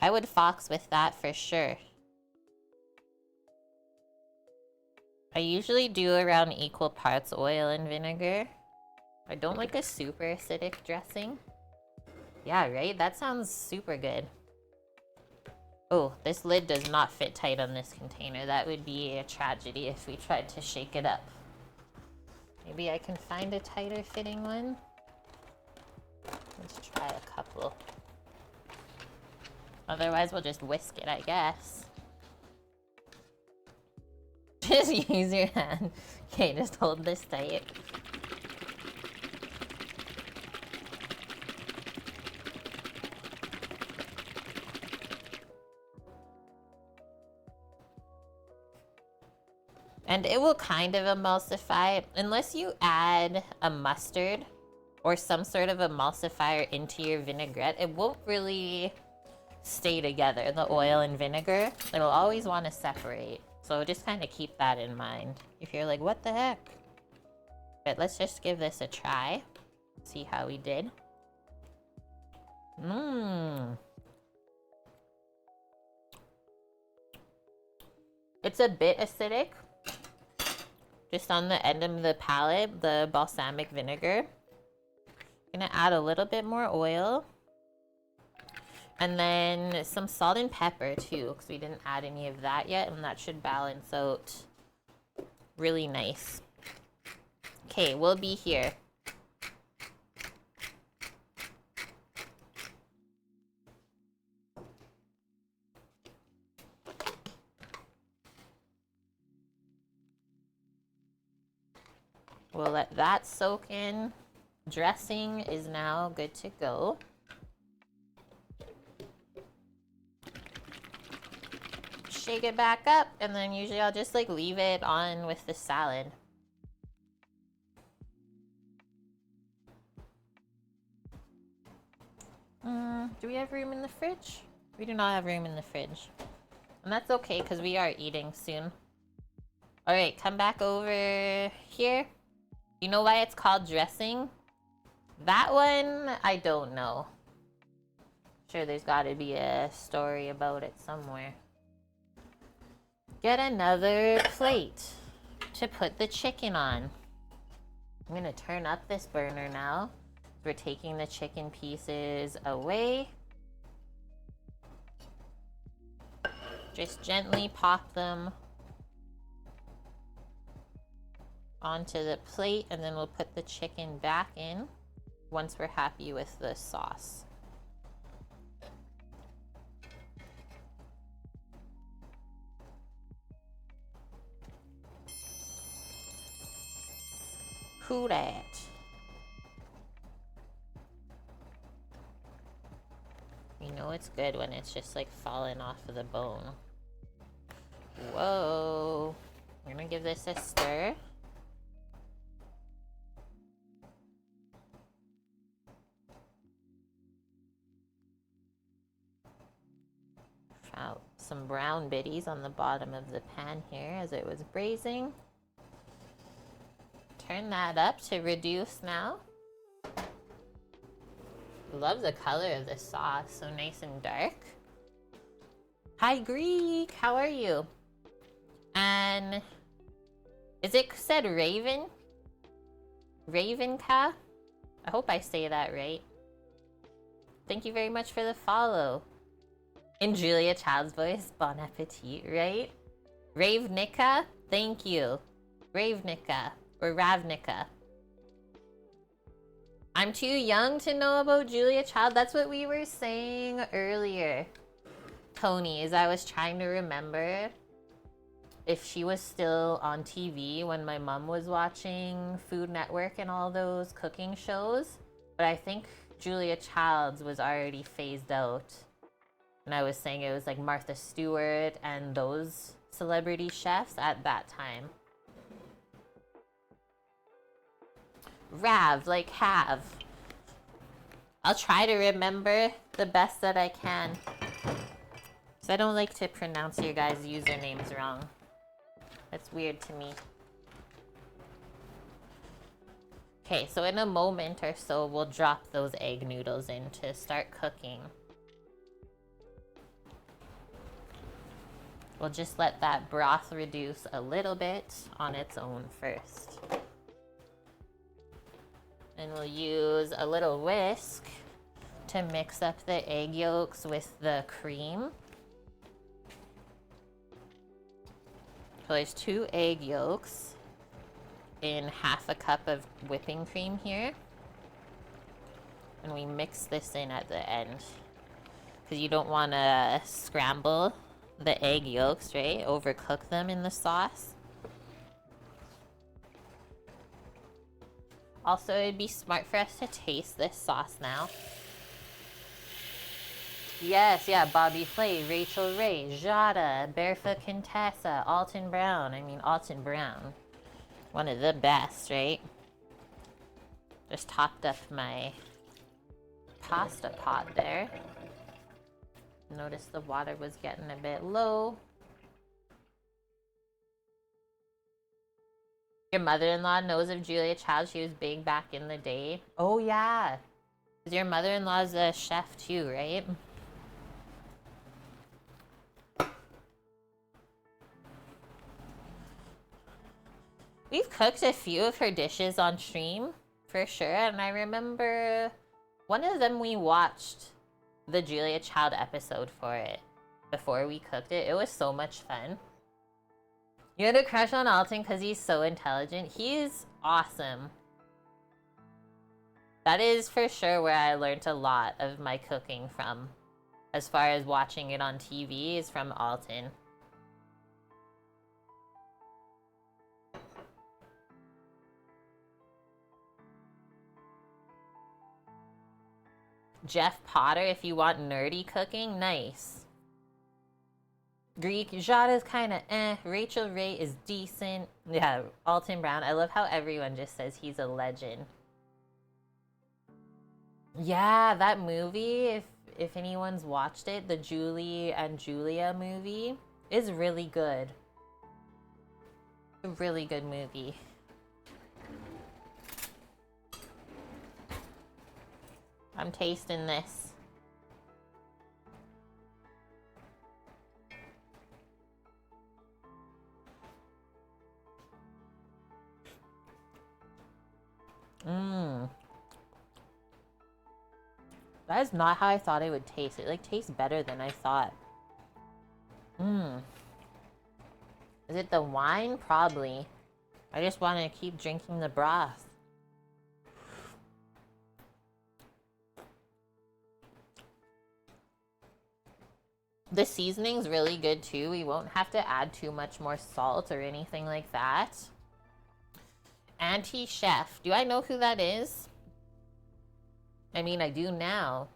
S1: I would fox with that for sure. I usually do around equal parts oil and vinegar. I don't like a super acidic dressing. Yeah, right? That sounds super good. Oh, this lid does not fit tight on this container. That would be a tragedy if we tried to shake it up. Maybe I can find a tighter fitting one. Let's try a couple. Otherwise, we'll just whisk it, I guess. Just use your hand. Okay, just hold this tight. And it will kind of emulsify, unless you add a mustard or some sort of emulsifier into your vinaigrette. It won't really stay together, the oil and vinegar. It'll always want to separate. So just kind of keep that in mind. If you're like, what the heck? But let's just give this a try. See how we did. It's a bit acidic. Just on the end of the palate, the balsamic vinegar. Gonna add a little bit more oil. And then some salt and pepper too, because we didn't add any of that yet, and that should balance out really nice. Okay, we'll be here. We'll let that soak in. Dressing is now good to go. Shake it back up, and then usually I'll just like leave it on with the salad. Do we have room in the fridge? We do not have room in the fridge. And that's okay, because we are eating soon. Alright, come back over here. You know why it's called dressing? That one, I don't know. Sure, there's gotta be a story about it somewhere. Get another plate to put the chicken on. I'm gonna turn up this burner now. We're taking the chicken pieces away. Just gently pop them onto the plate, and then we'll put the chicken back in once we're happy with the sauce. Who dat? You know it's good when it's just like falling off of the bone. Whoa. I'm gonna give this a stir. Found some brown bitties on the bottom of the pan here as it was braising. Turn that up to reduce now. Love the color of this sauce, so nice and dark. Hi Greek, how are you? And is it said Raven? Ravenka? I hope I say that right. Thank you very much for the follow. In Julia Child's voice, bon appetit, right? Ravnica, thank you. Ravnica, or Ravnica. I'm too young to know about Julia Child. That's what we were saying earlier, Tony, as I was trying to remember if she was still on TV when my mom was watching Food Network and all those cooking shows. But I think Julia Childs was already phased out. And I was saying it was like Martha Stewart and those celebrity chefs at that time. Rav, like have. I'll try to remember the best that I can. So I don't like to pronounce your guys' usernames wrong. That's weird to me. Okay, so in a moment or so, we'll drop those egg noodles in to start cooking. We'll just let that broth reduce a little bit on its own first. And we'll use a little whisk to mix up the egg yolks with the cream. So there's 2 egg yolks in half a cup of whipping cream here. And we mix this in at the end. Because you don't want to scramble the egg yolks, right? Overcook them in the sauce. Also, it'd be smart for us to taste this sauce now. Yes, yeah, Bobby Flay, Rachel Ray, Jada, Barefoot Contessa, Alton Brown. I mean, Alton Brown. One of the best, right? Just topped up my pasta pot there. Notice the water was getting a bit low. Your mother-in-law knows of Julia Child. She was big back in the day. Oh, yeah. Because your mother-in-law's a chef too, right? We've cooked a few of her dishes on stream, for sure. And I remember one of them we watched the Julia Child episode for it before we cooked it. It was so much fun. You had a crush on Alton because he's so intelligent. He's awesome. That is for sure where I learned a lot of my cooking from. As far as watching it on TV is from Alton. Jeff Potter, if you want nerdy cooking, nice. Greek, Jada's kind of Rachel Ray is decent. Yeah, Alton Brown. I love how everyone just says he's a legend. Yeah, that movie, if anyone's watched it, the Julie and Julia movie, is really good. A really good movie. I'm tasting this. That is not how I thought it would taste. It like tastes better than I thought. Is it the wine? Probably. I just want to keep drinking the broth. The seasoning's really good too. We won't have to add too much more salt or anything like that. Auntie Chef. Do I know who that is? I mean, I do now.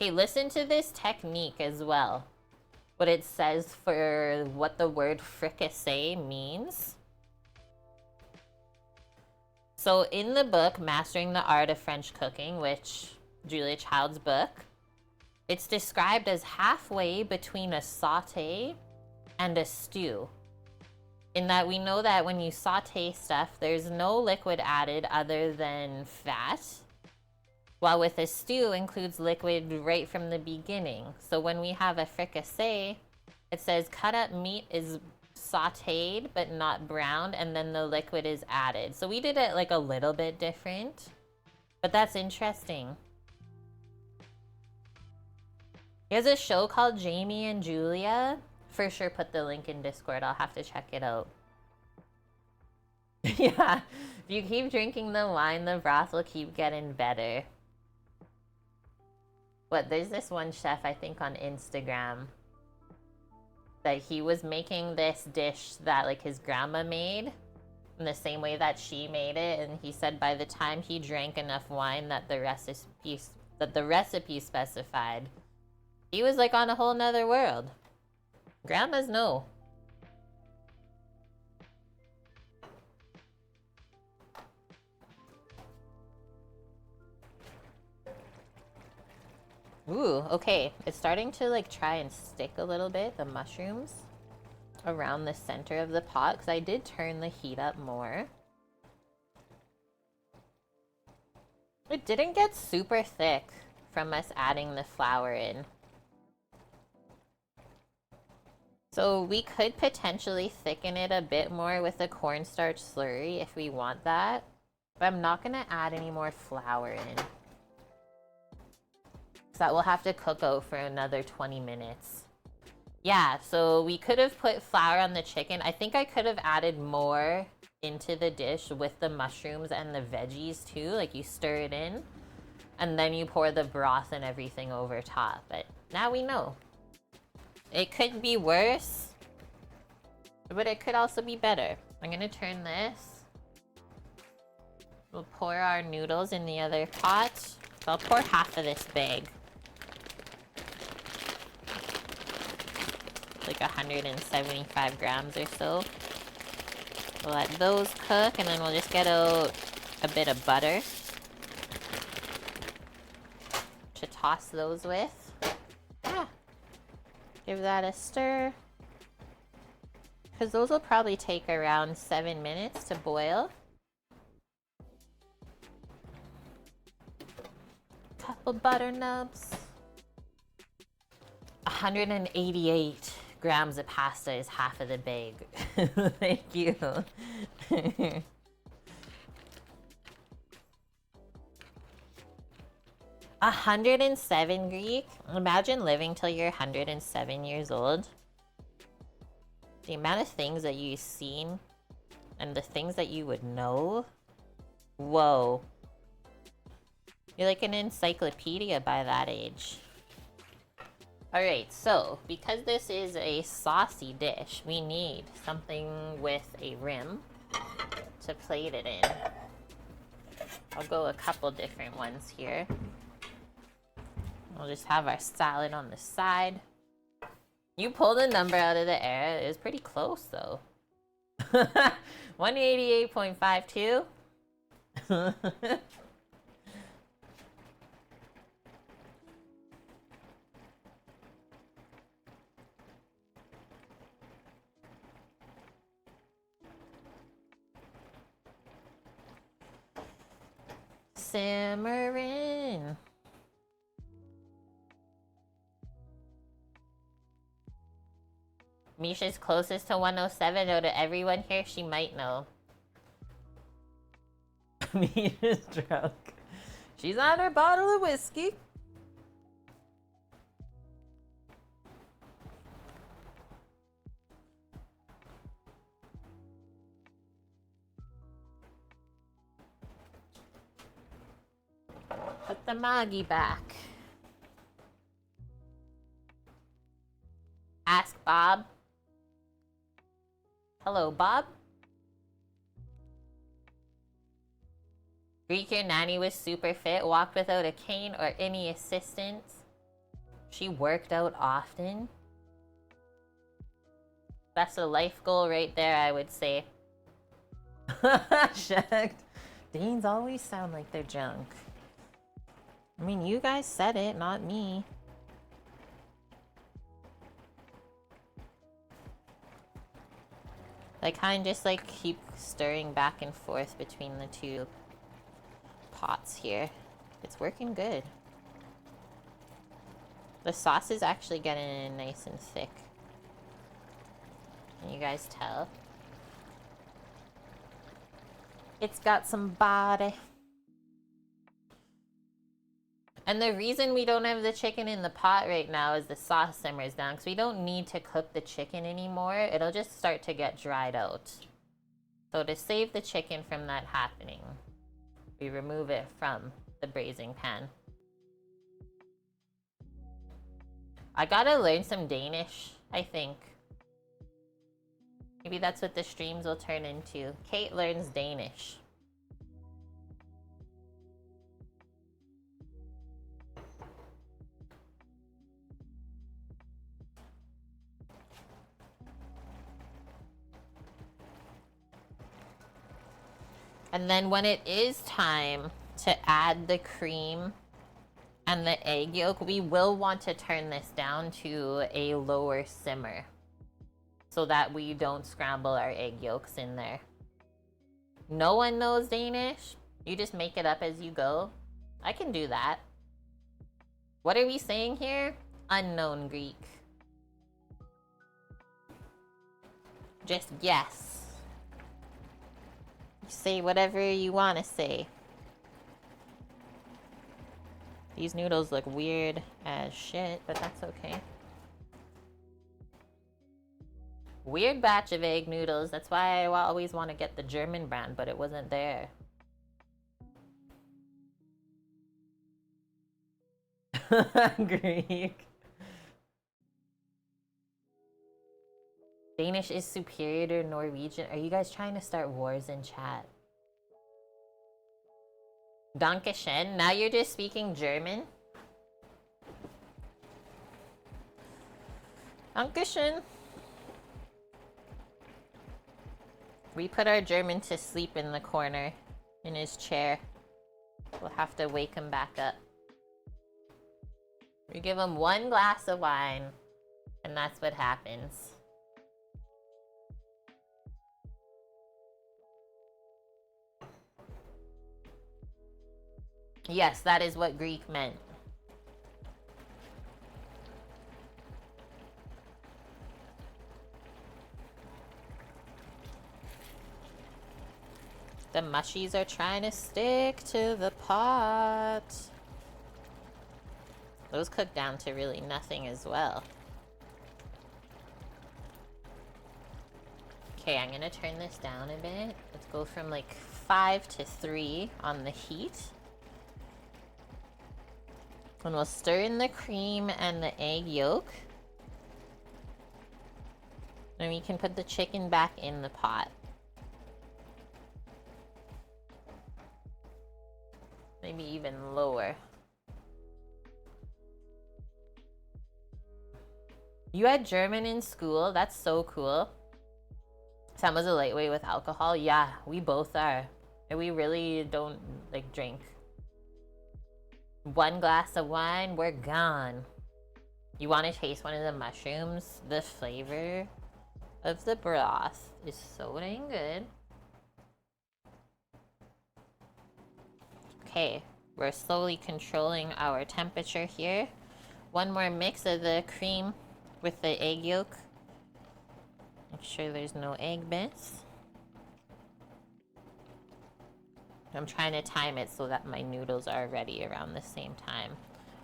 S1: Okay, listen to this technique as well. What it says for what the word fricassee means. So in the book, Mastering the Art of French Cooking, which Julia Child's book, it's described as halfway between a saute and a stew. In that we know that when you saute stuff, there's no liquid added other than fat. While with a stew includes liquid right from the beginning. So when we have a fricassee, it says cut up meat is sauteed but not browned, and then the liquid is added. So we did it like a little bit different, but that's interesting. There's a show called Jamie and Julia. For sure put the link in Discord. I'll have to check it out. Yeah, if you keep drinking the wine, the broth will keep getting better. But there's this one chef, I think on Instagram, that he was making this dish that like his grandma made in the same way that she made it, and he said by the time he drank enough wine that the recipe specified, he was like on a whole nother world. Grandmas know. Ooh, okay. It's starting to like try and stick a little bit, the mushrooms around the center of the pot, because I did turn the heat up more. It didn't get super thick from us adding the flour in. So we could potentially thicken it a bit more with a cornstarch slurry if we want that. But I'm not going to add any more flour in. So that will have to cook out for another 20 minutes. Yeah, so we could have put flour on the chicken. I think I could have added more into the dish with the mushrooms and the veggies too. Like you stir it in and then you pour the broth and everything over top. But now we know. It could be worse, but it could also be better. I'm gonna turn this. We'll pour our noodles in the other pot. So I'll pour half of this bag. Like 175 grams or so. We'll let those cook, and then we'll just get out a bit of butter to toss those with. Yeah. Give that a stir. Because those will probably take around 7 minutes to boil. Couple butter nubs. 188 grams of pasta is half of the bag. Thank you. 107 Greek. Imagine living till you're 107 years old. The amount of things that you've seen and the things that you would know. Whoa. You're like an encyclopedia by that age. Alright, so because this is a saucy dish, we need something with a rim to plate it in. I'll go a couple different ones here. We'll just have our salad on the side. You pulled a number out of the air. It was pretty close though. 188.52. Simmering. Misha's closest to 107, though to everyone here, she might know. Misha's drunk. She's on her bottle of whiskey. Put the Maggie back. Ask Bob. Hello, Bob. Greek, your nanny was super fit, walked without a cane or any assistance. She worked out often. That's a life goal right there, I would say. Shucked. Danes always sound like they're junk. I mean, you guys said it, not me. I kind of just like keep stirring back and forth between the two pots here. It's working good. The sauce is actually getting in nice and thick. Can you guys tell? It's got some body. And the reason we don't have the chicken in the pot right now is the sauce simmers down, because we don't need to cook the chicken anymore. It'll just start to get dried out. So to save the chicken from that happening, we remove it from the braising pan. I gotta learn some Danish, I think. Maybe that's what the streams will turn into. Kate learns Danish. And then when it is time to add the cream and the egg yolk, we will want to turn this down to a lower simmer so that we don't scramble our egg yolks in there. No one knows Danish? You just make it up as you go? I can do that. What are we saying here? Unknown Greek. Just guess. Say whatever you want to say. These noodles look weird as shit, but that's okay. Weird batch of egg noodles. That's why I always want to get the German brand, but it wasn't there. Greek. Danish is superior to Norwegian. Are you guys trying to start wars in chat? Dankeschön. Now you're just speaking German? Dankeschön. We put our German to sleep in the corner, in his chair. We'll have to wake him back up. We give him one glass of wine, and that's what happens. Yes, that is what Greek meant. The mushies are trying to stick to the pot. Those cook down to really nothing as well. Okay, I'm gonna turn this down a bit. Let's go from like 5 to 3 on the heat. And we'll stir in the cream and the egg yolk. And we can put the chicken back in the pot. Maybe even lower. You had German in school? That's so cool. Sam was a lightweight with alcohol. Yeah, we both are. And we really don't like drink. One glass of wine, we're gone. You want to taste one of the mushrooms? The flavor of the broth is so dang good. Okay, we're slowly controlling our temperature here. One more mix of the cream with the egg yolk. Make sure there's no egg bits. I'm trying to time it so that my noodles are ready around the same time.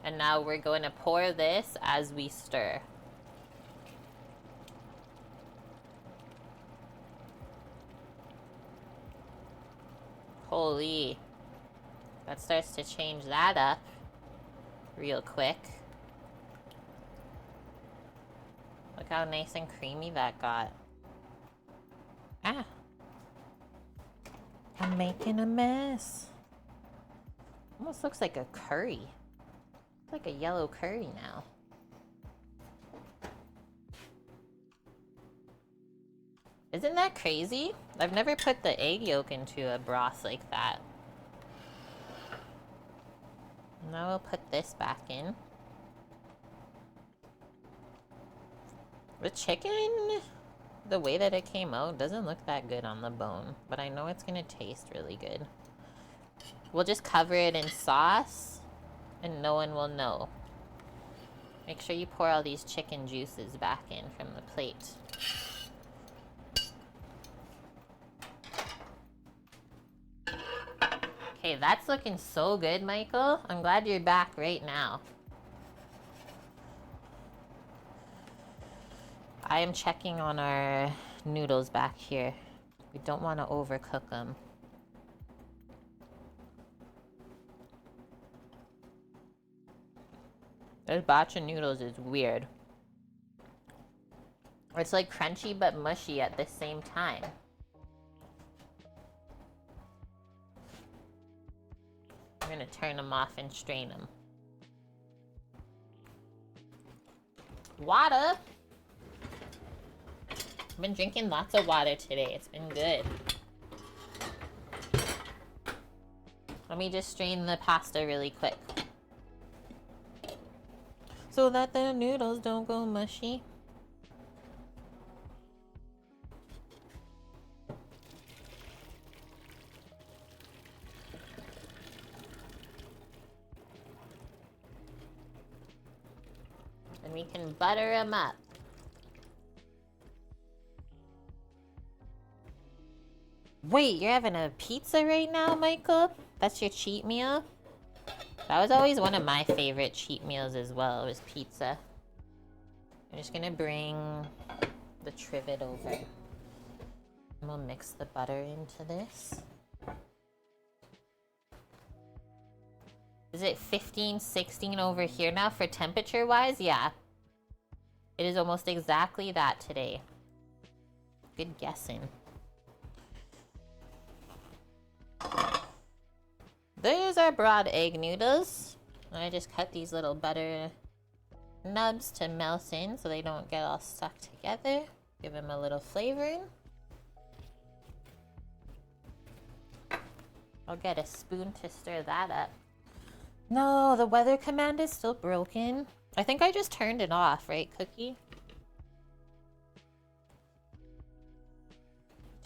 S1: And now we're going to pour this as we stir. Holy. That starts to change that up real quick. Look how nice and creamy that got. Ah. I'm making a mess. Almost looks like a curry. It's like a yellow curry now. Isn't that crazy? I've never put the egg yolk into a broth like that. Now we'll put this back in. The chicken, the way that it came out, doesn't look that good on the bone, but I know it's gonna taste really good. We'll just cover it in sauce, and no one will know. Make sure you pour all these chicken juices back in from the plate. Okay, that's looking so good, Michael. I'm glad you're back right now. I am checking on our noodles back here. We don't want to overcook them. This batch of noodles is weird. It's like crunchy but mushy at the same time. I'm gonna turn them off and strain them. Water! I've been drinking lots of water today. It's been good. Let me just strain the pasta really quick, so that the noodles don't go mushy. And we can butter them up. Wait, you're having a pizza right now, Michael? That's your cheat meal? That was always one of my favorite cheat meals as well, was pizza. I'm just gonna bring the trivet over. And we'll mix the butter into this. Is it 15, 16 over here now for temperature-wise? Yeah. It is almost exactly that today. Good guessing. There's our broad egg noodles. I just cut these little butter nubs to melt in so they don't get all stuck together. Give them a little flavoring. I'll get a spoon to stir that up. No, the weather command is still broken. I think I just turned it off, right, Cookie?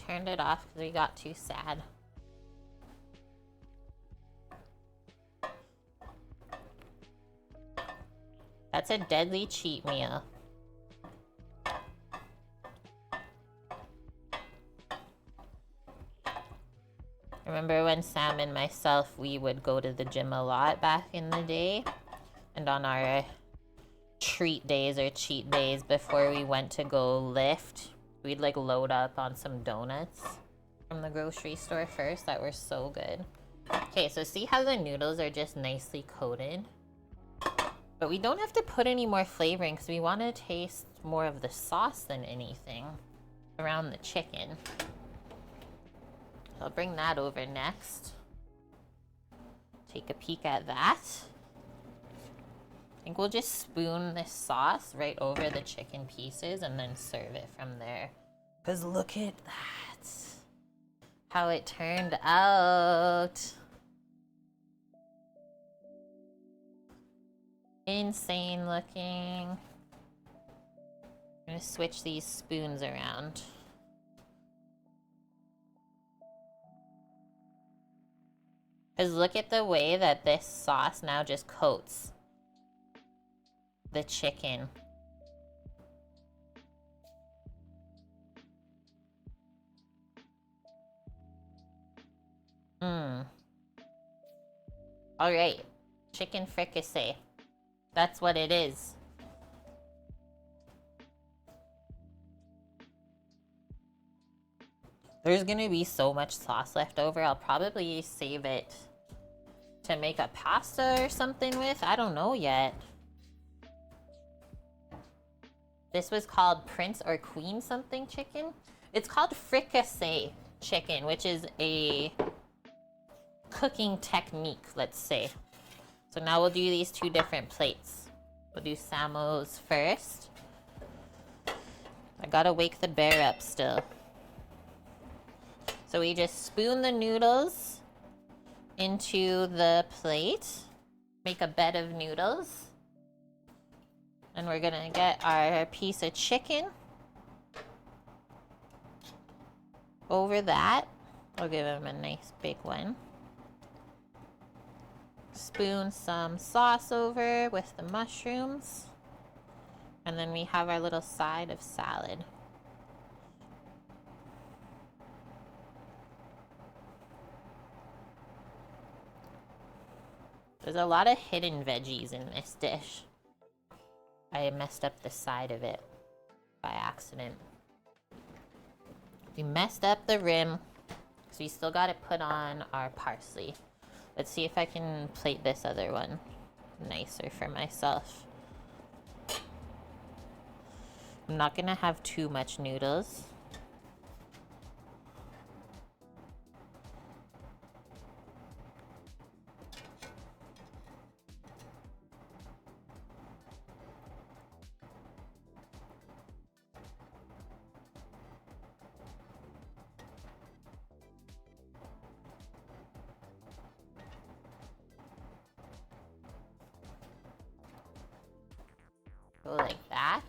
S1: Turned it off because we got too sad. That's a deadly cheat meal. Remember when Sam and myself, we would go to the gym a lot back in the day? And on our treat days or cheat days before we went to go lift, we'd like load up on some donuts from the grocery store first that were so good. Okay, so see how the noodles are just nicely coated? But we don't have to put any more flavoring because we want to taste more of the sauce than anything around the chicken. I'll bring that over next. Take a peek at that. I think we'll just spoon this sauce right over the chicken pieces and then serve it from there. Because look at that. How it turned out. Insane looking. I'm gonna switch these spoons around. Because look at the way that this sauce now just coats the chicken. Alright, chicken fricassee. That's what it is. There's gonna be so much sauce left over. I'll probably save it to make a pasta or something with. I don't know yet. This was called Prince or Queen something chicken. It's called fricassee chicken, which is a cooking technique, let's say. So now we'll do these two different plates. We'll do Samo's first. I gotta wake the bear up still. So we just spoon the noodles into the plate, make a bed of noodles, and we're gonna get our piece of chicken over that. I'll give him a nice big one. Spoon some sauce over with the mushrooms, and then we have our little side of salad. There's a lot of hidden veggies in this dish. I messed up the side of it by accident. We messed up the rim, so we still got to put on our parsley. Let's see if I can plate this other one nicer for myself. I'm not gonna have too much noodles. Go like that.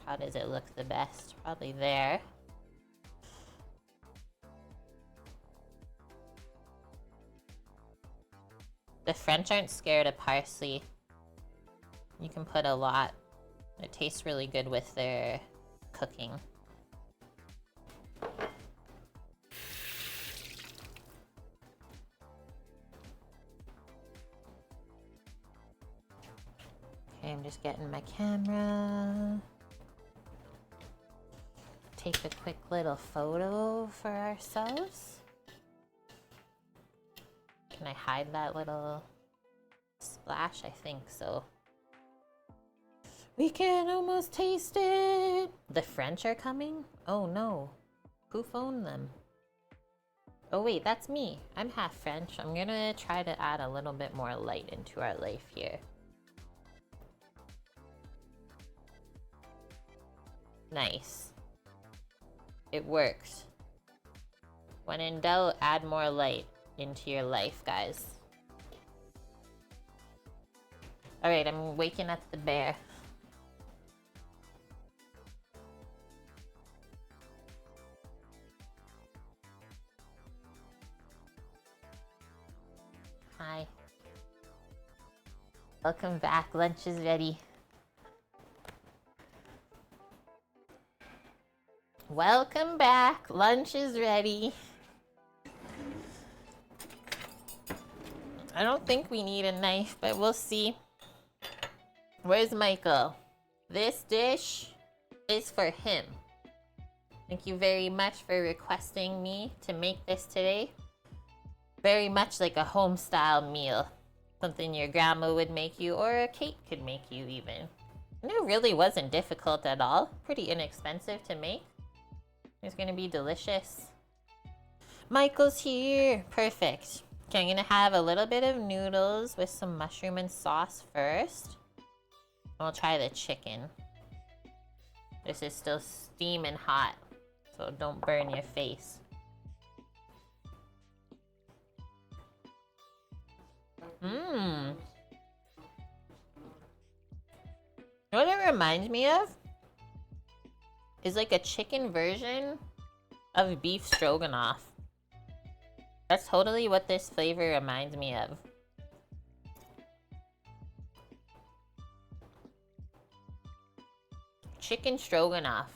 S1: How does it look the best? Probably there. The French aren't scared of parsley. You can put a lot. It tastes really good with their cooking. Okay, I'm just getting my camera. Take a quick little photo for ourselves. Can I hide that little splash? I think so. We can almost taste it. The French are coming? Oh no. Who phoned them? Oh wait, that's me. I'm half French. I'm gonna try to add a little bit more light into our life here. Nice. It works. When in doubt, add more light into your life, guys. Alright, I'm waking up the bear. Hi. Welcome back. Lunch is ready. Welcome back. Lunch is ready. I don't think we need a knife, but we'll see. Where's Michael? This dish is for him. Thank you very much for requesting me to make this today. Very much like a home-style meal. Something your grandma would make you, or a Kate could make you even. And it really wasn't difficult at all. Pretty inexpensive to make. It's gonna be delicious. Michael's here. Perfect. Okay, I'm gonna have a little bit of noodles with some mushroom and sauce first. I'll try the chicken. This is still steaming hot, so don't burn your face. Mmm. You know what it reminds me of? Is like a chicken version of beef stroganoff. That's totally what this flavor reminds me of. Chicken stroganoff.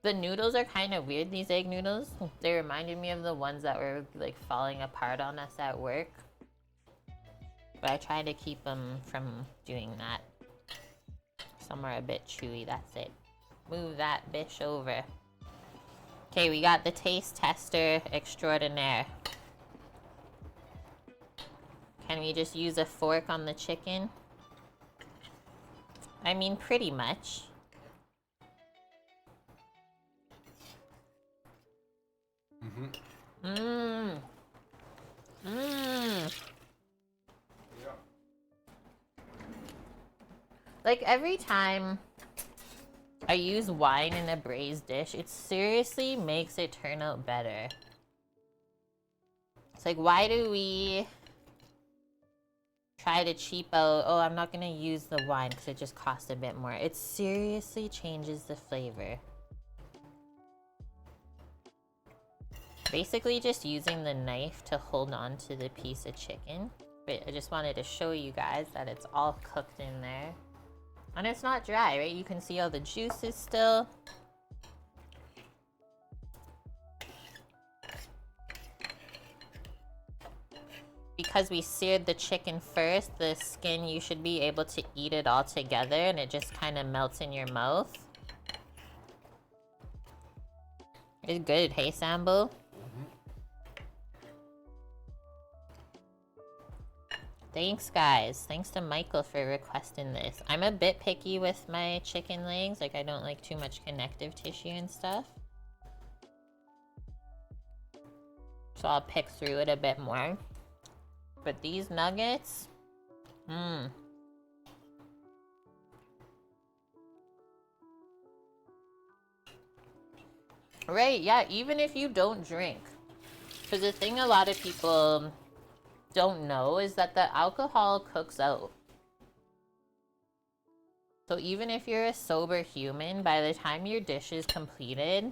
S1: The noodles are kind of weird, these egg noodles. They reminded me of the ones that were like falling apart on us at work. But I try to keep them from doing that. Some are a bit chewy, that's it. Move that bitch over. Okay, we got the taste tester extraordinaire. Can we just use a fork on the chicken? I mean, pretty much. Mmm. Mmm.
S2: Yeah.
S1: Like every time I use wine in a braised dish. It seriously makes it turn out better. It's like, why do we try to cheap out? Oh, I'm not gonna use the wine because it just costs a bit more. It seriously changes the flavor. Basically just using the knife to hold on to the piece of chicken. But I just wanted to show you guys that it's all cooked in there. And it's not dry, right? You can see all the juices still. Because we seared the chicken first, the skin, you should be able to eat it all together and it just kind of melts in your mouth. It's good, hey Sambo? Thanks, guys. Thanks to Michael for requesting this. I'm a bit picky with my chicken legs. Like, I don't like too much connective tissue and stuff. So I'll pick through it a bit more. But these nuggets, Right, yeah, even if you don't drink. Because the thing a lot of people don't know is that the alcohol cooks out. So even if you're a sober human, by the time your dish is completed,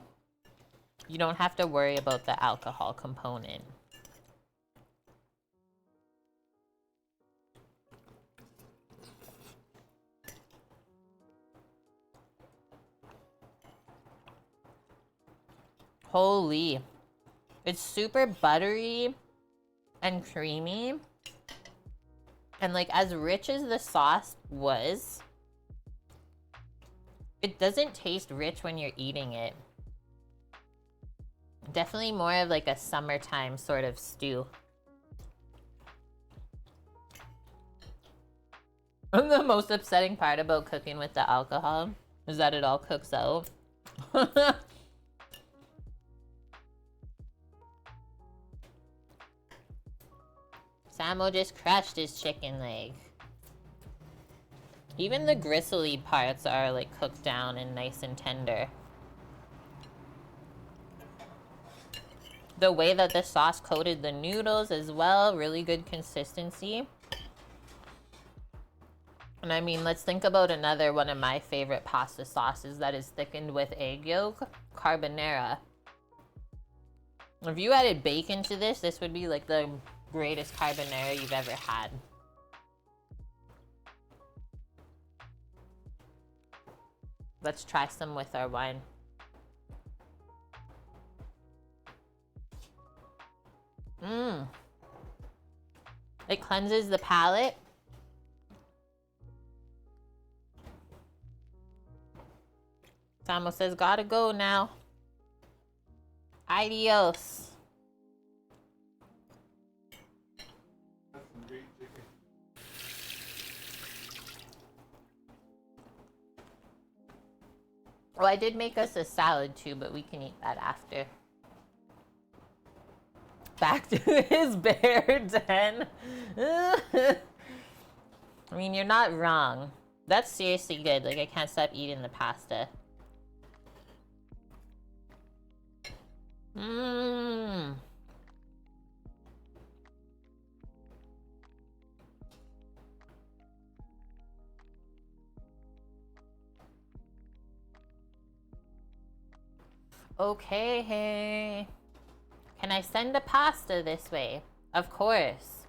S1: you don't have to worry about the alcohol component. Holy. It's super buttery and creamy. And like, as rich as the sauce was, it doesn't taste rich when you're eating it. Definitely more of like a summertime sort of stew. And the most upsetting part about cooking with the alcohol is that it all cooks out. Samo just crushed his chicken leg. Even the gristly parts are like cooked down and nice and tender. The way that the sauce coated the noodles as well, really good consistency. And I mean, let's think about another one of my favorite pasta sauces that is thickened with egg yolk, carbonara. If you added bacon to this, this would be like the greatest carbonara you've ever had. Let's try some with our wine. It cleanses the palate. Samo says, gotta go now. Adios.
S2: That's some great chicken.
S1: Oh, I did make us a salad too, but we can eat that after. Back to his bear den. I mean, you're not wrong. That's seriously good. Like, I can't stop eating the pasta. Okay, hey. Can I send a pasta this way? Of course.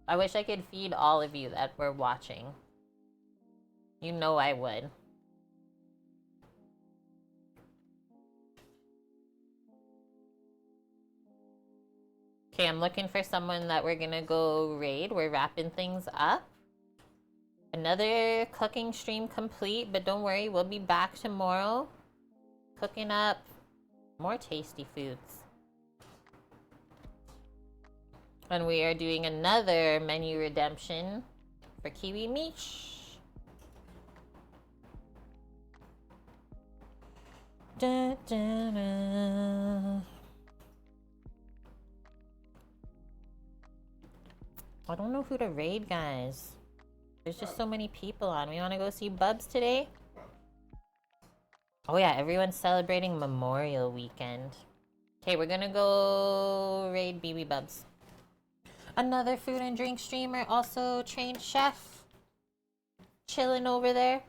S1: I wish I could feed all of you that were watching. You know I would. Okay, I'm looking for someone that we're gonna go raid. We're wrapping things up. Another cooking stream complete, but don't worry, we'll be back tomorrow cooking up more tasty foods. And we are doing another menu redemption for Kiwi Mish. Da, da, da. I don't know who to raid, guys. There's just so many people on. We want to go see Bubs today? Oh yeah, everyone's celebrating Memorial Weekend. Okay, we're gonna go raid BB Bubs. Another food and drink streamer, also trained chef. Chilling over there.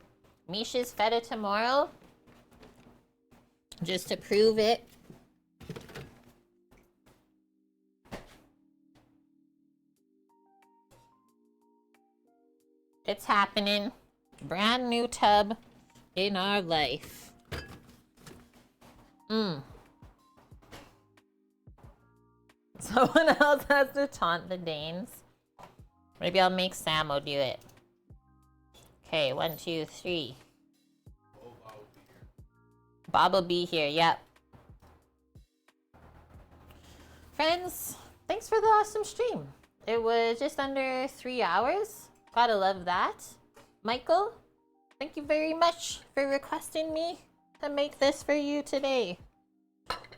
S1: Misha's feta tomorrow. Just to prove it. It's happening. Brand new tub in our life. Someone else has to taunt the Danes. Maybe I'll make Samo do it. Okay, 1, 2, 3. Bob will be here, yep. Friends, thanks for the awesome stream. It was just under 3 hours. Gotta love that. Michael, thank you very much for requesting me to make this for you today.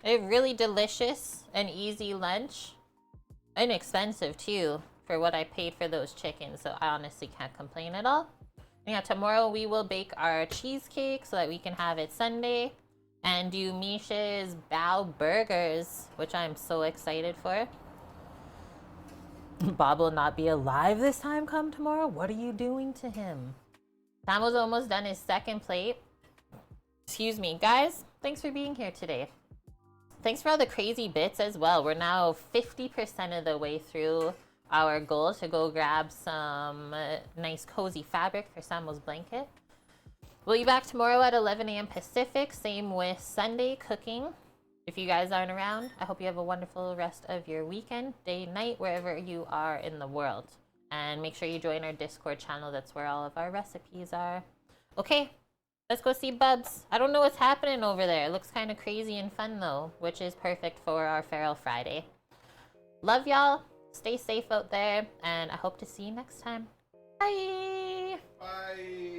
S1: A really delicious and easy lunch. Inexpensive too for what I paid for those chickens, so I honestly can't complain at all. And yeah, tomorrow we will bake our cheesecake so that we can have it Sunday and do Misha's Bao burgers, which I'm so excited for. Bob will not be alive this time come tomorrow? What are you doing to him? Sam was almost done his second plate. Excuse me. Guys, thanks for being here today. Thanks for all the crazy bits as well. We're now 50% of the way through our goal to go grab some nice cozy fabric for Samuel's blanket. We'll be back tomorrow at 11 a.m. Pacific. Same with Sunday cooking. If you guys aren't around, I hope you have a wonderful rest of your weekend, day, night, wherever you are in the world. And make sure you join our Discord channel. That's where all of our recipes are. Okay, let's go see Bubs. I don't know what's happening over there. It looks kind of crazy and fun though, which is perfect for our Feral Friday. Love y'all. Stay safe out there, and I hope to see you next time. Bye!
S2: Bye!